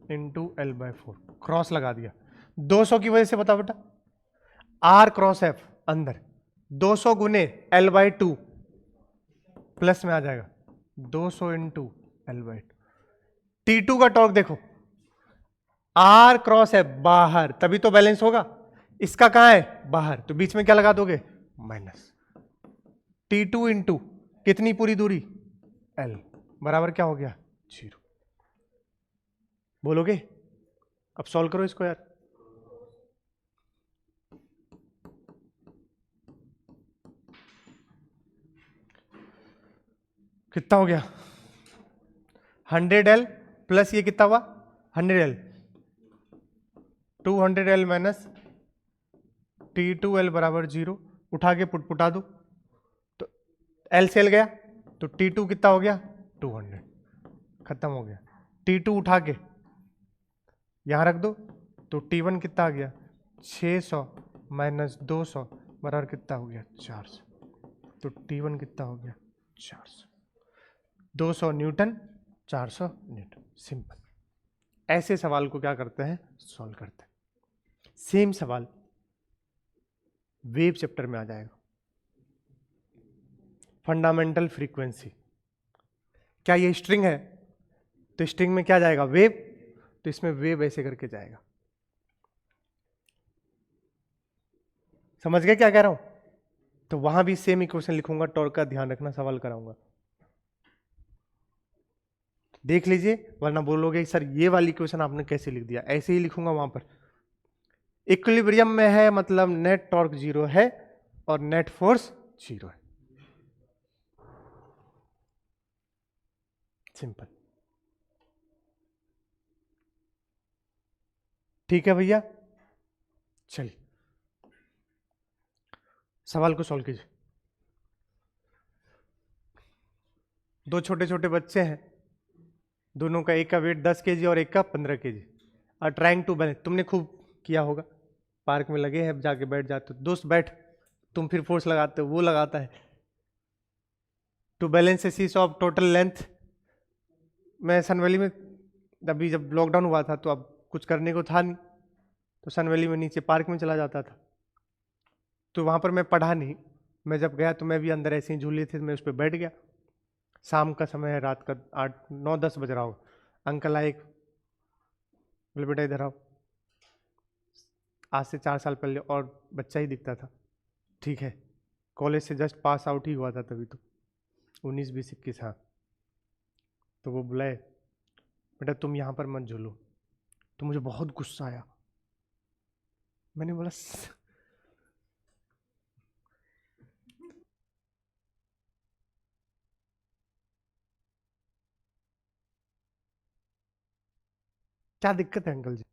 इंटू L/4, क्रॉस लगा दिया। 200 की वजह से बताओ बेटा, R क्रॉस F अंदर, 200 गुने L/2 प्लस में आ जाएगा, 200 इंटू L/2। T2 का टॉर्क देखो, R क्रॉस F बाहर, तभी तो बैलेंस होगा। इसका कहां है, बाहर, तो बीच में क्या लगा दोगे, माइनस। T2 इंटू कितनी पूरी दूरी, L बराबर क्या हो गया, जीरो। बोलोगे, अब सॉल्व करो इसको यार। कितना हो गया, 100L प्लस ये कितना हुआ, 100L, 200L माइनस T2L बराबर जीरो। उठा के पुटा दो, तो L से L गया, तो T2 कितना हो गया, 200, खत्म हो गया। T2 उठा के यहां रख दो, तो T1 कितना आ गया, 600 माइनस 200 बराबर कितना हो गया, 400। तो T1 कितना हो गया, 400। 200 न्यूटन, 400 न्यूटन, सिंपल। ऐसे सवाल को क्या करते हैं, सॉल्व करते हैं। सेम सवाल वेव चैप्टर में आ जाएगा, फंडामेंटल फ्रीक्वेंसी। क्या ये स्ट्रिंग है, तो स्ट्रिंग में क्या जाएगा, वेव, तो इसमें वेव ऐसे करके जाएगा। समझ गए क्या कह रहा हूं, तो वहां भी सेम इक्वेशन लिखूंगा, टॉर्क का ध्यान रखना, सवाल कराऊंगा, देख लीजिए, वरना बोलोगे सर ये वाली इक्वेशन आपने कैसे लिख दिया। ऐसे ही लिखूंगा वहां पर, इक्विलिब्रियम में है मतलब नेट टॉर्क जीरो है और नेट फोर्स जीरो है, सिंपल। ठीक है भैया, चलिए सवाल को सॉल्व कीजिए। दो छोटे छोटे बच्चे हैं, दोनों का एक का वेट 10 kg और एक का 15 kg, और ट्राइंग टू बैलेंस। तुमने खूब किया होगा, पार्क में लगे हैं, जाके बैठ जाते हो, दोस्त बैठ, तुम फिर फोर्स लगाते हो, वो लगाता है। To balance a sheet of total length, मैं सनवैली में अभी जब लॉकडाउन हुआ था तो अब कुछ करने को था नहीं, तो सन वैली में नीचे पार्क में चला जाता था। तो वहाँ पर मैं पढ़ा नहीं, मैं जब गया तो मैं भी अंदर ऐसे ही झूले थे, मैं उस पर बैठ गया। शाम का समय है, रात का 8 9 10 बज रहा हो। अंकल आए, बोले बेटा इधर आओ। आज से 4 साल पहले और बच्चा ही दिखता था, ठीक है, कॉलेज से जस्ट पास आउट ही हुआ था तभी, तो 19 20 21, हाँ। तो वो बुलाए, बेटा तुम यहाँ पर मत झूलो। तो मुझे बहुत गुस्सा आया। मैंने बोला क्या दिक्कत है अंकल जी?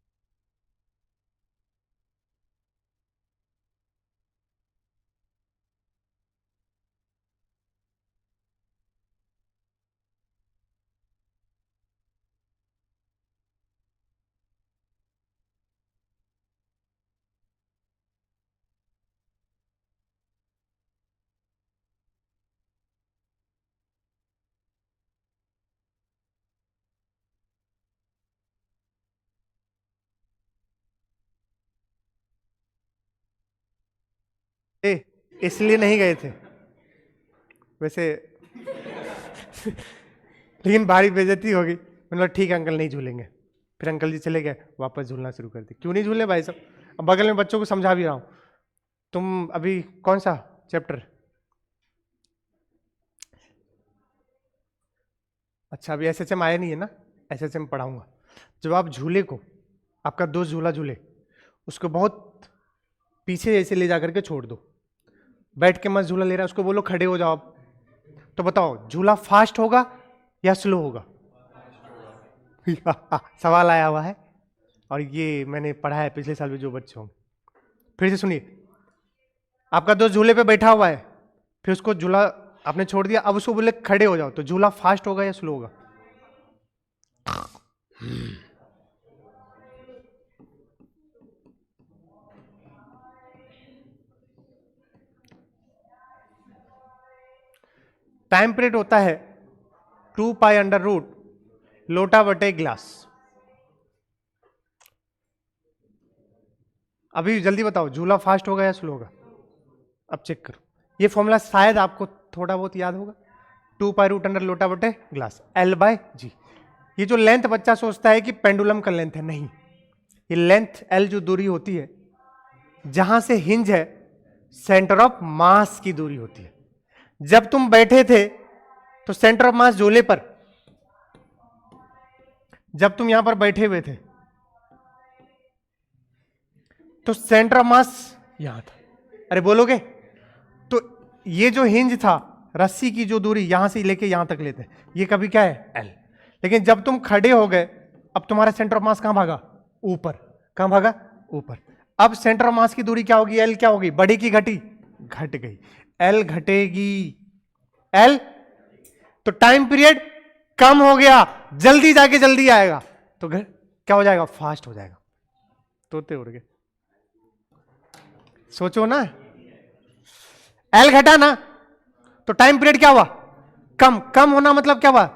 ए, इसलिए नहीं गए थे वैसे। लेकिन भारी बेइज्जती होगी। मैंने बोला ठीक है अंकल, नहीं झूलेंगे। फिर अंकल जी चले गए, वापस झूलना शुरू कर दी। क्यों नहीं झूले भाई साहब? अब बगल में बच्चों को समझा भी रहा हूँ। तुम अभी कौन सा चैप्टर? अच्छा, अभी एसएचएम आया नहीं है ना? एसएचएम पढ़ाऊंगा। जब आप झूले को, आपका दोस्त झूला झूले, उसको बहुत पीछे ऐसे ले जा करके छोड़ दो। बैठ के मत झूला ले रहा है, उसको बोलो खड़े हो जाओ आप। तो बताओ झूला फास्ट होगा या स्लो होगा? सवाल आया हुआ है, और ये मैंने पढ़ा है पिछले साल भी, जो बच्चे होंगे। फिर से सुनिए, आपका दोस्त झूले पे बैठा हुआ है, फिर उसको झूला आपने छोड़ दिया, अब उसको बोले खड़े हो जाओ, तो झूला फास्ट होगा या स्लो होगा? टाइम पीरियड होता है 2 पाई अंडर रूट लोटा बटे ग्लास। अभी जल्दी बताओ, झूला फास्ट होगा या स्लो होगा? अब चेक करो, ये फॉर्मूला शायद आपको थोड़ा बहुत याद होगा। 2 पाई रूट अंडर लोटा बटे ग्लास, L/G। ये जो लेंथ बच्चा सोचता है कि पेंडुलम का लेंथ है, नहीं। ये लेंथ L जो दूरी होती है, जहां से हिंज है, सेंटर ऑफ मास की दूरी होती है। जब तुम बैठे थे तो सेंटर ऑफ मास झूले पर, जब तुम यहां पर बैठे हुए थे तो सेंटर ऑफ मास यहां था। अरे बोलोगे? तो ये जो हिंज था, रस्सी की जो दूरी यहां से लेके यहां तक लेते, ये कभी क्या है? L। लेकिन जब तुम खड़े हो गए, अब तुम्हारा सेंटर ऑफ मास कहां भागा? ऊपर। कहां भागा? ऊपर। अब सेंटर ऑफ मास की दूरी क्या होगी? L क्या होगी? बढ़ी की घटी? घट गई। L घटेगी। L, तो टाइम पीरियड कम हो गया, जल्दी जाके जल्दी आएगा, तो क्या हो जाएगा? फास्ट हो जाएगा। तोते उड़ गए। सोचो ना, एल घटा ना, तो टाइम पीरियड क्या हुआ? कम। कम होना मतलब क्या हुआ?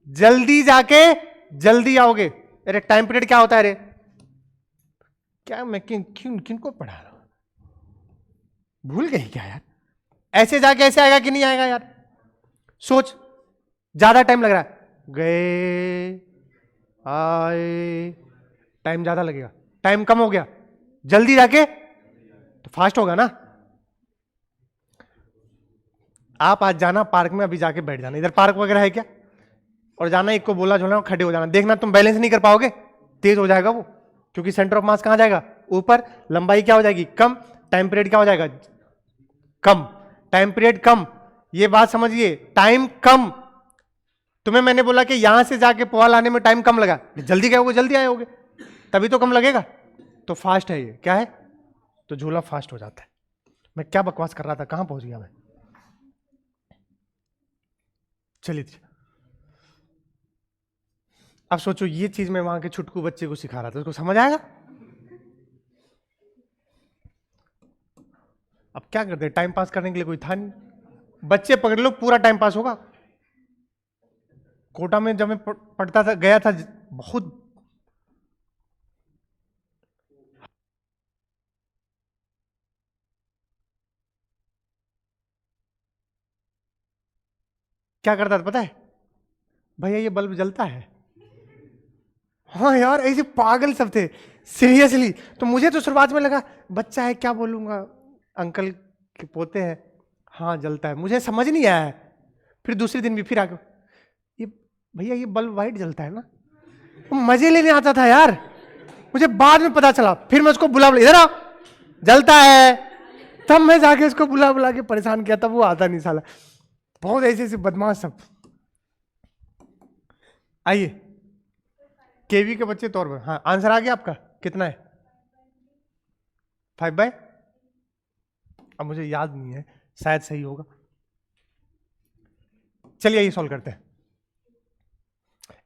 जल्दी जाके जल्दी आओगे। अरे टाइम पीरियड क्या होता है? अरे क्या मैं किनको पढ़ा रहा हूं? भूल गई क्या यार? ऐसे जाके ऐसे आएगा कि नहीं आएगा यार? सोच, ज्यादा टाइम लग रहा है, गए आए, टाइम ज्यादा लगेगा। टाइम कम हो गया, जल्दी जाके तो फास्ट होगा ना। आप आज जाना पार्क में, अभी जाके बैठ जाना। इधर पार्क वगैरह है क्या? और जाना, एक को बोला झूलना, खड़े हो जाना। देखना तुम बैलेंस नहीं कर पाओगे, तेज हो जाएगा वो, क्योंकि सेंटर ऑफ मास कहां जाएगा? ऊपर। लंबाई क्या हो जाएगी? कम। टाइम पीरियड क्या हो जाएगा? कम। टाइम पीरियड कम, ये बात समझिए, टाइम कम। तुम्हें मैंने बोला कि यहां से जाके पोहा लाने में टाइम कम लगा, जल्दी गए होगे, जल्दी आए होगे, तभी तो कम लगेगा। तो फास्ट है, ये क्या है? तो झूला फास्ट हो जाता है। मैं क्या बकवास कर रहा था, कहां पहुंच गया मैं? चलिए, अब सोचो, ये चीज मैं वहां के छुटकू बच्चे को सिखा रहा था, उसको समझ आएगा? अब क्या करते, टाइम पास करने के लिए कोई था नहीं, बच्चे पकड़ लो, पूरा टाइम पास होगा। कोटा में जब मैं पढ़ता था, गया था बहुत क्या करता था पता है भैया, ये बल्ब जलता है। हाँ यार, ऐसे पागल सब थे सीरियसली। तो मुझे तो शुरुआत में लगा बच्चा है क्या बोलूंगा, अंकल के पोते हैं, हाँ जलता है, मुझे समझ नहीं आया है। फिर दूसरे दिन भी फिर आगे, ये भैया ये बल्ब वाइट जलता है ना। तो मजे लेने आता था यार, मुझे बाद में पता चला। फिर मैं उसको बुला इधर आ, जलता है। तब मैं जाके उसको बुला बुला के परेशान किया, तब वो आता नहीं साला। बहुत ऐसे ऐसे बदमाश सब। आइए, केवी के बच्चे तौर पर, हाँ आंसर आ गया आपका, कितना है 5/, अब मुझे याद नहीं है, शायद सही होगा। चलिए ये सॉल्व करते हैं।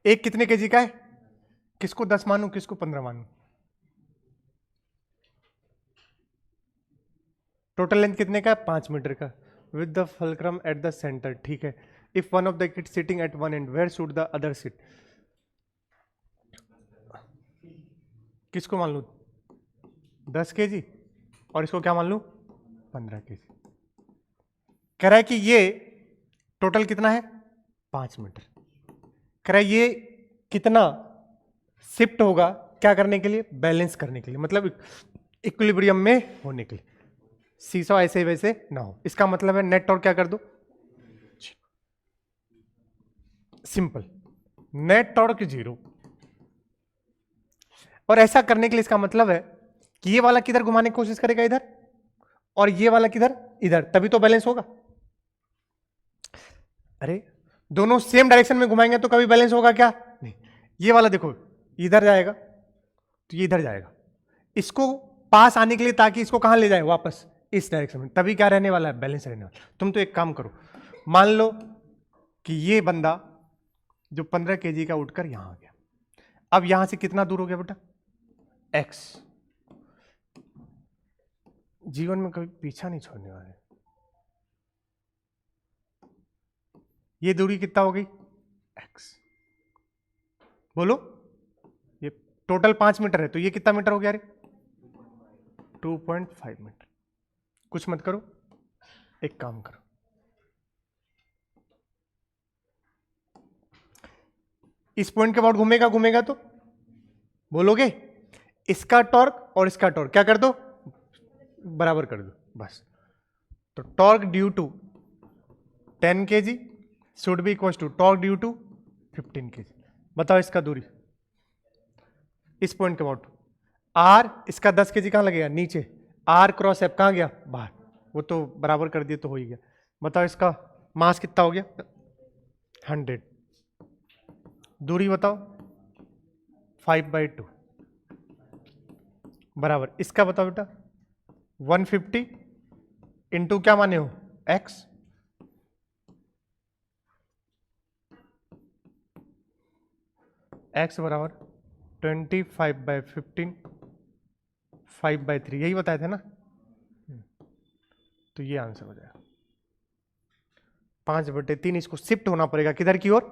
एक कितने केजी का है, किसको 10 मानूं किसको 15 मानूं? टोटल लेंथ कितने का है, 5 मीटर का, with the fulcrum at the centre, ठीक है। If one of the kid sitting at one end, where should the other sit? किसको मान लूं 10 केजी, और इसको क्या मान लूं 15 केजी। कह रहा है कि ये टोटल कितना है 5 मीटर। कह रहा है ये कितना शिफ्ट होगा, क्या करने के लिए, बैलेंस करने के लिए, मतलब इक्विलिब्रियम में होने के लिए, सीसॉ ऐसे वैसे ना हो। इसका मतलब है नेट टॉर्क क्या कर दो, सिंपल, नेट टॉर्क 0। और ऐसा करने के लिए इसका मतलब है कि ये वाला किधर घुमाने की कोशिश करेगा, इधर, और ये वाला किधर, इधर, तभी तो बैलेंस होगा। अरे दोनों सेम डायरेक्शन में घुमाएंगे तो कभी बैलेंस होगा क्या, नहीं। ये वाला देखो इधर जाएगा तो ये इधर जाएगा, इसको पास आने के लिए, ताकि इसको कहां ले जाए वापस इस डायरेक्शन में, तभी क्या रहने वाला है, बैलेंस रहने वाला। तुम तो एक काम करो, मान लो कि ये बंदा जो 15 केजी का उठकर यहां आ गया, अब यहां से कितना दूर हो गया बेटा, x। जीवन में कभी पीछा नहीं छोड़ने वाले। ये दूरी कितना हो गई, x। बोलो, ये टोटल 5 मीटर है, तो ये कितना मीटर हो गया रे, 2.5 मीटर। कुछ मत करो, एक काम करो, इस पॉइंट के बाद घूमेगा घूमेगा तो बोलोगे इसका टॉर्क और इसका टॉर्क क्या कर दो, बराबर कर दो बस। तो torque due to 10 kg should be equal to torque due to 15 kg। बताओ इसका दूरी इस पॉइंट के अबाउट, आर, इसका 10 kg कहां लगेगा, नीचे, आर क्रॉस एफ कहां गया, बाहर, वो तो बराबर कर दिए तो हो ही गया। बताओ इसका मास कितना हो गया, 100। दूरी बताओ 5/2 बराबर, इसका बताओ बेटा 150 इंटू क्या माने हो, x। x बराबर 25/15 5/3, यही बताए थे ना। तो ये आंसर हो जाएगा 5/3। इसको शिफ्ट होना पड़ेगा किधर की ओर,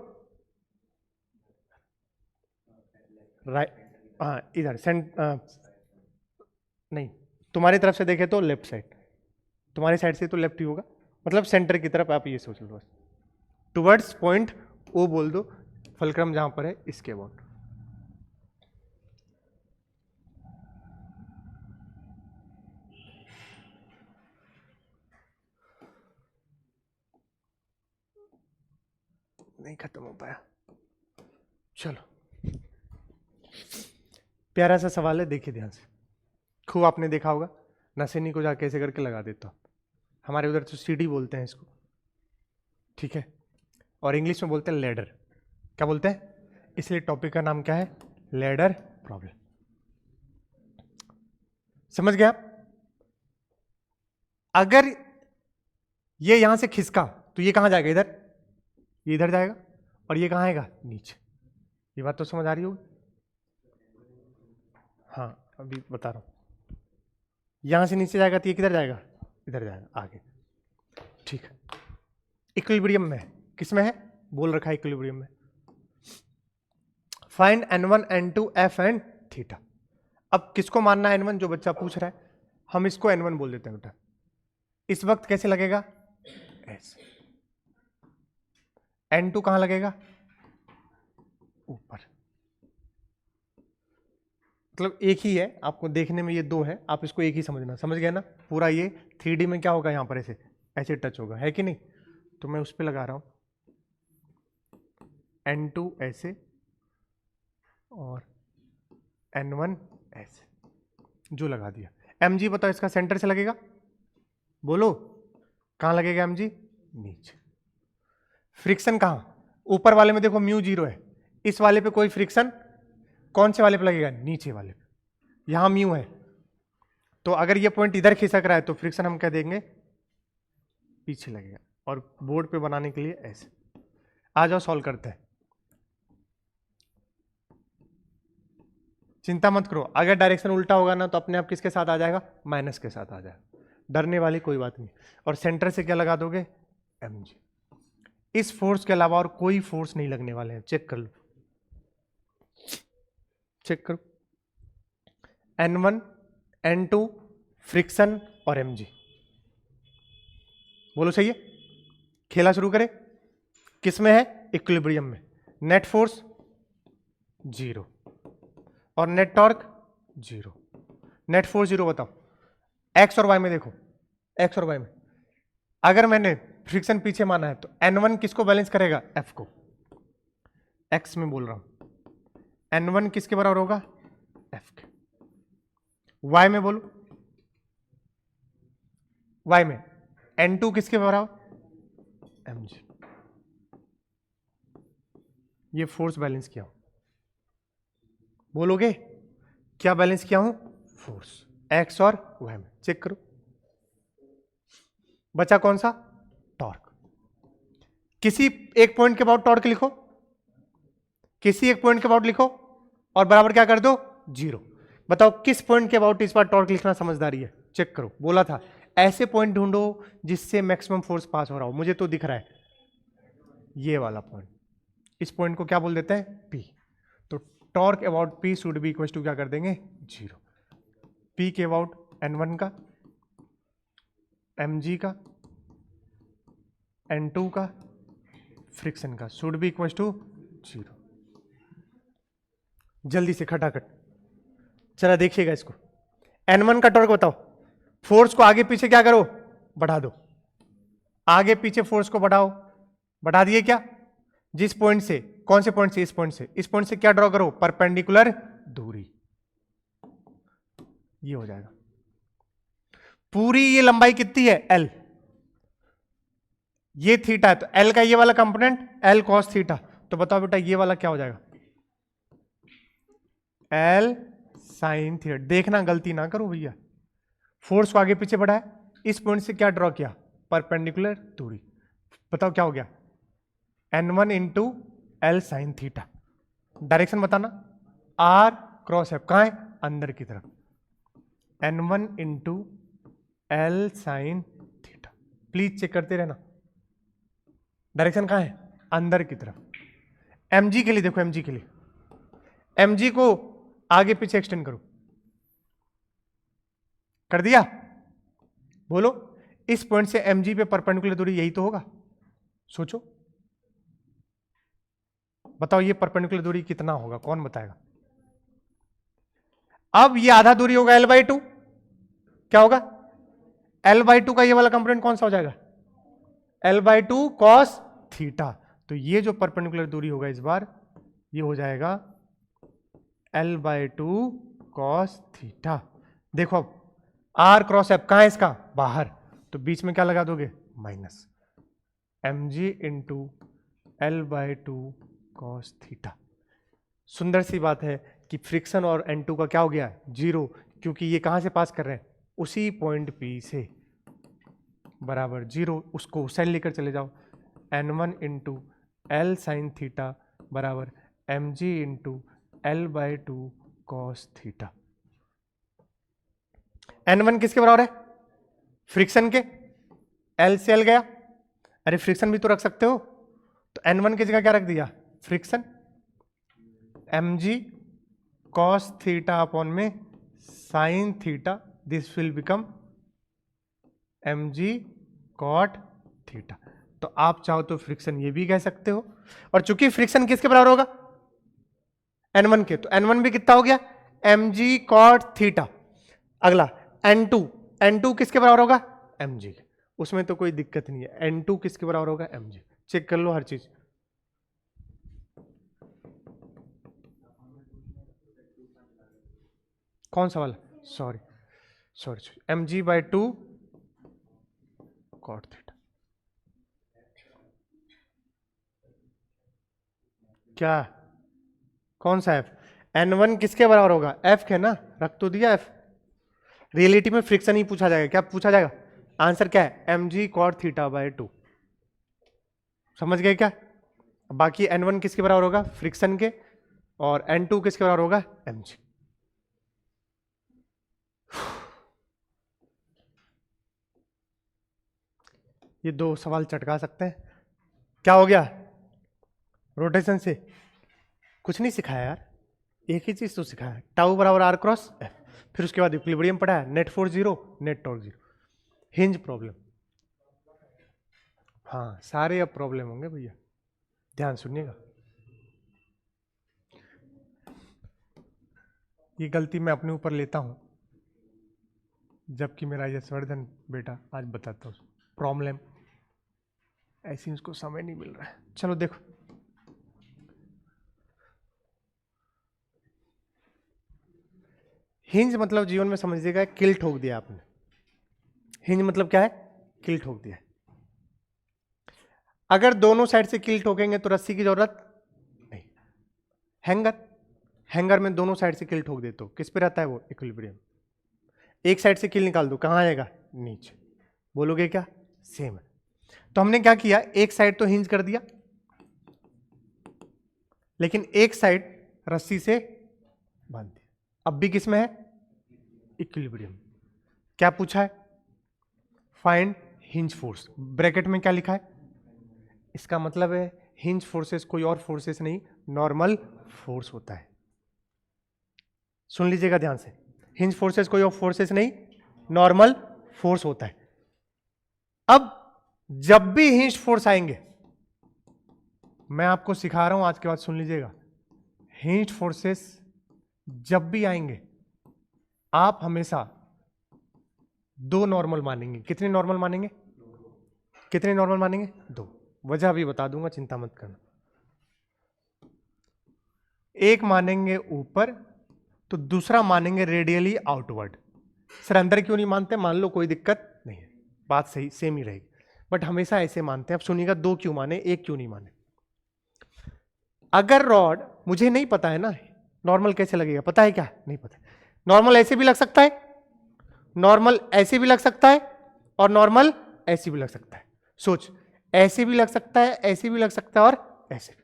राइट, हाँ इधर नहीं, तुम्हारी तरफ से देखे तो लेफ्ट साइड, तुम्हारी साइड से तो लेफ्ट ही होगा, मतलब सेंटर की तरफ आप ये सोच लो बस, टुवर्ड्स पॉइंट ओ बोल दो, फलक्रम जहां पर है इसके अबाउट। नहीं खत्म हो पाया, चलो प्यारा सा सवाल है, देखिए ध्यान से। खूब आपने देखा होगा, नसेनी को जाके ऐसे करके लगा देता, हमारे उधर तो सीढ़ी बोलते हैं इसको, ठीक है, और इंग्लिश में बोलते हैं लैडर। क्या बोलते हैं, इसलिए टॉपिक का नाम क्या है, लैडर प्रॉब्लम। समझ गया। अगर ये यहां से खिसका तो ये कहां जाएगा, इधर, ये इधर जाएगा, और ये कहां आएगा, नीचे। ये बात तो समझ आ रही होगी, हाँ अभी बता रहा हूं, यहां से नीचे जाएगा तो ये किधर जाएगा, इधर जाएगा आगे, ठीक है। इक्विलिब्रियम में, किस में है, बोल रखा है इक्विलिब्रियम में। Find N1 N2 F and theta. अब किसको मानना है N1, जो बच्चा पूछ रहा है, हम इसको N1 बोल देते हैं बेटा। इस वक्त कैसे लगेगा, ऐसे। N2 कहां लगेगा, ऊपर। मतलब एक ही है, आपको देखने में ये दो है, आप इसको एक ही समझना, समझ गए ना। पूरा ये 3D में क्या होगा, यहां पर ऐसे ऐसे टच होगा, है कि नहीं। तो मैं उस पर लगा रहा हूं N2 ऐसे और N1 ऐसे, जो लगा दिया। mg बताओ इसका सेंटर से लगेगा, बोलो कहां लगेगा mg, नीचे। फ्रिक्शन कहां, ऊपर वाले में देखो म्यू 0 है, इस वाले पे कोई फ्रिक्शन, कौन से वाले पे लगेगा, नीचे वाले पे। यहां म्यू है, तो अगर ये पॉइंट इधर खिसक रहा है तो फ्रिक्शन हम क्या देंगे, पीछे लगेगा। और बोर्ड पे बनाने के लिए ऐसे। आ जाओ सॉल्व करते हैं, चिंता मत करो, अगर डायरेक्शन उल्टा होगा ना तो अपने आप किसके साथ आ जाएगा, माइनस के साथ आ जाएगा, डरने वाली कोई बात नहीं। और सेंटर से क्या लगा दोगे, mg। इस फोर्स के अलावा और कोई फोर्स नहीं लगने वाले हैं, चेक कर लो, चेक करो। N1 N2 फ्रिक्शन और mg, बोलो सही है। खेला शुरू करें, किसमें है, इक्विलिब्रियम में। नेट फोर्स 0 और नेट टॉर्क 0। नेट फोर्स 0 बताओ, एक्स और वाई में देखो, एक्स और वाई में अगर मैंने फ्रिक्शन पीछे माना है तो N1 किसको बैलेंस करेगा, F को। एक्स में बोल रहा हूं, N1 किसके बराबर होगा, F के। वाई में बोलो, वाई में N2 किसके बराबर, mg। ये फोर्स बैलेंस किया हूं, बोलोगे क्या बैलेंस किया हूं, फोर्स एक्स और वाई में। चेक करो, बचा कौन सा, टॉर्क। किसी एक पॉइंट के अबाउट टॉर्क लिखो, किसी एक पॉइंट के अबाउट लिखो और बराबर क्या कर दो, 0। बताओ किस पॉइंट के अबाउट इस बार टॉर्क लिखना समझदारी है, चेक करो। बोला था ऐसे पॉइंट ढूंढो जिससे मैक्सिमम फोर्स पास हो रहा हो, मुझे तो दिख रहा है ये वाला पॉइंट, इस पॉइंट को क्या बोल देते हैं, P। तो torque about P should be equal to क्या कर देंगे, 0। P के अबाउट N1 का, mg का, N2 का, फ्रिक्शन का शुड बी इक्वल टू 0। जल्दी से खटाखट, चला देखिएगा इसको। N1 का टॉर्क बताओ, फोर्स को आगे पीछे क्या करो, बढ़ा दो, आगे पीछे फोर्स को बढ़ाओ, बढ़ा दिए क्या, जिस पॉइंट से, कौन से पॉइंट से, इस पॉइंट से, इस पॉइंट से क्या ड्रॉ करो, परपेंडिकुलर दूरी, ये हो जाएगा। पूरी ये लंबाई कितनी है, L, ये थीटा है तो L का ये वाला कंपोनेंट L cos थीटा, तो बताओ बेटा ये वाला क्या हो जाएगा, L sin थीटा। देखना गलती ना करो भैया, फोर्स को आगे पीछे बढ़ाया, इस पॉइंट से क्या ड्रॉ किया, परपेंडिकुलर दूरी, बताओ क्या हो गया, N1 into L sin theta. Direction बताना, R क्रॉस F कहां है, अंदर की तरफ, N1 into L sin theta. Please check करते रहना, डायरेक्शन कहां है, अंदर की तरफ। mg के लिए देखो, mg के लिए, mg को आगे पीछे एक्सटेंड करो, कर दिया, बोलो इस पॉइंट से mg पे परपेंडिकुलर दूरी यही तो होगा, सोचो बताओ ये परपेंडिकुलर दूरी कितना होगा, कौन बताएगा। अब ये आधा दूरी होगा L/2, क्या होगा, L/2 का ये वाला कंपोनेंट कौन सा हो जाएगा, L/2 cos थीटा। तो ये जो परपेंडिकुलर दूरी होगा इस बार, ये हो जाएगा L/2 cos थीटा। देखो अब R क्रॉस F कहां है इसका, बाहर, तो बीच में क्या लगा दोगे, minus mg into L/2 cos theta. सुंदर सी बात है कि फ्रिक्शन और N2 का क्या हो गया, 0, क्योंकि ये कहां से पास कर रहे हैं, उसी पॉइंट P से, बराबर 0। उसको साइन लेकर चले जाओ, N1 into L sine theta बराबर mg into L/2 cos theta. N1 किसके बराबर है, फ्रिक्शन के, L से L गया, अरे फ्रिक्शन भी तो रख सकते हो, तो N1 की जगह क्या रख दिया, friction, mg cos theta upon में sine theta, this will become mg cot theta. तो आप चाहो तो फ्रिक्शन ये भी कह सकते हो, और चूंकि फ्रिक्शन किसके बराबर होगा, N1 के, तो N1 भी कितना हो गया, mg cot थीटा। अगला N2 किसके बराबर होगा, mg के, उसमें तो कोई दिक्कत नहीं है, N2 किसके बराबर होगा, mg। चेक कर लो हर चीज। कौन सा वाला, sorry mg by 2 cot theta. क्या, कौन सा f, N1 किसके बराबर होगा, f के ना, रख तो दिया f। रियलिटी में फ्रिक्शन ही पूछा जाएगा, क्या पूछा जाएगा, आंसर क्या है, mg cot थीटा बाय 2। समझ गए क्या। बाकी N1 किसके बराबर होगा, फ्रिक्शन के, और N2 किसके बराबर होगा, mg। ये दो सवाल चटका सकते हैं। क्या हो गया, रोटेशन से कुछ नहीं सिखाया यार, एक ही चीज तो सिखाया, टाउ बराबर आर क्रॉस एफ, फिर उसके बाद इक्विलिब्रियम पढ़ा है, net force 0 net torque 0, hinge problem. हाँ सारे अब प्रॉब्लम होंगे भैया, ध्यान सुनिएगा। ये गलती मैं अपने ऊपर लेता हूं, जबकि मेरा यशवर्धन बेटा आज बताता हूँ प्रॉब्लम, ऐसी उसको समय नहीं मिल रहा है। चलो देखो, हिंज मतलब जीवन में समझिएगा किल ठोक दिया आपने। हिंज मतलब क्या है, किल ठोक दिया। अगर दोनों साइड से किल ठोकेंगे तो रस्सी की जरूरत नहीं। हैंगर में दोनों साइड से किल ठोक दे तो किस पे रहता है वो, इक्विलिब्रियम। एक साइड से किल निकाल दो, कहां आएगा, नीचे। बोलोगे क्या, सेम है। तो हमने क्या किया, एक साइड तो हिंज कर दिया, लेकिन एक साइड रस्सी से बांध दिया। अब भी किस में है, इक्विलिब्रियम। क्या पूछा है, फाइंड हिंज फोर्स, ब्रैकेट में क्या लिखा है, इसका मतलब है हिंज फोर्सेस कोई और फोर्सेस नहीं, नॉर्मल फोर्स होता है। सुन लीजिएगा ध्यान से, हिंज फोर्सेस कोई और फोर्सेस नहीं, नॉर्मल फोर्स होता है। अब जब भी हिंज फोर्स आएंगे, मैं आपको सिखा रहा हूं आज के बाद, सुन लीजिएगा, हिंज फोर्सेस जब भी आएंगे आप हमेशा दो नॉर्मल मानेंगे। कितने नॉर्मल मानेंगे, कितने नॉर्मल मानेंगे, दो। वजह भी बता दूंगा, चिंता मत करना। एक मानेंगे ऊपर तो दूसरा मानेंगे रेडियली आउटवर्ड। सर अंदर क्यों नहीं मानते, मान लो कोई दिक्कत नहीं है, बात सही सेम ही रहेगी, बट हमेशा ऐसे मानते हैं। अब सुनिएगा, दो क्यों माने, एक क्यों नहीं माने। अगर रॉड, मुझे नहीं पता है ना नॉर्मल कैसे लगेगा, पता है क्या, नहीं पता। नॉर्मल ऐसे भी लग सकता है, नॉर्मल ऐसे भी लग सकता है, और नॉर्मल ऐसे भी लग सकता है। सोच, ऐसे भी लग सकता है, ऐसे भी लग सकता है, और ऐसे भी।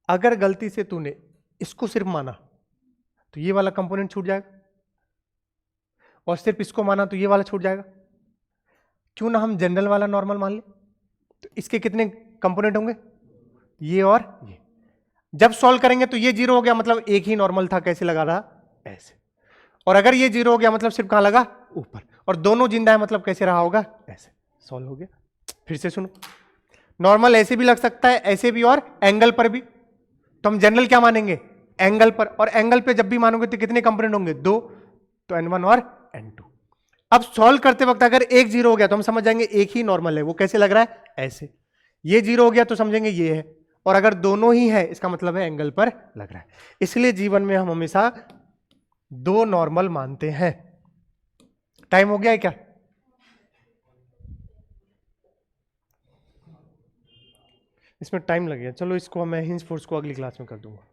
अगर गलती से तूने इसको सिर्फ माना तो ये वाला कंपोनेंट छूट जाएगा, और सिर्फ इसको माना तो ये वाला छूट जाएगा। क्यों ना हम जनरल वाला नॉर्मल मान ले, तो इसके कितने कंपोनेंट होंगे, ये और ये। जब सॉल्व करेंगे तो ये 0 हो गया, मतलब एक ही नॉर्मल था, कैसे लगा रहा, ऐसे। और अगर ये 0 हो गया मतलब सिर्फ कहां लगा, ऊपर, और दोनों जिंदा है मतलब कैसे रहा होगा, ऐसे। सॉल्व हो गया। फिर से सुनो, नॉर्मल ऐसे भी लग सकता है, ऐसे भी, और एंगल पर भी। तो हम जनरल क्या मानेंगे, एंगल पर, और एंगल पे जब भी मानोगे तो कितने कंपोनेंट होंगे, दो, तो N1 और N2। अब सॉल्व करते वक्त अगर एक 0 हो गया तो हम समझ जाएंगे एक ही नॉर्मल है, वो कैसे लग रहा है, ऐसे। ये 0 हो गया तो समझेंगे ये है, और अगर दोनों ही है इसका मतलब है एंगल पर लग रहा है। इसलिए जीवन में हम हमेशा दो नॉर्मल मानते हैं। टाइम हो गया है क्या, इसमें टाइम लगेगा। चलो इसको मैं हिंज फोर्स को अगली क्लास में कर दूंगा,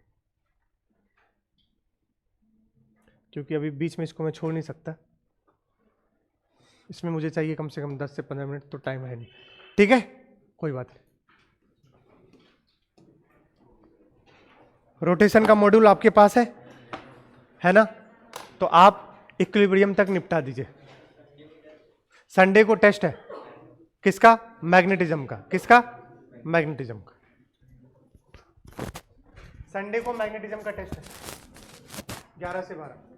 क्योंकि अभी बीच में इसको मैं छोड़ नहीं सकता। इसमें मुझे चाहिए कम से कम 10 से 15 मिनट, तो टाइम है नहीं। ठीक है, कोई बात नहीं। रोटेशन का मॉड्यूल आपके पास है ना, तो आप इक्विलिब्रियम तक निपटा दीजिए। संडे को टेस्ट है, किसका, मैग्नेटिज्म का। किसका, मैग्नेटिज्म का। संडे को मैग्नेटिज्म का टेस्ट है 11 से 12।